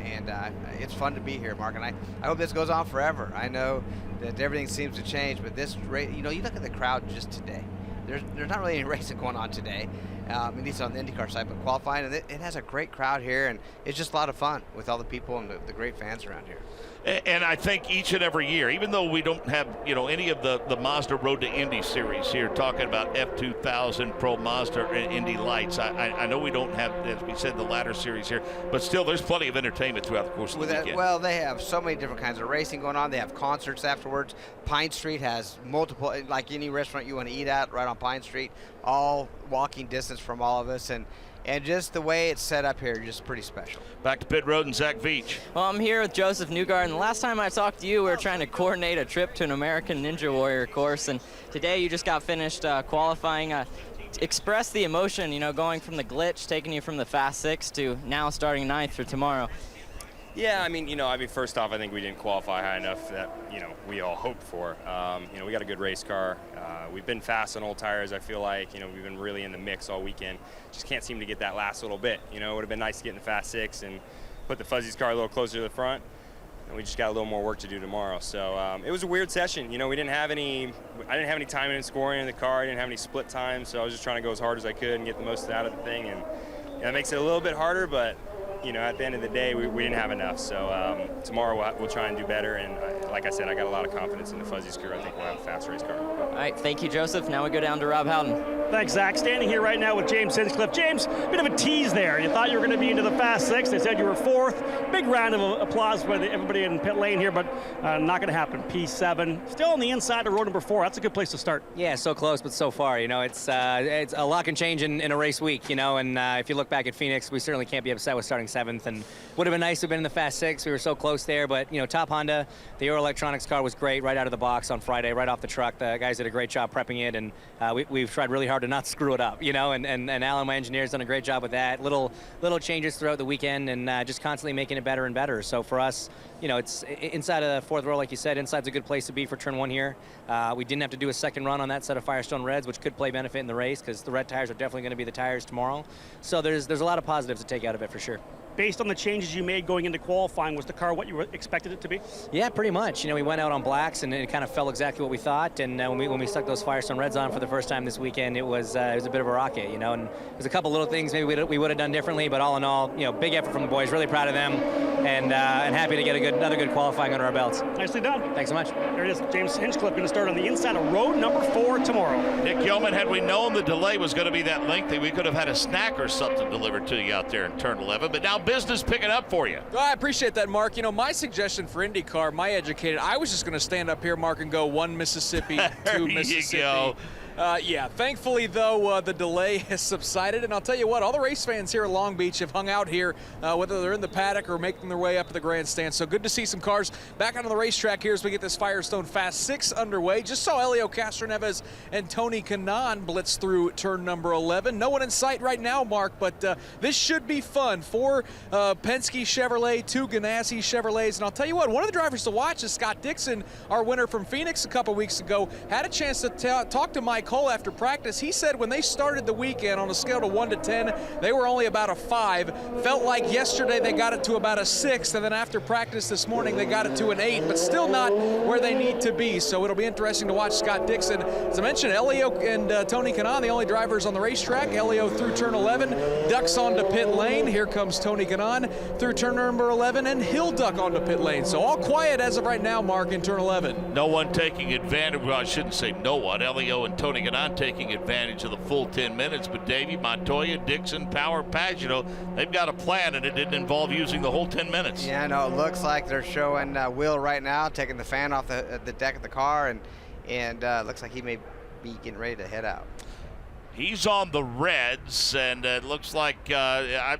it's fun to be here, Mark. And I hope this goes on forever. I know that everything seems to change, but this race, you know, you look at the crowd just today. There's not really any racing going on today, at least on the Indycar side, but qualifying, and it has a great crowd here, and it's just a lot of fun with all the people and the great fans around here. And I think each and every year, even though we don't have, you know, any of the Mazda Road to Indy series here, talking about F2000 Pro Mazda and Indy Lights, I know we don't have, as we said, the ladder series here, but still there's plenty of entertainment throughout the course of the weekend. Well, they have so many different kinds of racing going on. They have concerts afterwards. Pine Street has multiple, like any restaurant you want to eat at, right on Pine Street, all walking distance from all of us, and just the way it's set up here, just pretty special. Back to pit road and Zach Veach. Well, I'm here with Joseph Newgard, and the last time I talked to you, we were trying to coordinate a trip to an American Ninja Warrior course, and today you just got finished qualifying. Express the emotion, you know, going from the glitch, taking you from the Fast Six to now starting ninth for tomorrow. Yeah, I mean, first off, I think we didn't qualify high enough that, you know, we all hoped for. You know, we got a good race car. We've been fast on old tires, I feel like. You know, we've been really in the mix all weekend. Just can't seem to get that last little bit. You know, it would have been nice to get in the Fast Six and put the Fuzzy's car a little closer to the front. And we just got a little more work to do tomorrow. So it was a weird session. You know, I didn't have any timing and scoring in the car. I didn't have any split time. So I was just trying to go as hard as I could and get the most out of the thing. And that makes it a little bit harder, but you know, at the end of the day, we didn't have enough. So tomorrow we'll try and do better. And like I said, I got a lot of confidence in the Fuzzy's crew. I think we'll have a fast race car. All right, thank you, Joseph. Now we go down to Rob Howden. Thanks, Zach. Standing here right now with James Hinchcliffe. James, bit of a tease there. You thought you were going to be into the Fast Six. They said you were fourth. Big round of applause by everybody in pit lane here, but not going to happen. P7, still on the inside of row number 4. That's a good place to start. Yeah, so close, but so far. You know, it's a lot can change in a race week. You know, and if you look back at Phoenix, we certainly can't be upset with starting 7th. And would have been nice to have been in the Fast Six. We were so close there, but you know, top Honda, the Aero Electronics car was great right out of the box on Friday, right off the truck. The guys did a great job prepping it, and we've tried really hard to not screw it up. You know, and Alan, my engineer's done a great job with that. Little changes throughout the weekend, and just constantly making it better and better. So for us, you know, it's inside of the 4th row, like you said. Inside's a good place to be for turn 1 here. We didn't have to do a second run on that set of Firestone Reds, which could play benefit in the race because the red tires are definitely going to be the tires tomorrow. So there's a lot of positives to take out of it for sure. Based on the changes you made going into qualifying, was the car what you expected it to be? Yeah, pretty much. You know, we went out on blacks, and it kind of fell exactly what we thought. And when we stuck those Firestone Reds on for the first time this weekend, it was a bit of a rocket, you know. And there's a couple little things maybe we would have done differently, but all in all, you know, big effort from the boys. Really proud of them, and happy to get another good qualifying under our belts. Nicely done. Thanks so much. There it is. James Hinchcliffe going to start on the inside of row number 4 tomorrow. Nick Yeoman, had we known the delay was going to be that lengthy, we could have had a snack or something delivered to you out there in turn 11. But now business picking up for you. I appreciate that, Mark. You know, my suggestion for IndyCar, my educated, I was just going to stand up here, Mark, and go 1 Mississippi, 2 Mississippi. You go. Yeah, thankfully, though, the delay has subsided. And I'll tell you what, all the race fans here at Long Beach have hung out here, whether they're in the paddock or making their way up to the grandstand. So good to see some cars back onto the racetrack here as we get this Firestone Fast 6 underway. Just saw Helio Castroneves and Tony Kanaan blitz through turn number 11. No one in sight right now, Mark, but this should be fun. 4 Penske Chevrolet, 2 Ganassi Chevrolets. And I'll tell you what, one of the drivers to watch is Scott Dixon, our winner from Phoenix a couple weeks ago. Had a chance to talk to Mike Hull after practice. He said when they started the weekend on a scale of 1 to 10, they were only about a 5. Felt like yesterday they got it to about a 6, and then after practice this morning they got it to an 8, but still not where they need to be. So it'll be interesting to watch Scott Dixon. As I mentioned, Helio and Tony Kanaan, the only drivers on the racetrack. Helio through turn 11, ducks onto pit lane. Here comes Tony Kanaan through turn number 11, and he'll duck onto pit lane. So all quiet as of right now, Mark, in turn 11. No one taking advantage, well, I shouldn't say no one. Helio and Tony Kanaan taking advantage of the full 10 minutes, but Davey, Montoya, Dixon, Power, Pagano, they've got a plan, and it didn't involve using the whole 10 minutes. Yeah, no, it looks like they're showing Will right now taking the fan off the deck of the car, and looks like he may be getting ready to head out. He's on the reds, and it looks like I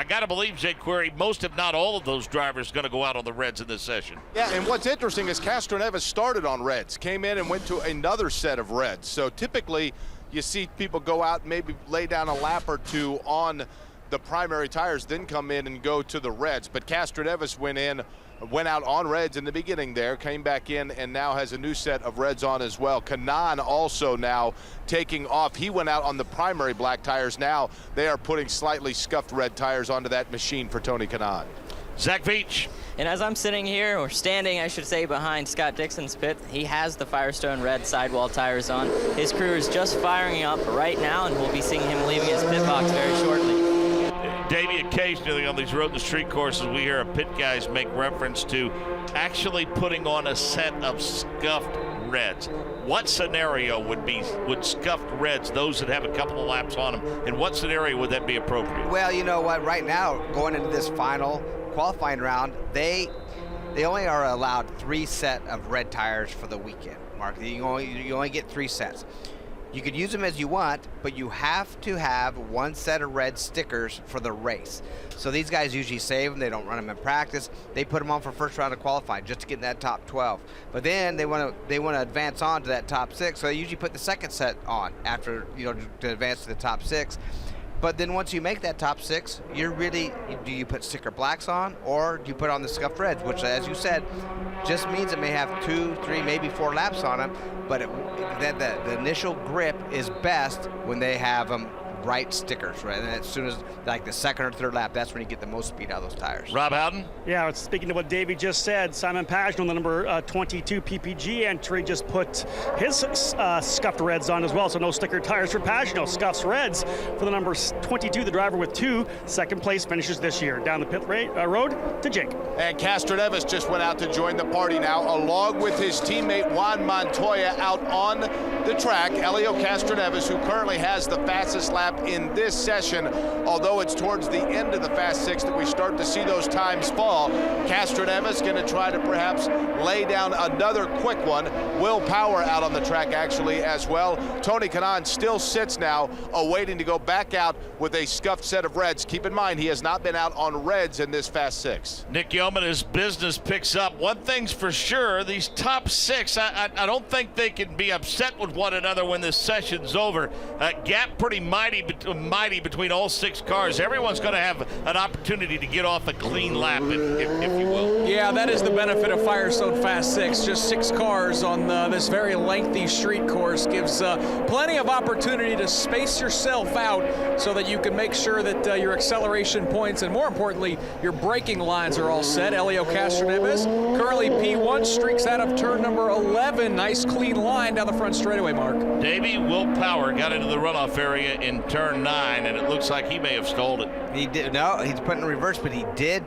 got to believe, Jay Query, most if not all of those drivers going to go out on the reds in this session. Yeah, and what's interesting is Castroneves started on reds, came in and went to another set of reds. So typically you see people go out and maybe lay down a lap or two on the primary tires, then come in and go to the reds. But Castroneves went out on reds in the beginning there, came back in, and now has a new set of reds on as well. Kanaan also now taking off. He went out on the primary black tires. Now they are putting slightly scuffed red tires onto that machine for Tony Kanaan. Zach Veach. And as I'm sitting here, or standing, I should say, behind Scott Dixon's pit, he has the Firestone red sidewall tires on. His crew is just firing up right now, and we'll be seeing him leaving his pit box very shortly. Davey, occasionally on these road and street courses, we hear pit guys make reference to actually putting on a set of scuffed reds. What scenario would scuffed reds, those that have a couple of laps on them, in what scenario would that be appropriate? Well, you know what, right now, going into this final qualifying round, they only are allowed 3 sets of red tires for the weekend, Mark. You only get 3 sets. You could use them as you want, but you have to have 1 set of red stickers for the race. So these guys usually save them. They don't run them in practice. They put them on for first round of qualifying just to get in that top 12. But then they want to advance on to that top 6. So they usually put the second set on after, to advance to the top 6. But then once you make that top 6, do you put sticker blacks on, or do you put on the scuffed reds, which, as you said, just means it may have 2, 3, maybe 4 laps on them, but the initial grip is best when they have them bright stickers, right? And as soon as like the second or third lap, that's when you get the most speed out of those tires. Rob Howden? Yeah, speaking to what Davey just said, Simon Pagenaud, the number 22 PPG entry, just put his scuffed reds on as well, so no sticker tires for Pagenaud. Scuffs reds for the number 22, the driver with 2 second place finishes this year. Down the pit road to Jake. And Castroneves just went out to join the party now, along with his teammate Juan Montoya out on the track. Elio Castroneves, who currently has the fastest lap in this session, although it's towards the end of the Fast 6 that we start to see those times fall. Castroneves going to try to perhaps lay down another quick one. Will Power out on the track actually as well. Tony Kanaan still sits now, awaiting to go back out with a scuffed set of reds. Keep in mind, he has not been out on reds in this Fast 6. Nick Yeoman, his business picks up. One thing's for sure, these top 6, I don't think they can be upset with one another when this session's over. Gap pretty mighty between all 6 cars. Everyone's going to have an opportunity to get off a clean lap, if you will. Yeah, that is the benefit of Firestone Fast 6. Just 6 cars on this very lengthy street course gives plenty of opportunity to space yourself out so that you can make sure that your acceleration points and, more importantly, your braking lines are all set. Elio Castroneves, currently P1, streaks out of turn number 11. Nice clean line down the front straightaway, Mark. Davey, Will Power got into the runoff area in turn 9, and it looks like he may have stalled it. He did. No, he's putting in reverse, but he did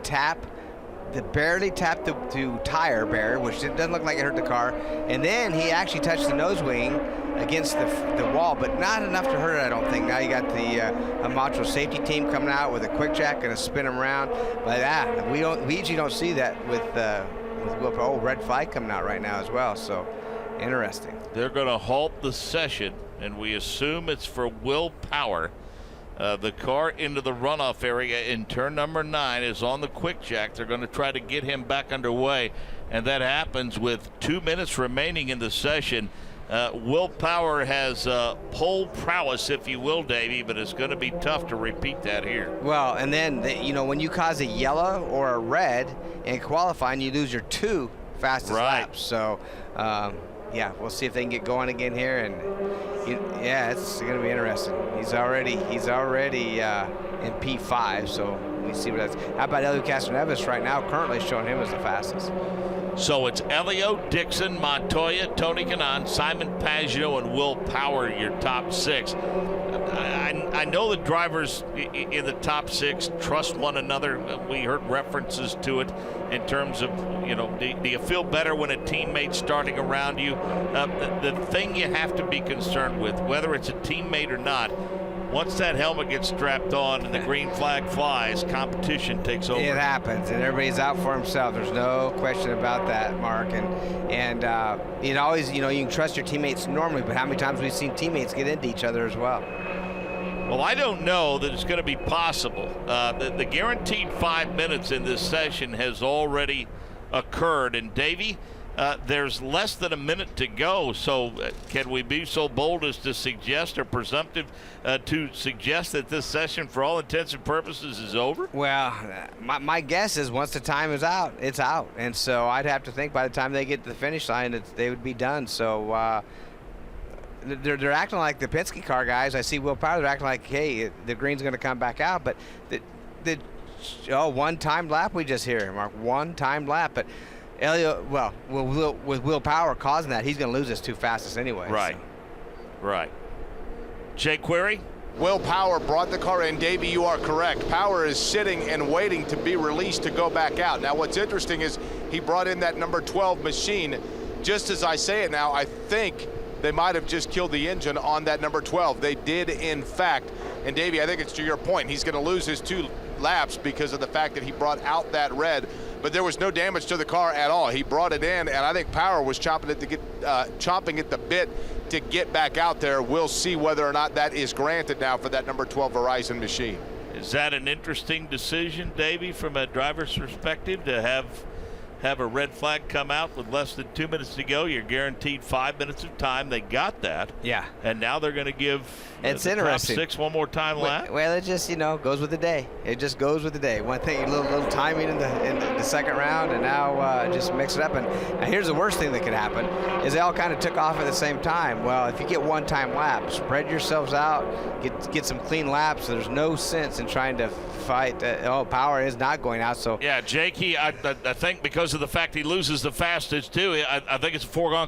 barely tapped the tire barrier, which doesn't look like it hurt the car. And then he actually touched the nose wing against the wall, but not enough to hurt it, I don't think. Now you got the Amacho safety team coming out with a quick jack and spin him around. But we usually don't see that with Will. Red flag coming out right now as well. So interesting. They're going to halt the session, and we assume it's for Will Power. The car into the runoff area in turn number 9 is on the quick jack. They're going to try to get him back underway, and that happens with 2 minutes remaining in the session. Will Power has pole prowess, if you will, Davey, but it's going to be tough to repeat that here. Well, and then when you cause a yellow or a red in qualifying, you lose your 2 fastest laps. So yeah, we'll see if they can get going again here, and yeah, it's going to be interesting. He's already in P5, so we see what that's. How about Elio Castroneves right now, currently showing him as the fastest. So it's Elio, Dixon, Montoya, Tony Kanaan, Simon Pagenaud, and Will Power, your top 6. I know the drivers in the top 6 trust one another. We heard references to it in terms of, do you feel better when a teammate's starting around you? The thing you have to be concerned with, whether it's a teammate or not, once that helmet gets strapped on and the green flag flies, competition takes over. It happens, and everybody's out for himself. There's no question about that, Mark. And it always, you can trust your teammates normally, but how many times we've seen teammates get into each other as well? Well, I don't know that it's going to be possible. The guaranteed 5 minutes in this session has already occurred. And Davey, there's less than a minute to go. So can we be so bold as to suggest, or presumptive to suggest, that this session, for all intents and purposes, is over? Well, my guess is once the time is out, it's out. And so I'd have to think by the time they get to the finish line that they would be done. So they're acting like the Penske car guys. I see Will Power. They're acting like, hey, the green's going to come back out. But the one-time lap we just hear, Mark, one-time lap. But Elio, well, with Will Power causing that, he's going to lose his two fastest anyway. Right, right. Jay Query? Will Power brought the car in. Davey, you are correct. Power is sitting and waiting to be released to go back out. Now, what's interesting is he brought in that number 12 machine. Just as I say it now, I think they might have just killed the engine on that number 12. They did, in fact. And Davey, I think it's to your point. He's going to lose his 2 laps because of the fact that he brought out that red. But there was no damage to the car at all. He brought it in, and I think Power was chomping at the bit to get back out there. We'll see whether or not that is granted now for that number 12 Verizon machine. Is that an interesting decision, Davey, from a driver's perspective, to have a red flag come out with less than 2 minutes to go? You're guaranteed 5 minutes of time. They got that. Yeah. And now they're going to give it's the interesting. top 6 one more time lap. Well, it just, goes with the day. It just goes with the day. One thing, a little timing in the second round, and now just mix it up. And here's the worst thing that could happen is they all kind of took off at the same time. Well, if you get one-time lap, spread yourselves out, get some clean laps. There's no sense in trying to fight. Power is not going out. So yeah, Jake, I think because of the fact he loses the fastest too, I think it's a foregone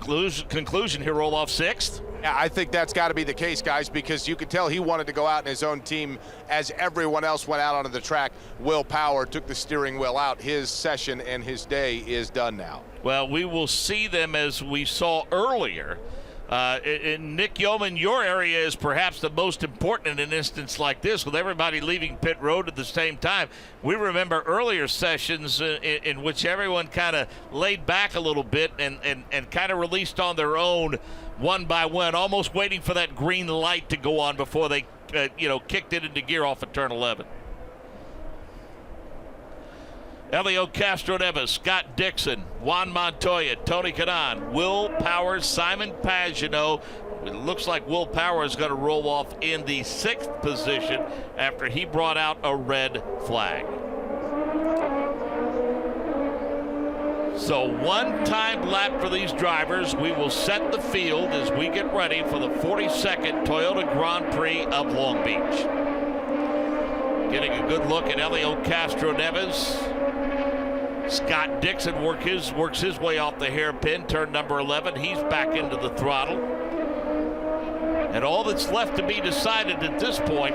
conclusion he'll roll off 6th. Yeah, I think that's got to be the case, guys, because you could tell he wanted to go out in his own team as everyone else went out onto the track. Will Power took the steering wheel out. His session and his day is done now. Well, we will see them as we saw earlier. In Nick Yeoman, your area is perhaps the most important in an instance like this, with everybody leaving pit road at the same time. We remember earlier sessions in which everyone kind of laid back a little bit and kind of released on their own one by one, almost waiting for that green light to go on before they kicked it into gear off of turn 11. Elio Castroneves, Scott Dixon, Juan Montoya, Tony Kanaan, Will Power, Simon Pagenaud. It looks like Will Power is going to roll off in the 6th position after he brought out a red flag. So one-time lap for these drivers. We will set the field as we get ready for the 42nd Toyota Grand Prix of Long Beach. Getting a good look at Elio Castroneves. Scott Dixon works his way off the hairpin, turn number 11. He's back into the throttle. And all that's left to be decided at this point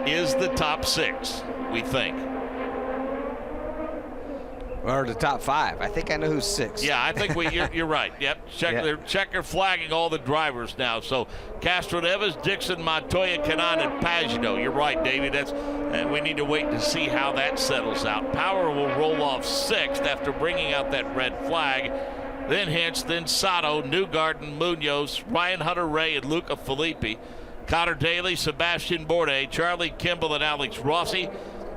is the top 6, we think. Or the top 5. I think I know who's 6. Yeah, I think you're right. Yep. They're checker flagging all the drivers now. So Castroneves, Dixon, Montoya, Kanaan, and Pagenaud. You're right, David. We need to wait to see how that settles out. Power will roll off 6th after bringing out that red flag. Then Hintz, then Sato, Newgarden, Munoz, Ryan Hunter-Ray, and Luca Filippi. Connor Daly, Sebastian Bourdais, Charlie Kimball, and Alex Rossi.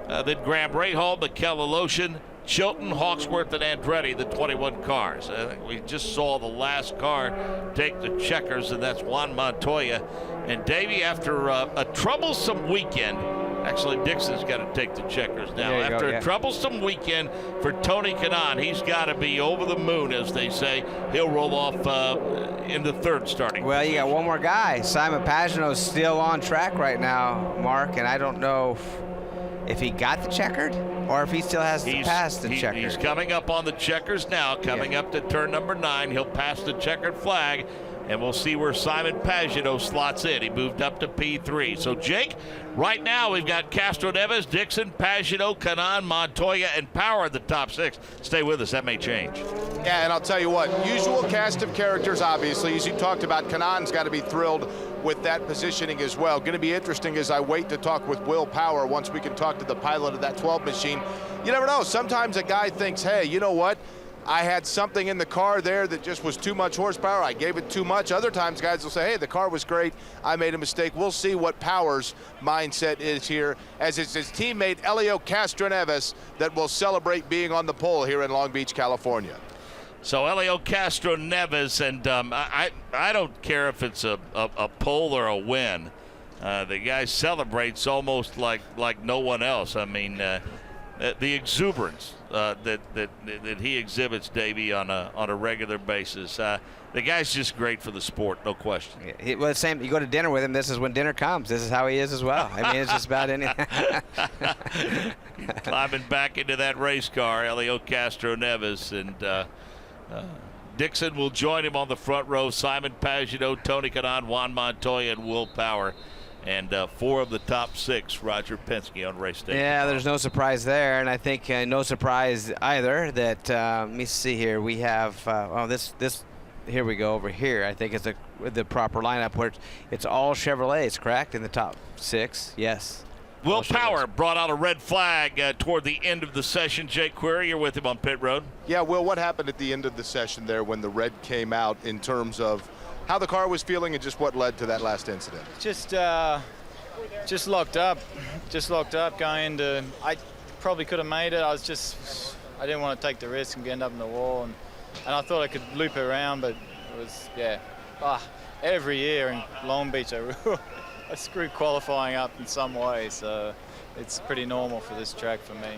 Then Graham Rahal, Mikel Aloshin, Chilton, Hawksworth, and Andretti, the 21 cars. I think we just saw the last car take the checkers, and that's Juan Montoya. And Davey, after a troublesome weekend, actually Dixon's got to take the checkers now. After a troublesome weekend for Tony Kanaan, he's got to be over the moon, as they say. He'll roll off in the 3rd starting. Well, you got one more guy. Simon Pagenaud is still on track right now, Mark, and I don't know if he got the checkered or if he still has to pass the checkered. He's coming up on the checkers now, coming up to turn number 9. He'll pass the checkered flag, and we'll see where Simon Pagenaud slots in. He moved up to P3. So, Jake, right now we've got Castroneves, Dixon, Pagenaud, Kanaan, Montoya, and Power at the top 6. Stay with us. That may change. Yeah, and I'll tell you what, usual cast of characters, obviously. As you talked about, Kanaan's got to be thrilled with that positioning as well. Going to be interesting as I wait to talk with Will Power once we can talk to the pilot of that 12 machine. You never know. Sometimes a guy thinks, hey, you know what? I had something in the car there that just was too much horsepower. I gave it too much. Other times guys will say, hey, the car was great. I made a mistake. We'll see what Power's mindset is here, as it's his teammate Helio Castroneves that will celebrate being on the pole here in Long Beach, California. So Helio Castroneves, and I don't care if it's a pole or a win. The guy celebrates almost like no one else. I mean, the exuberance that he exhibits, Davey, on a regular basis. The guy's just great for the sport, no question. Well, the same. You go to dinner with him. This is when dinner comes. This is how he is as well. I mean, it's just about anything. Climbing back into that race car, Helio Castroneves, and Dixon will join him on the front row. Simon Pagenaud, Tony Kanaan, Juan Montoya, and Will Power. And 4 of the top 6, Roger Penske on race day. Yeah, there's no surprise there, and I think no surprise either that, let me see here, we have, here we go over here. I think it's the proper lineup where it's all Chevrolets, correct, in the top 6? Yes. Will Power brought out a red flag toward the end of the session. Jake Query, you're with him on pit road. Yeah, Will, what happened at the end of the session there when the red came out in terms of how the car was feeling and just what led to that last incident? Just locked up. Just locked up going into, I probably could have made it. I didn't want to take the risk and end up in the wall. And I thought I could loop it around, but it was, yeah. Every year in Long Beach, I screw qualifying up in some way, so it's pretty normal for this track for me.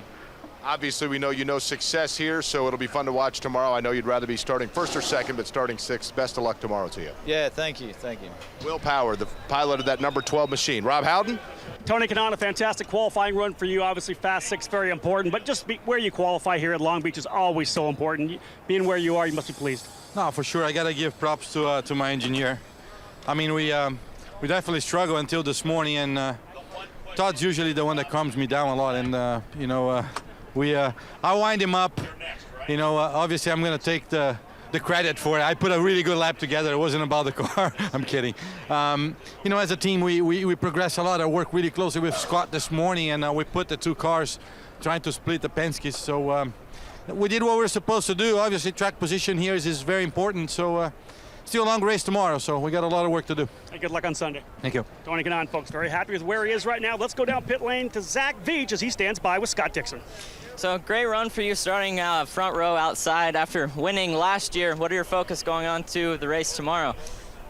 Obviously, we know you know success here, so it'll be fun to watch tomorrow. I know you'd rather be starting first or second, but starting 6th. Best of luck tomorrow to you. Yeah, thank you, thank you. Will Power, the pilot of that number 12 machine. Rob Howden? Tony Kanaan, a fantastic qualifying run for you. Obviously, fast 6, very important, but just where you qualify here at Long Beach is always so important. Being where you are, you must be pleased. No, for sure. I got to give props to my engineer. I mean, we definitely struggled until this morning, and Todd's usually the one that calms me down a lot, and I wind him up. Obviously I'm going to take the credit for it. I put a really good lap together. It wasn't about the car. I'm kidding. As a team, we progressed a lot. I worked really closely with Scott this morning, and we put the 2 cars trying to split the Penske. So we did what we were supposed to do. Obviously, track position here is very important. So still a long race tomorrow, so we got a lot of work to do. And good luck on Sunday. Thank you. Tony Kanaan, folks, very happy with where he is right now. Let's go down pit lane to Zach Veach as he stands by with Scott Dixon. So great run for you starting front row outside after winning last year. What are your focus going on to the race tomorrow?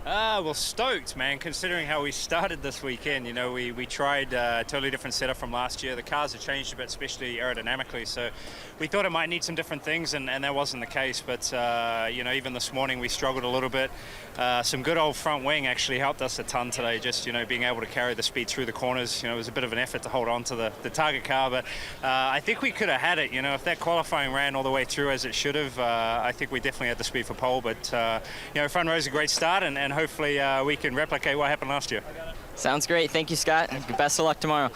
Well, stoked, man, considering how we started this weekend. We tried a totally different setup from last year. The cars have changed a bit, especially aerodynamically, so we thought it might need some different things, and that wasn't the case. But, even this morning we struggled a little bit. Some good old front wing actually helped us a ton today, just, being able to carry the speed through the corners. It was a bit of an effort to hold on to the target car, but I think we could have had it. If that qualifying ran all the way through as it should have, I think we definitely had the speed for pole. But, front row is a great start, and hopefully we can replicate what happened last year. Sounds great. Thank you, Scott. Best of luck tomorrow.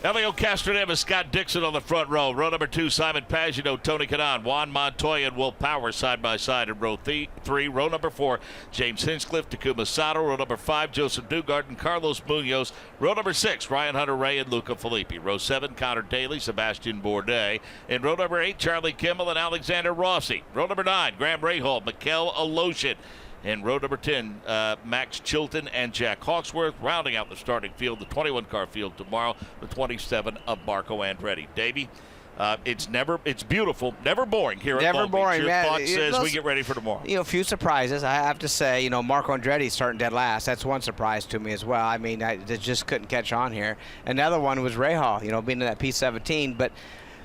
Helio Castroneves, Scott Dixon on the front row. Row number 2, Simon Pagenaud, Tony Kanaan, Juan Montoya, and Will Power side by side in row 3. Row number 4, James Hinchcliffe, Takuma Sato. Row number 5, Joseph Newgarden, and Carlos Munoz. Row number 6, Ryan Hunter-Reay and Luca Filippi. Row 7, Connor Daly, Sebastian Bourdais. In row number 8, Charlie Kimball and Alexander Rossi. Row number 9, Graham Rahal, Mikel Aloshin. In row number 10, Max Chilton and Jack Hawksworth, rounding out the starting field, the 21-car field tomorrow, the 27 of Marco Andretti. Davey, it's beautiful, never boring here at Long Beach. Never boring, Your man. thoughts as we get ready for tomorrow. A few surprises. I have to say, Marco Andretti starting dead last. That's one surprise to me as well. I mean, I just couldn't catch on here. Another one was Rahal, being in that P17, but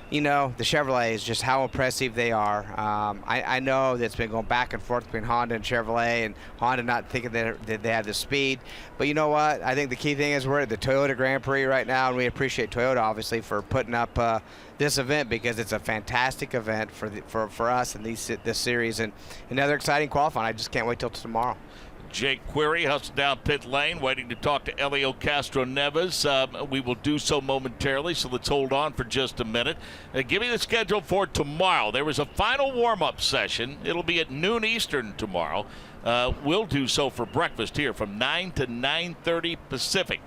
the Chevrolets, just how impressive they are. I know that it's been going back and forth between Honda and Chevrolet, and Honda not thinking that they had the speed. But you know what? I think the key thing is we're at the Toyota Grand Prix right now, and we appreciate Toyota, obviously, for putting up this event, because it's a fantastic event for us in this series. And another exciting qualifying. I just can't wait till tomorrow. Jake Query hustling down pit lane, waiting to talk to Helio Castroneves. We will do so momentarily, so let's hold on for just a minute. Give me the schedule for tomorrow. There was a final warm-up session. It'll be at noon Eastern tomorrow. We'll do so for breakfast here from 9 to 9:30 Pacific.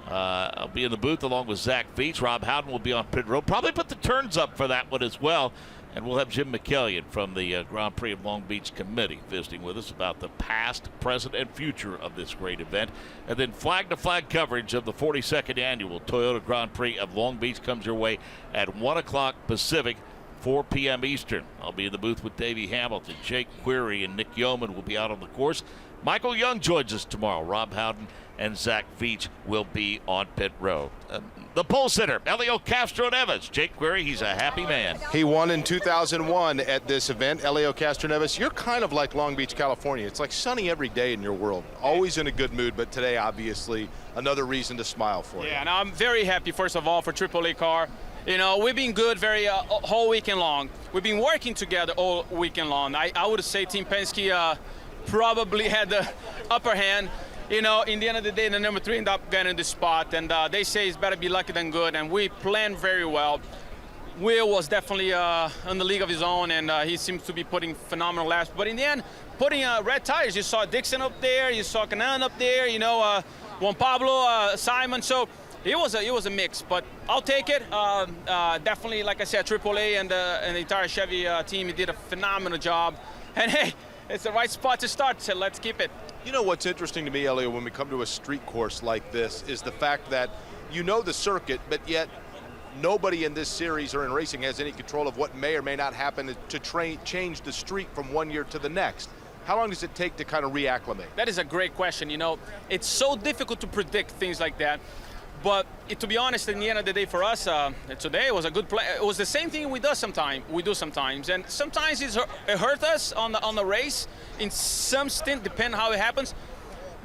I'll be in the booth along with Zach Veach. Rob Howden will be on pit road. Probably put the turns up for that one as well. And we'll have Jim McKellion from the Grand Prix of Long Beach Committee visiting with us about the past, present, and future of this great event. And then flag-to-flag coverage of the 42nd annual Toyota Grand Prix of Long Beach comes your way at 1 o'clock Pacific, 4 p.m. Eastern. I'll be in the booth with Davey Hamilton. Jake Query and Nick Yeoman will be out on the course. Michael Young joins us tomorrow. Rob Howden and Zach Veach will be on pit road. The pole sitter, Elio Castro-Neves. Jake Query, he's a happy man. He won in 2001 at this event. Elio Castro-Neves, you're kind of like Long Beach, California. It's like sunny every day in your world. Always in a good mood, but today, obviously, another reason to smile for you. Yeah, and I'm very happy, first of all, for AAA car. You know, we've been good whole weekend long. We've been working together all weekend long. I would say Team Penske probably had the upper hand. You know, in the end of the day, the number 3 ended up getting the spot, and they say it's better be lucky than good, and we planned very well. Will was definitely on the league of his own, and he seems to be putting phenomenal laps. But in the end, putting red tires, you saw Dixon up there, you saw Canan up there, you know, Juan Pablo, Simon. So it was a mix, but I'll take it. Definitely, like I said, AAA and the entire Chevy team, he did a phenomenal job. And hey, it's the right spot to start, so let's keep it. You know what's interesting to me, Elio, when we come to a street course like this is the fact that you know the circuit, but yet nobody in this series or in racing has any control of what may or may not happen to change the street from one year to the next. How long does it take to kind of reacclimate? That is a great question. You know, it's so difficult to predict things like that. But to be honest, in the end of the day, for us, today it was a good play. It was the same thing we do sometimes, and sometimes it hurt us on the race in some stint, depending how it happens.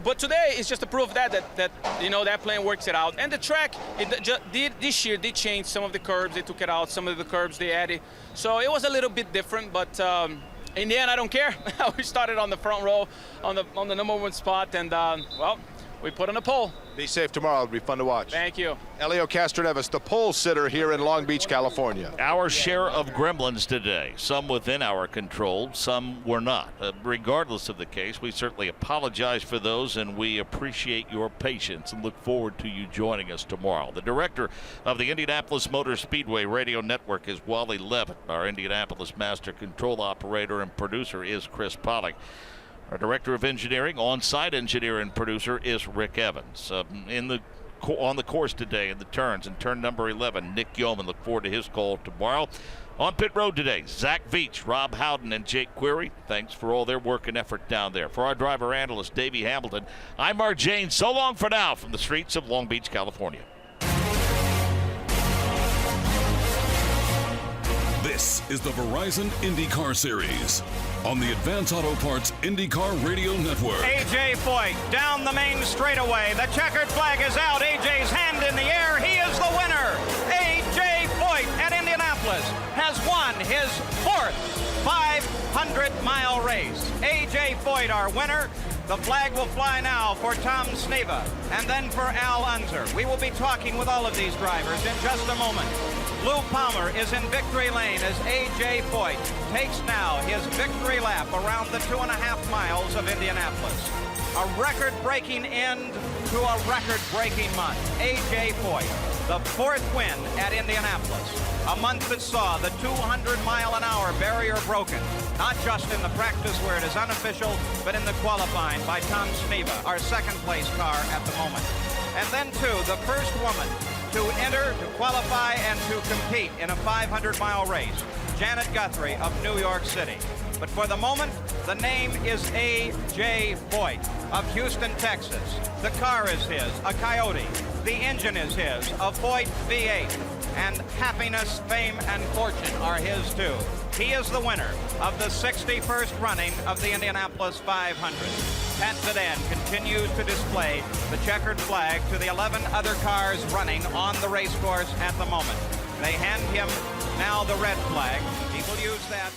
But today it's just a proof that you know that plan works it out. And the track, this year did change some of the curbs. They took it out. Some of the curbs they added. So it was a little bit different, but. In the end, I don't care. We started on the front row, on the #1 spot, and well, we put on a pole. Be safe tomorrow. It'll be fun to watch. Thank you. Elio Castro-Neves, the pole sitter here in Long Beach, California. Our share of gremlins today, some within our control, some were not. Regardless of the case, we certainly apologize for those, and we appreciate your patience and look forward to you joining us tomorrow. The director of the Indianapolis Motor Speedway Radio Network is Wally Levitt. Our Indianapolis master control operator and producer is Chris Pollock. Our director of engineering, on-site engineer and producer is Rick Evans. On the course today in the turns, in turn number 11, Nick Yeoman. Look forward to his call tomorrow. On pit road today, Zach Veach, Rob Howden, and Jake Query. Thanks for all their work and effort down there. For our driver analyst, Davey Hamilton, I'm Mark Jane. So long for now from the streets of Long Beach, California. This is the Verizon IndyCar Series on the Advance Auto Parts IndyCar Radio Network. A.J. Foyt down the main straightaway. The checkered flag is out. A.J.'s hand in the air. He is the winner. A.J. Foyt at Indianapolis has won his 4th 500-mile race. A.J. Foyt, our winner. The flag will fly now for Tom Sneva and then for Al Unser. We will be talking with all of these drivers in just a moment. Lou Palmer is in victory lane as A.J. Foyt takes now his victory lap around the 2.5 miles of Indianapolis. A record-breaking end to a record-breaking month. A.J. Foyt, the 4th win at Indianapolis. A month that saw the 200-mile-an-hour barrier broken, not just in the practice where it is unofficial, but in the qualifying by Tom Sneva, our second-place car at the moment. And then, too, the first woman to enter, to qualify, and to compete in a 500-mile race, Janet Guthrie of New York City. But for the moment, the name is A.J. Foyt of Houston, Texas. The car is his, a Coyote. The engine is his, a Foyt V8. And happiness, fame, and fortune are his, too. He is the winner of the 61st running of the Indianapolis 500. Pat Sedan continues to display the checkered flag to the 11 other cars running on the race course at the moment. They hand him now the red flag. He will use that